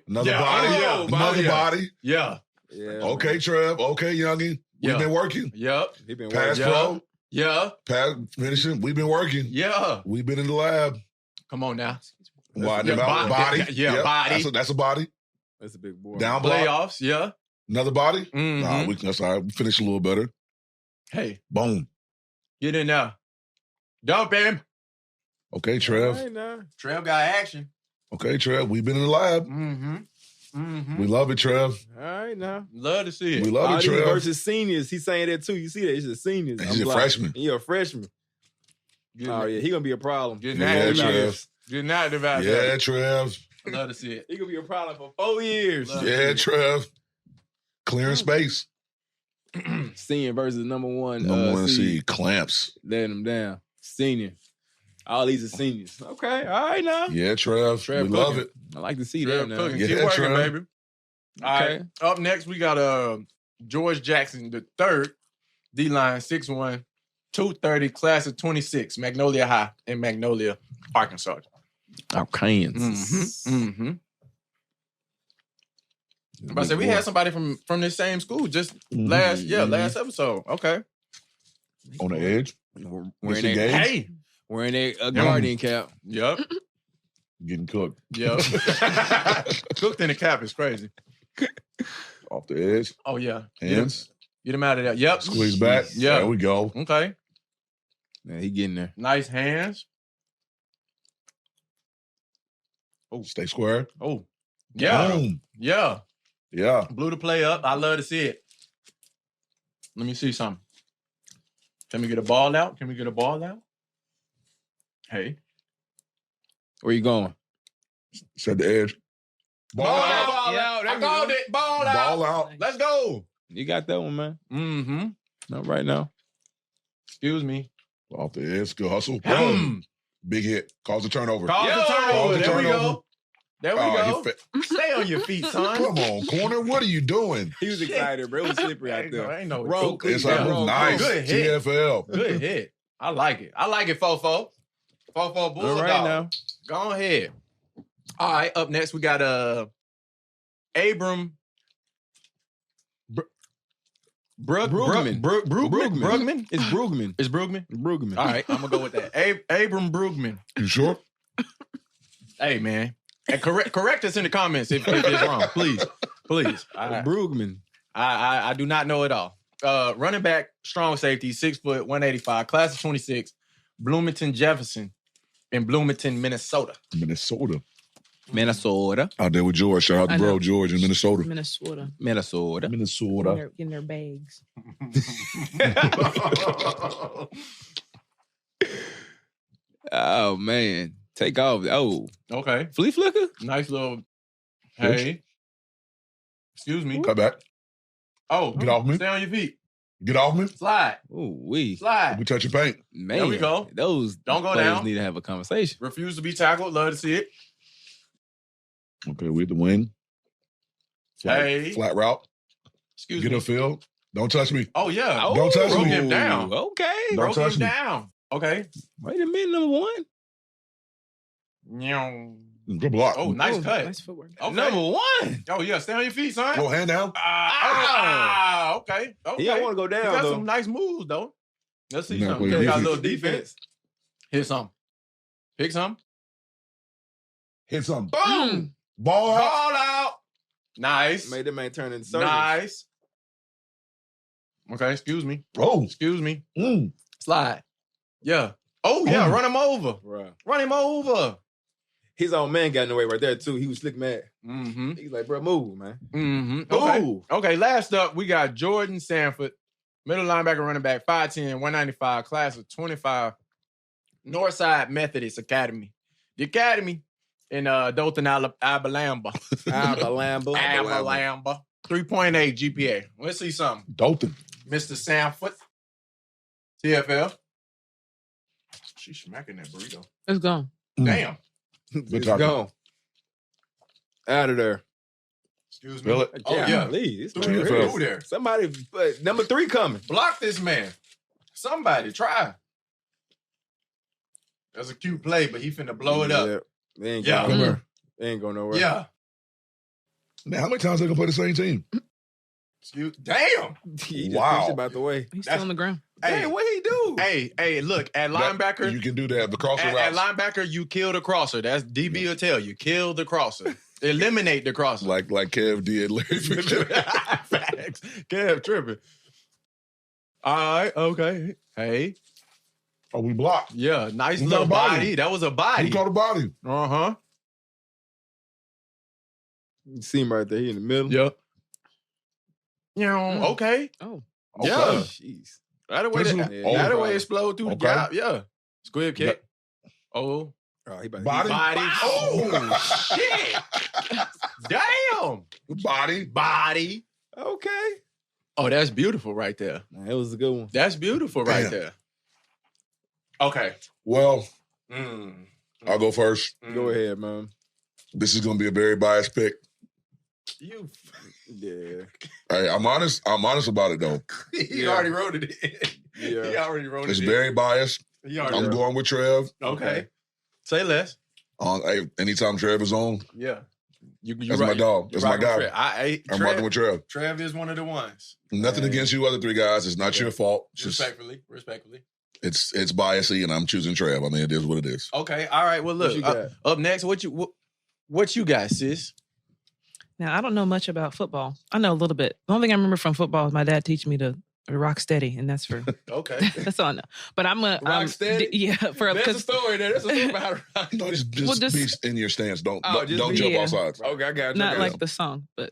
Another body. Oh, yeah. Another body. Yeah. Okay, Trev. Okay, youngin. We've been working. Yep. He been Pass working. pro. Yeah. Pass finishing. We've been working. Yeah. We've been in the lab. Come on now. Body. Yeah, body. That's a body. That's a big boy. Down block. Playoffs. Yeah. Another body. Mhm. Nah, that's all right. We finished a little better. Hey, Boom. get in there. Dump him. Okay, Trev. Hey, nah. Trev got action. Okay, Trev. We've been in the lab. We love it, Trev. All right, now. Love to see it. We love All it, these Trev. versus seniors. He's saying that too. You see that? He's a senior. He's a freshman. He's a freshman. Oh, yeah. He going to be a problem. Getting Yeah, active out there. Trev. Getting active out Yeah, there. Trev. Love to see it. He going to be a problem for 4 years. Yeah, Trev. Clearing space. Senior versus number one. Number one seed. Clamps. Letting them down. Senior. All these are seniors. Okay. All right, now. Yeah, Trev. Trev We love cooking. it. I like to see Trev that now. cooking. Yeah, Keep working, Trev. baby. All right. Up next, we got George Jackson the third, D-line, 6'1", 230, class of 26, Magnolia High in Magnolia, Arkansas. Kansas. I said we had somebody from this same school just last episode. Okay. On the edge. Wearing Mr. that, Gage. wearing a Guardian cap. Yep. Getting cooked. Yep. Cooked in the cap is crazy. Off the edge. Oh, yeah. Hands. Get him out of there. Yep. Squeeze back. Yeah. There we go. Okay. Yeah, he getting there. Nice hands. Oh, stay square. Oh. Yeah. Boom. Yeah. Yeah. Blew the play up. I love to see it. Let me see something. Can we get a ball out? Hey. Where you going? Set the edge. Ball out. I called it. Ball out. Let's go. You got that one, man. Mm-hmm. Not right now. Excuse me. Off the edge. Good hustle. Boom. Big hit. Cause a turnover. Cause the turnover. There we go. There we Oh, go. Stay on your feet, son. Come on, corner. What are you doing? He was excited, bro. It was slippery out there. Ain't no Roll quick. It's like nice. Good hit. TFL. Good hit. I like it. I like it, Fofo. Fofo Bulldog. All right now. Go ahead. All right. Up next, we got Abram Brugman. Brugman. It's Brugman. It's Brugman. Brugman. All right, I'm gonna go with that. Abram Brugman. You sure? Hey man, and correct us in the comments if it's wrong, please. Brugman. I do not know it all. Running back, strong safety, 6 foot, 185, class of 26, Bloomington Jefferson in Bloomington, Minnesota. Minnesota. Out there with George. Shout out to bro George in Minnesota. Minnesota. Getting their bags. Oh man. Take off. Oh. Okay. Flea flicker? Nice little. Hey. Excuse me. Cut back. Oh, Get off me. Stay on your feet. Get off me. Slide. Ooh, we. Slide. We touch your paint. Man. There we go. Those Don't go players down. need to have a conversation. Refuse to be tackled. Love to see it. Okay, we at the wing. Flat route. Excuse Get me. upfield. Don't touch me. Oh, yeah. Don't touch broke me. him down. Okay. Don't Broke touch him me. down. Okay. Wait a minute, number one. Good block. Oh, nice cut. Nice footwork. Okay. Number one. Oh, yeah. Stay on your feet, son. Go hand down. Okay. He don't want to go You down, got though. some nice moves, though. Let's see Nah, something. play You got a defense. little defense. Hit some. Pick some. Hit something. Boom. Ball out. Ball out. Nice. Made that man turn into service. Nice. Okay, excuse me. Oh. Excuse me. Mm. Slide. Yeah. Oh, yeah. Mm. Run him over. Right. Run him over. His own man got in the way right there, too. He was slick mad. Mm-hmm. He's like, bro, move, man. Mm-hmm. Okay. Ooh. Okay, last up, we got Jordan Sanford, middle linebacker, running back, 5'10", 195, class of 25, Northside Methodist Academy. The Academy in Dothan, Alabama. 3.8 GPA. Let's see something. Dothan. Mr. Sanford. TFL. She's smacking that burrito. It's gone. Damn. It's gone. Out of there. Excuse me. Really? Oh, yeah. It's Through there. Somebody, number 3 coming. Block this man. Somebody, try. That's a cute play, but he finna blow it up. They ain't going nowhere. They ain't going nowhere. Yeah. Man, how many times they gonna play the same team? Damn. He just Wow. pushed it out the way. He's still on the ground. Hey, what he do? Hey, look, at linebacker, You can do that. The crosser at routes. linebacker, you kill the crosser. That's DB will tell you. Kill the crosser. Eliminate the crosser. Like Kev did Larry Fitzgerald. Facts. Kev tripping. All right, okay. Hey. Oh, we blocked. Yeah, nice Who little got a body? body. That was a body. He caught a body. Uh-huh. You see him right there. He in the middle. Yep. Okay. Oh. Okay. Yeah. Jeez. That way Listen, way explode through the Okay. gap. Yeah. Squib kick. Oh. Oh, he about Body. Oh, shit. Damn. Body. Okay. Oh, that's beautiful right there. Man, that was a good one. That's beautiful right Damn. there. Okay. Well, I'll go first. Go ahead, man. This is gonna be a very biased pick. You. Yeah. Hey, I'm honest about it though. He already wrote it in. Yeah. He already wrote It's it very biased. in. He already I'm wrote going with Trev. Okay. Say less. Hey, anytime Trev is on, Yeah. You that's my dog. That's my guy. I'm rocking with Trev. Trev is one of the ones. Nothing against you other 3 guys. It's not your fault. It's just Respectfully. it's biasy, and I'm choosing Trev. I mean, it is what it is. Okay. All right. Well, What look. you got? Up next, what you got, sis? Now, I don't know much about football. I know a little bit. The only thing I remember from football is my dad teaching me to rock steady, and that's for Okay. that's all I know. But I'm a Rock steady? Yeah, for There's a because story there. There's a story about rock. No, just be in your stance. Don't just don't be- jump yeah. off sides. Okay, I got you. not I got like you. the song, but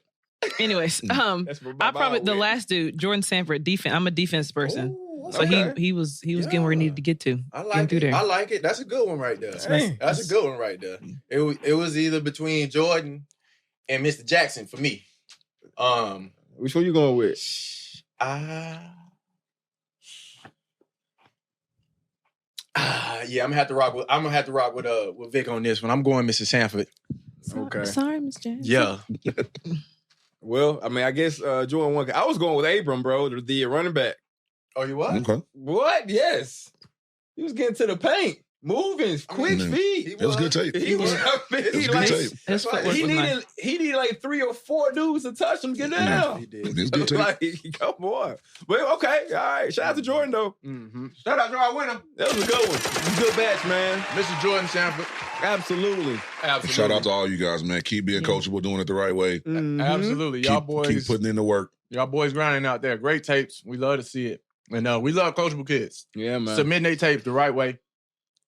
anyways, That's for I probably Bob the Witt. last dude, Jordan Sanford, defense. I'm a defense person, Ooh, so okay. he was getting where he needed to get to. I Getting like through it. there. I like it. That's a good one right there. Dang. That's a good one right there. It was either between Jordan and Mr. Jackson for me. Which one you going with? Yeah, I'm gonna have to rock with Vic on this one. I'm going Mr. Sanford. Okay. Sorry, Miss Jackson. Yeah. Well, I mean, I guess Jordan one. I was going with Abram, bro, the running back. Oh, you what? Okay. What? Yes. He was getting to the paint, moving, quick mean, feet. It was good tape. He was. It was good tape. His footwork He was nice. needed like 3 or 4 dudes to touch him, get down. He did. It's good tape. Like, come on. Well, okay, all right. Shout out to Jordan though. Mm-hmm. Shout out to our winner, That was a good one. It was a good batch, man. Mr. Jordan Sanford. Absolutely. Absolutely. Shout out to all you guys, man. Keep being coachable, doing it the right way. Mhm. Absolutely. Y'all Keep putting in the work. y'all boys grinding out there. Great tapes. We love to see it. And we love coachable kids. Yeah, man. Submitting their tapes the right way.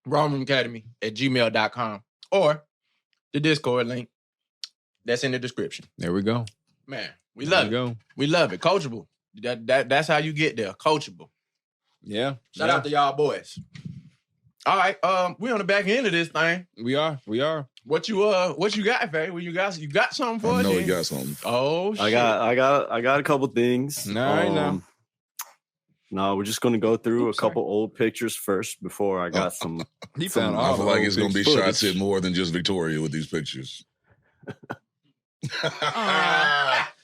RawRoomAcademy@gmail.com or the Discord link that's in the description. There we go. Man, we There love we it. go. We love it. Coachable. That's how you get there. Coachable. Yeah. Shout out to y'all boys. All right, we on the back end of this thing. We are. What you got, Faye? You got something for I us? know then? he got something. Oh, shit. I got a couple things. All right, now. No, we're just gonna go through a couple old pictures first before I got some. He found I all feel the like old it's going to be footage. shots at more than just Victoria with these pictures.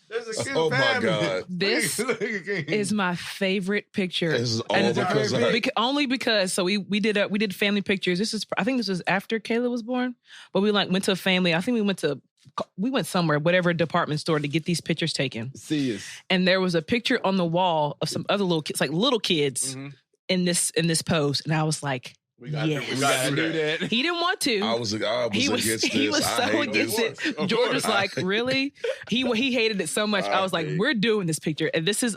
There's a cute Oh, my family. God. This is my favorite picture. This is all And because of her. only because so we did family pictures. I think this was after Kayla was born, but we went to a family. I think we went somewhere, whatever department store to get these pictures taken. See us. And there was a picture on the wall of some other little kids, like little kids Mhm. in this pose, and I was like, We got yes. to do that. He didn't want to. I was against He was this. I so hate against this. it. Of George course. was like, really? He hated it so much. I was like, we're doing this picture, and this is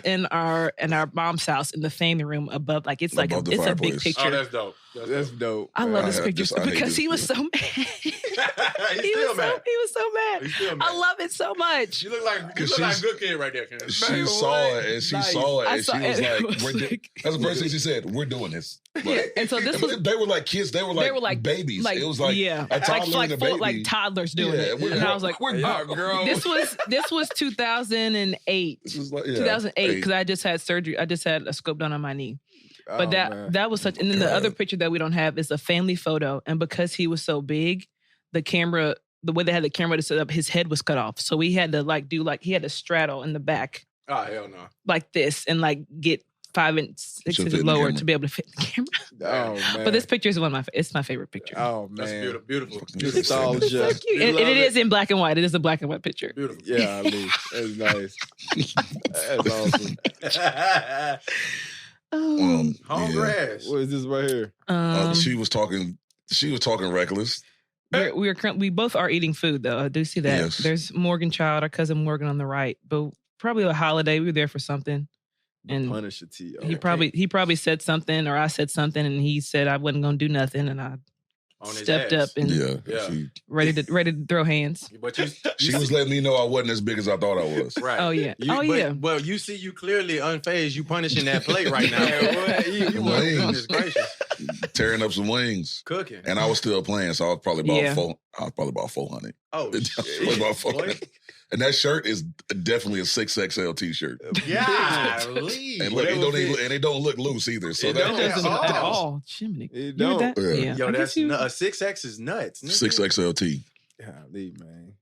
in our mom's house in the family room above. Like it's like Above the it's a big fireplace. picture. Oh, that's dope. That's dope. I love this I picture hate because this he was picture. so mad. He's He still was mad. so mad. He's still mad. I love it so much. You look like a good kid right there, Ken. She Man, saw what? it and she Nice. saw it I and saw she was it. It like, was we're like- that's the first thing she said. We're doing this. Yeah. And so so this was they were like kids. They were like babies. It was like a toddler and a baby. Like toddlers doing it. And I was like, girl. This was 2008. This was like 2008 because I just had surgery. I just had a scope done on my knee. But that was such. And then the other picture that we don't have is a family photo. And because he was so big, the way they had the camera to set up, his head was cut off. So we had to he had to straddle in the back. Oh, hell no. Like this and like get 5 and 6 inches lower to be able to fit the camera. Oh, man. But this picture is it's my favorite picture. Oh, man. That's beautiful. Nostalgia. It's so cute. And it is in black and white. It is a black and white picture. Beautiful. Yeah, I mean, that's nice. That's awesome. Home grass. What is this right here? She was talking reckless. We both are eating food though. I do see that. Yes. There's Morgan Child, our cousin Morgan on the right, but probably a holiday. We were there for something. And Punisher T. He probably said something or I said something and he said I wasn't gonna do nothing and I stepped up and ready to throw hands. But she was letting me know I wasn't as big as I thought I was. Right. Oh yeah. Well, you see, you clearly unfazed. You punishing that plate right now. Wings. Gracious. Tearing up some wings. Cooking. And I was still playing, so I was probably about 400. Oh, shit. About 400. And that shirt is definitely a 6XL t-shirt. Yeah. And look, it don't look loose either. So it doesn't at all. Chimney. It don't. Yeah. Yo, that's a 6X is nuts. 6XL T. Golly, man.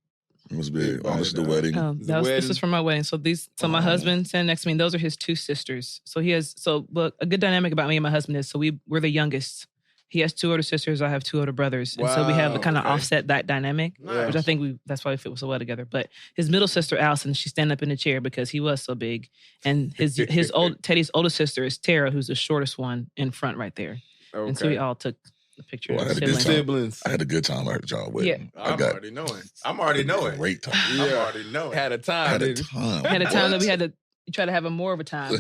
It was big. Oh, this is the wedding. This is from my wedding. So my husband standing next to me, and those are his two sisters. So a good dynamic about me and my husband is we're the youngest. He has 2 older sisters. I have 2 older brothers. And so we have to kind of offset that dynamic, which I think that's why we fit so well together. But his middle sister, Allison, she's standing up in the chair because he was so big. And Teddy's older sister is Tara, who's the shortest one in front right there. Okay. And so we all took the picture of siblings. I had a good time at y'all wedding. Yeah. I'm already knowing. Great time. Yeah. I'm already knowing. Had a time that we had to try to have more of a time.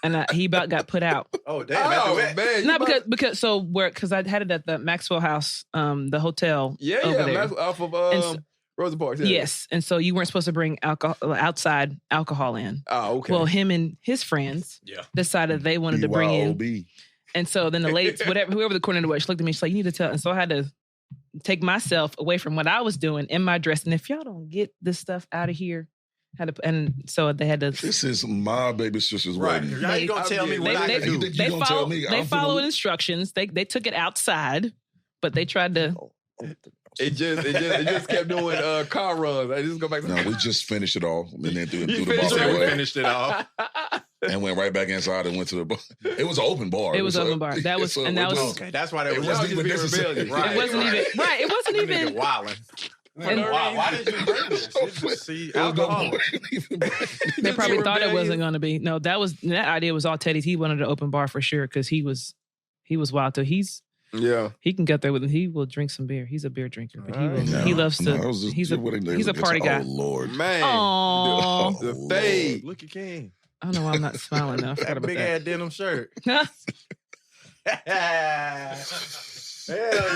And he about got put out. Oh damn! Man, not because I had it at the Maxwell House, the hotel. Over there. Off of Rosa Parks. Yeah. Yes, and so you weren't supposed to bring outside alcohol in. Oh, okay. Well, him and his friends decided they wanted to bring in. And so then the ladies, whoever the coordinator was, she looked at me. She's like, "You need to tell." And so I had to take myself away from what I was doing in my dress. And if y'all don't get this stuff out of here. And so they had to. This is my baby sister's wedding. Y'all ain't gonna tell me what I do. They followed instructions. They took it outside, but they tried to. It just kept doing car runs. I just go back. No, we just finished it all, and then threw the ball We away. finished it all, and went right back inside and went to the bar. It was an open bar. It was an open bar. That was okay. That's why they wasn't even necessary. Right. It wasn't even right. It wasn't even wilding. Why did you bring this? You just see alcohol. They probably thought it wasn't going to be. No, that idea was all Teddy's. He wanted an open bar for sure because he was wild too. He can get there with him. He will drink some beer. He's a beer drinker, but he loves to. He's a party guy. Oh Lord, man! Aww. The fade. Look at King. I don't know why I'm not smiling now. I forgot about big that. ass denim shirt. Hell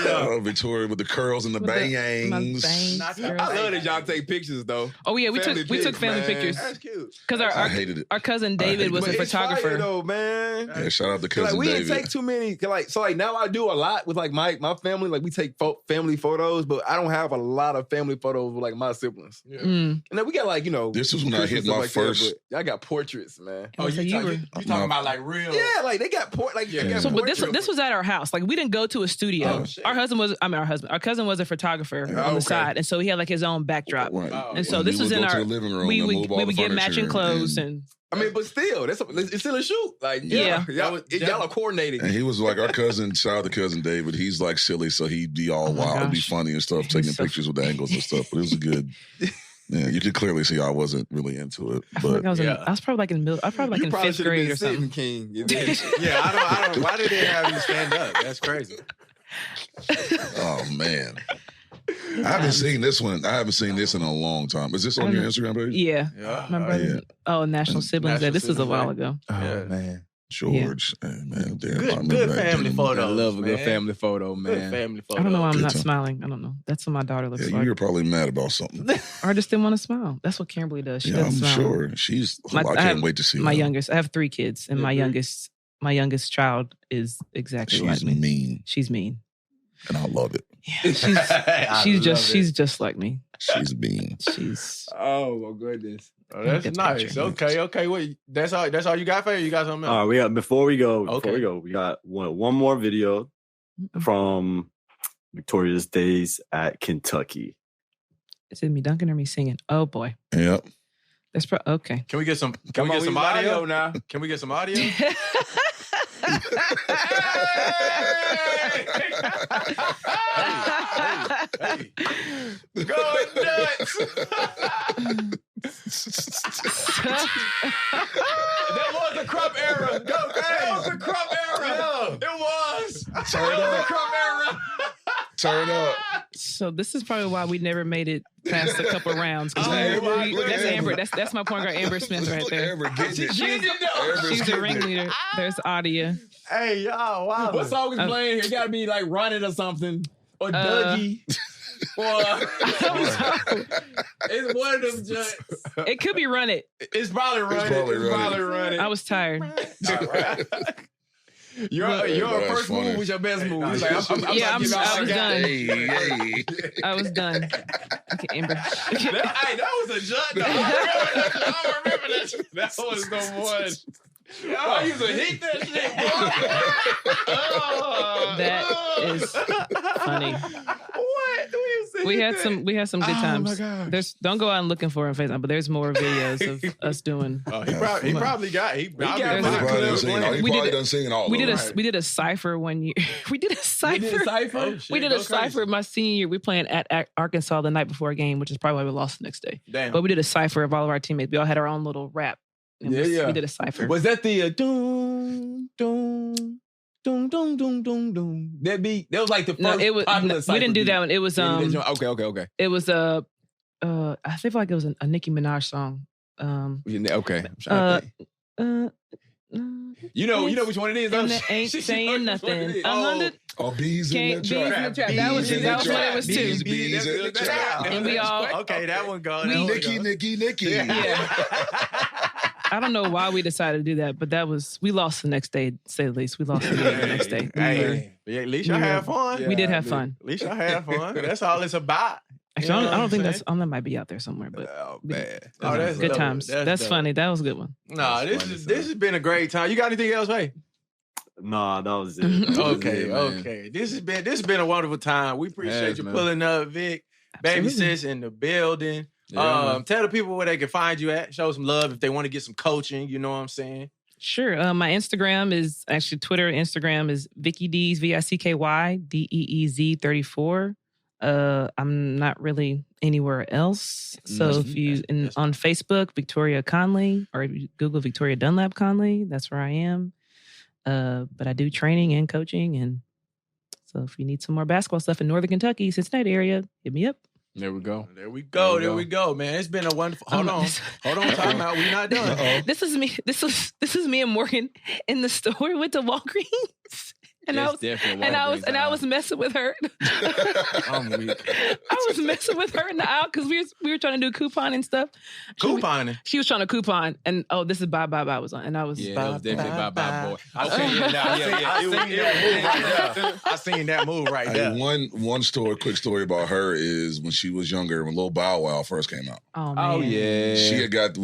yeah. Victoria with the curls and the bangs. I love that y'all take pictures though. Oh yeah, we took family pictures. That's cute. Because I hated it. Our cousin David was a photographer. Fire, though, man. Yeah, shout out to cousin we David. didn't take too many. So now I do a lot with like my family. Like we take family photos, but I don't have a lot of family photos with like my siblings. Yeah. Mm. And then we got like This was when I hit my first. I got portraits, man. Oh, you talking about like real? Yeah, like they got So, but this was at our house. Like we didn't go to a studio. Our cousin was a photographer on the side, and so he had like his own backdrop. Right. And so this was in our living room. We would get matching clothes and. I mean, but still, it's still a shoot. Like, y'all are coordinating. And he was like our cousin. Shout out to cousin David. He's like silly, so he'd be all wild and be funny and stuff, taking pictures with the angles and stuff. But it was a good. Yeah, you could clearly see I wasn't really into it. But I was probably like in middle. I was probably like in 5th grade or something. King. Yeah, I don't. Why did they have you stand up? That's crazy. Oh man. I haven't seen this one. I haven't seen this in a long time. Is this on your Instagram page? Yeah. My brother. Oh, National Siblings Day. This was a while ago. Oh man. George. Yeah. Man, good family photo. I love a good family photo, man. Good family photo. I don't know why I'm not smiling. I don't know. That's what my daughter looks like. You're probably mad about something. Or I just didn't want to smile. That's what Kimberly does. She doesn't I'm smile. sure. I can't wait to see my youngest. I have 3 kids, and my youngest my youngest child is exactly like me. She's mean. She's mean. And I love it. Yeah, she's just like me. She's mean. She's Oh my goodness. Oh, that's nice. Okay. Wait, that's all you got for you? You got something else? We got before we go, we got one more video from Victoria's days at Kentucky. Is it me dunking or me singing? Oh boy. Yep. That's okay. Can we get some audio now? Can we get some audio? Hey. Going nuts. That was the crop era. Go crazy. That was the crop era. Yeah. It was. Turn That was up. the crop era. Turn up. So this is probably why we never made it past a couple rounds. Look at That's Amber. Amber. That's my point guard, Amber Smith, right Look at there. Amber getting it. She's the getting ringleader. There's Adia. Hey, y'all, wow. What song is playing here? It gotta be like Run It or something. Or Dougie. Or it's one of them joints. It could be Run It. It's probably Run It. I was tired. Your That's first funny. move was your best move. He's like, I was done. Hey. I was done. Okay, Amber. that was a jut. I remember that. That was the one. I used to hate that shit, bro. That is funny. What? We had some good times. Don't go out and looking for it on Facebook, but there's more videos of us doing. Oh, he probably got. He probably done singing all We over. did a cipher one year. We did a cipher. Oh, shit, We did go a cipher my senior year. We playing at Arkansas the night before a game, which is probably why we lost the next day. Damn. But we did a cipher of all of our teammates. We all had our own little rap. And we did a cipher. Was that the doom, doom, doom, doom, doom, doom, doom? That beat? That was like the first popular we didn't do that one. It was Okay. It was I feel like it was a Nicki Minaj song. Okay. I'm trying to think. You know which one it is. And that ain't saying nothing. Bees in the trap. That was what it was too. Bees in the trap. And we all that one gone. Nikki. Yeah. I don't know why we decided to do that, but we lost the next day, to say the least. We lost the game the next day. Hey, at least y'all had fun. We did have fun. At least y'all had fun. That's all it's about. Actually, I don't think that might be out there somewhere, but that's good dope. times. That's funny. That was a good one. No, this has been a great time. You got anything else, hey? Nah, that was it. Okay. This has been a wonderful time. We appreciate you pulling up, Vic. Baby sis in the building. Tell the people where they can find you at. Show some love if they want to get some coaching. You know what I'm saying? Sure. My Instagram is actually Twitter. Instagram is Vicky Dees, VICKYDEEZ 34. I'm not really anywhere else. So if you on Facebook, Victoria Connley, or if you Google Victoria Dunlap Connley, that's where I am. But I do training and coaching, and so if you need some more basketball stuff in Northern Kentucky, Cincinnati area, hit me up. There we go, man. It's been a wonderful. Hold on, time out. We're not done. Uh-oh. This is me. This is me and Morgan in the store. We went to Walgreens. And I was messing with her. I was messing with her in the aisle because we were trying to do coupon and stuff. Couponing. She was trying to coupon, and this is Bye was on, and I was it was definitely Bye boy. I seen that move right there. One quick story about her is when she was younger, when Lil Bow Wow first came out. Oh man. Oh yeah. She had got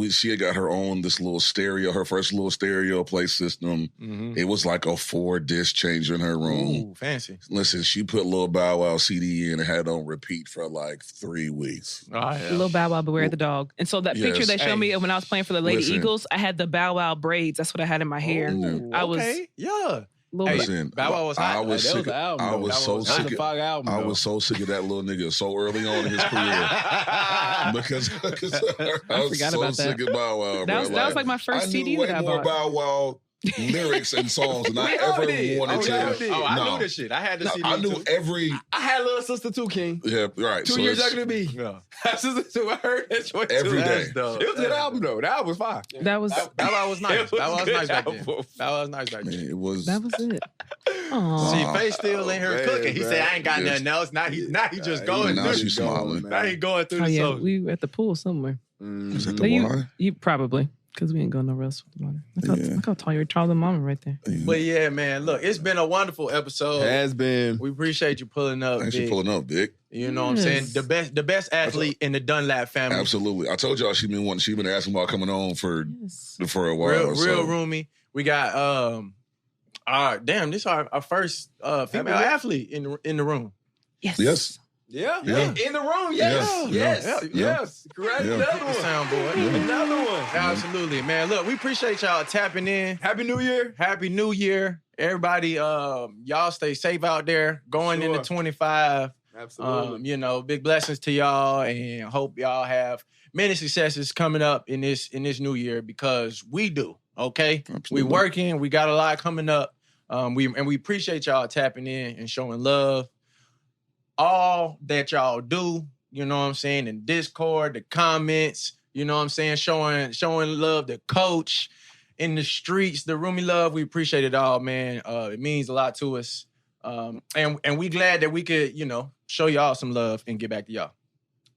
her own this little stereo, her first little stereo play system. Mm-hmm. It was like a 4-disc changer in her room. Ooh, fancy. Listen, she put Lil Bow Wow CD in and had it on repeat for like 3 weeks. Oh, yeah. Lil Bow Wow, Beware the Dog. And so that picture they showed me when I was playing for the Lady Eagles, I had the Bow Wow braids. That's what I had in my hair. Ooh, I was Listen, Bow Wow was hot. I was so sick of that little nigga so early on in his career because I was so sick of Bow Wow. That was like my first CD that I bought. I knew way more Bow Wow lyrics and songs than I ever wanted to. I knew this shit. I had the CD. I knew every. I had a little sister too, King. Yeah, right. 2 years younger than me. Yeah. Sister too. I heard that joint every too. day. It was a good album though. The album was fire. That was Bow Wow was nice. That was nice back then. That was nice back then. It was. That was it. Aww. See, Faye still in her cooking. He said, "I ain't got nothing else." Now he just going. Now she's smiling. Now he going through Oh the yeah, soul. we were at the pool somewhere. Was it the wine? You probably. Because we ain't going nowhere else with the water. Look how tall you're, taller than Mama right there. But yeah, man, look, it's been a wonderful episode. It has been. We appreciate you pulling up. Thanks for pulling up, Vic. You know what I'm saying? The best athlete in the Dunlap family. Absolutely. I told y'all she been asking about coming on for a while. Real roomy. We got this is our first female athlete in the room. Yes. Yeah. In the room, yes. Correct. Yeah. Another one. Soundboard. Yeah. Another one. Absolutely, man. Look, we appreciate y'all tapping in. Happy New Year. Happy New Year. Everybody, y'all stay safe out there going into 25. Absolutely. Big blessings to y'all, and hope y'all have many successes coming up in this new year, because we do. Okay, Absolutely. We working. We got a lot coming up. We appreciate y'all tapping in and showing love. All that y'all do, you know what I'm saying, in Discord, the comments, you know what I'm saying, showing love to Coach in the streets, the Roomy love. We appreciate it all, man. It means a lot to us. And we glad that we could, show y'all some love and get back to y'all.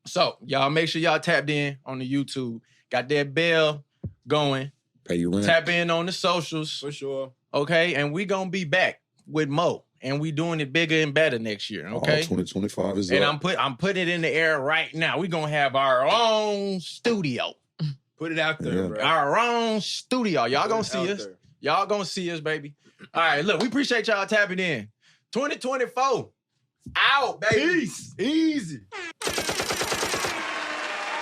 So y'all make sure y'all tapped in on the YouTube. Got that bell going. Pay your rent. Tap in on the socials. For sure. Okay, and we gonna be back with Mo. And we doing it bigger and better next year, okay? 2025 is and up. I'm putting it in the air right now. We're gonna have our own studio. Put it out there, bro. Our own studio. Y'all gonna see us. Y'all gonna see us, baby. All right, look, we appreciate y'all tapping in. 2024. Out, baby. Peace. Easy.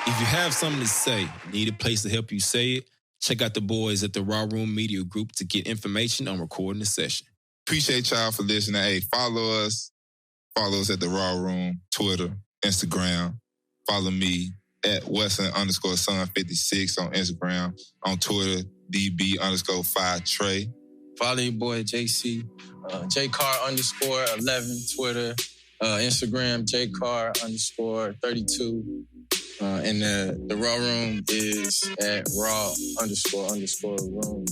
If you have something to say, need a place to help you say it, check out the boys at the Raw Room Media Group to get information on recording the session. Appreciate y'all for listening. Hey, follow us. Follow us at the Raw Room, Twitter, Instagram. Follow me at Wesson_Son56 on Instagram. On Twitter, DB_5Trey. Follow your boy JC, JCar_11, Twitter, Instagram, JCar_32. And the Raw Room is at Raw__room.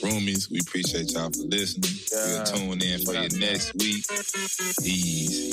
Roomies, we appreciate y'all for listening. We'll tune in for your next week. Ease.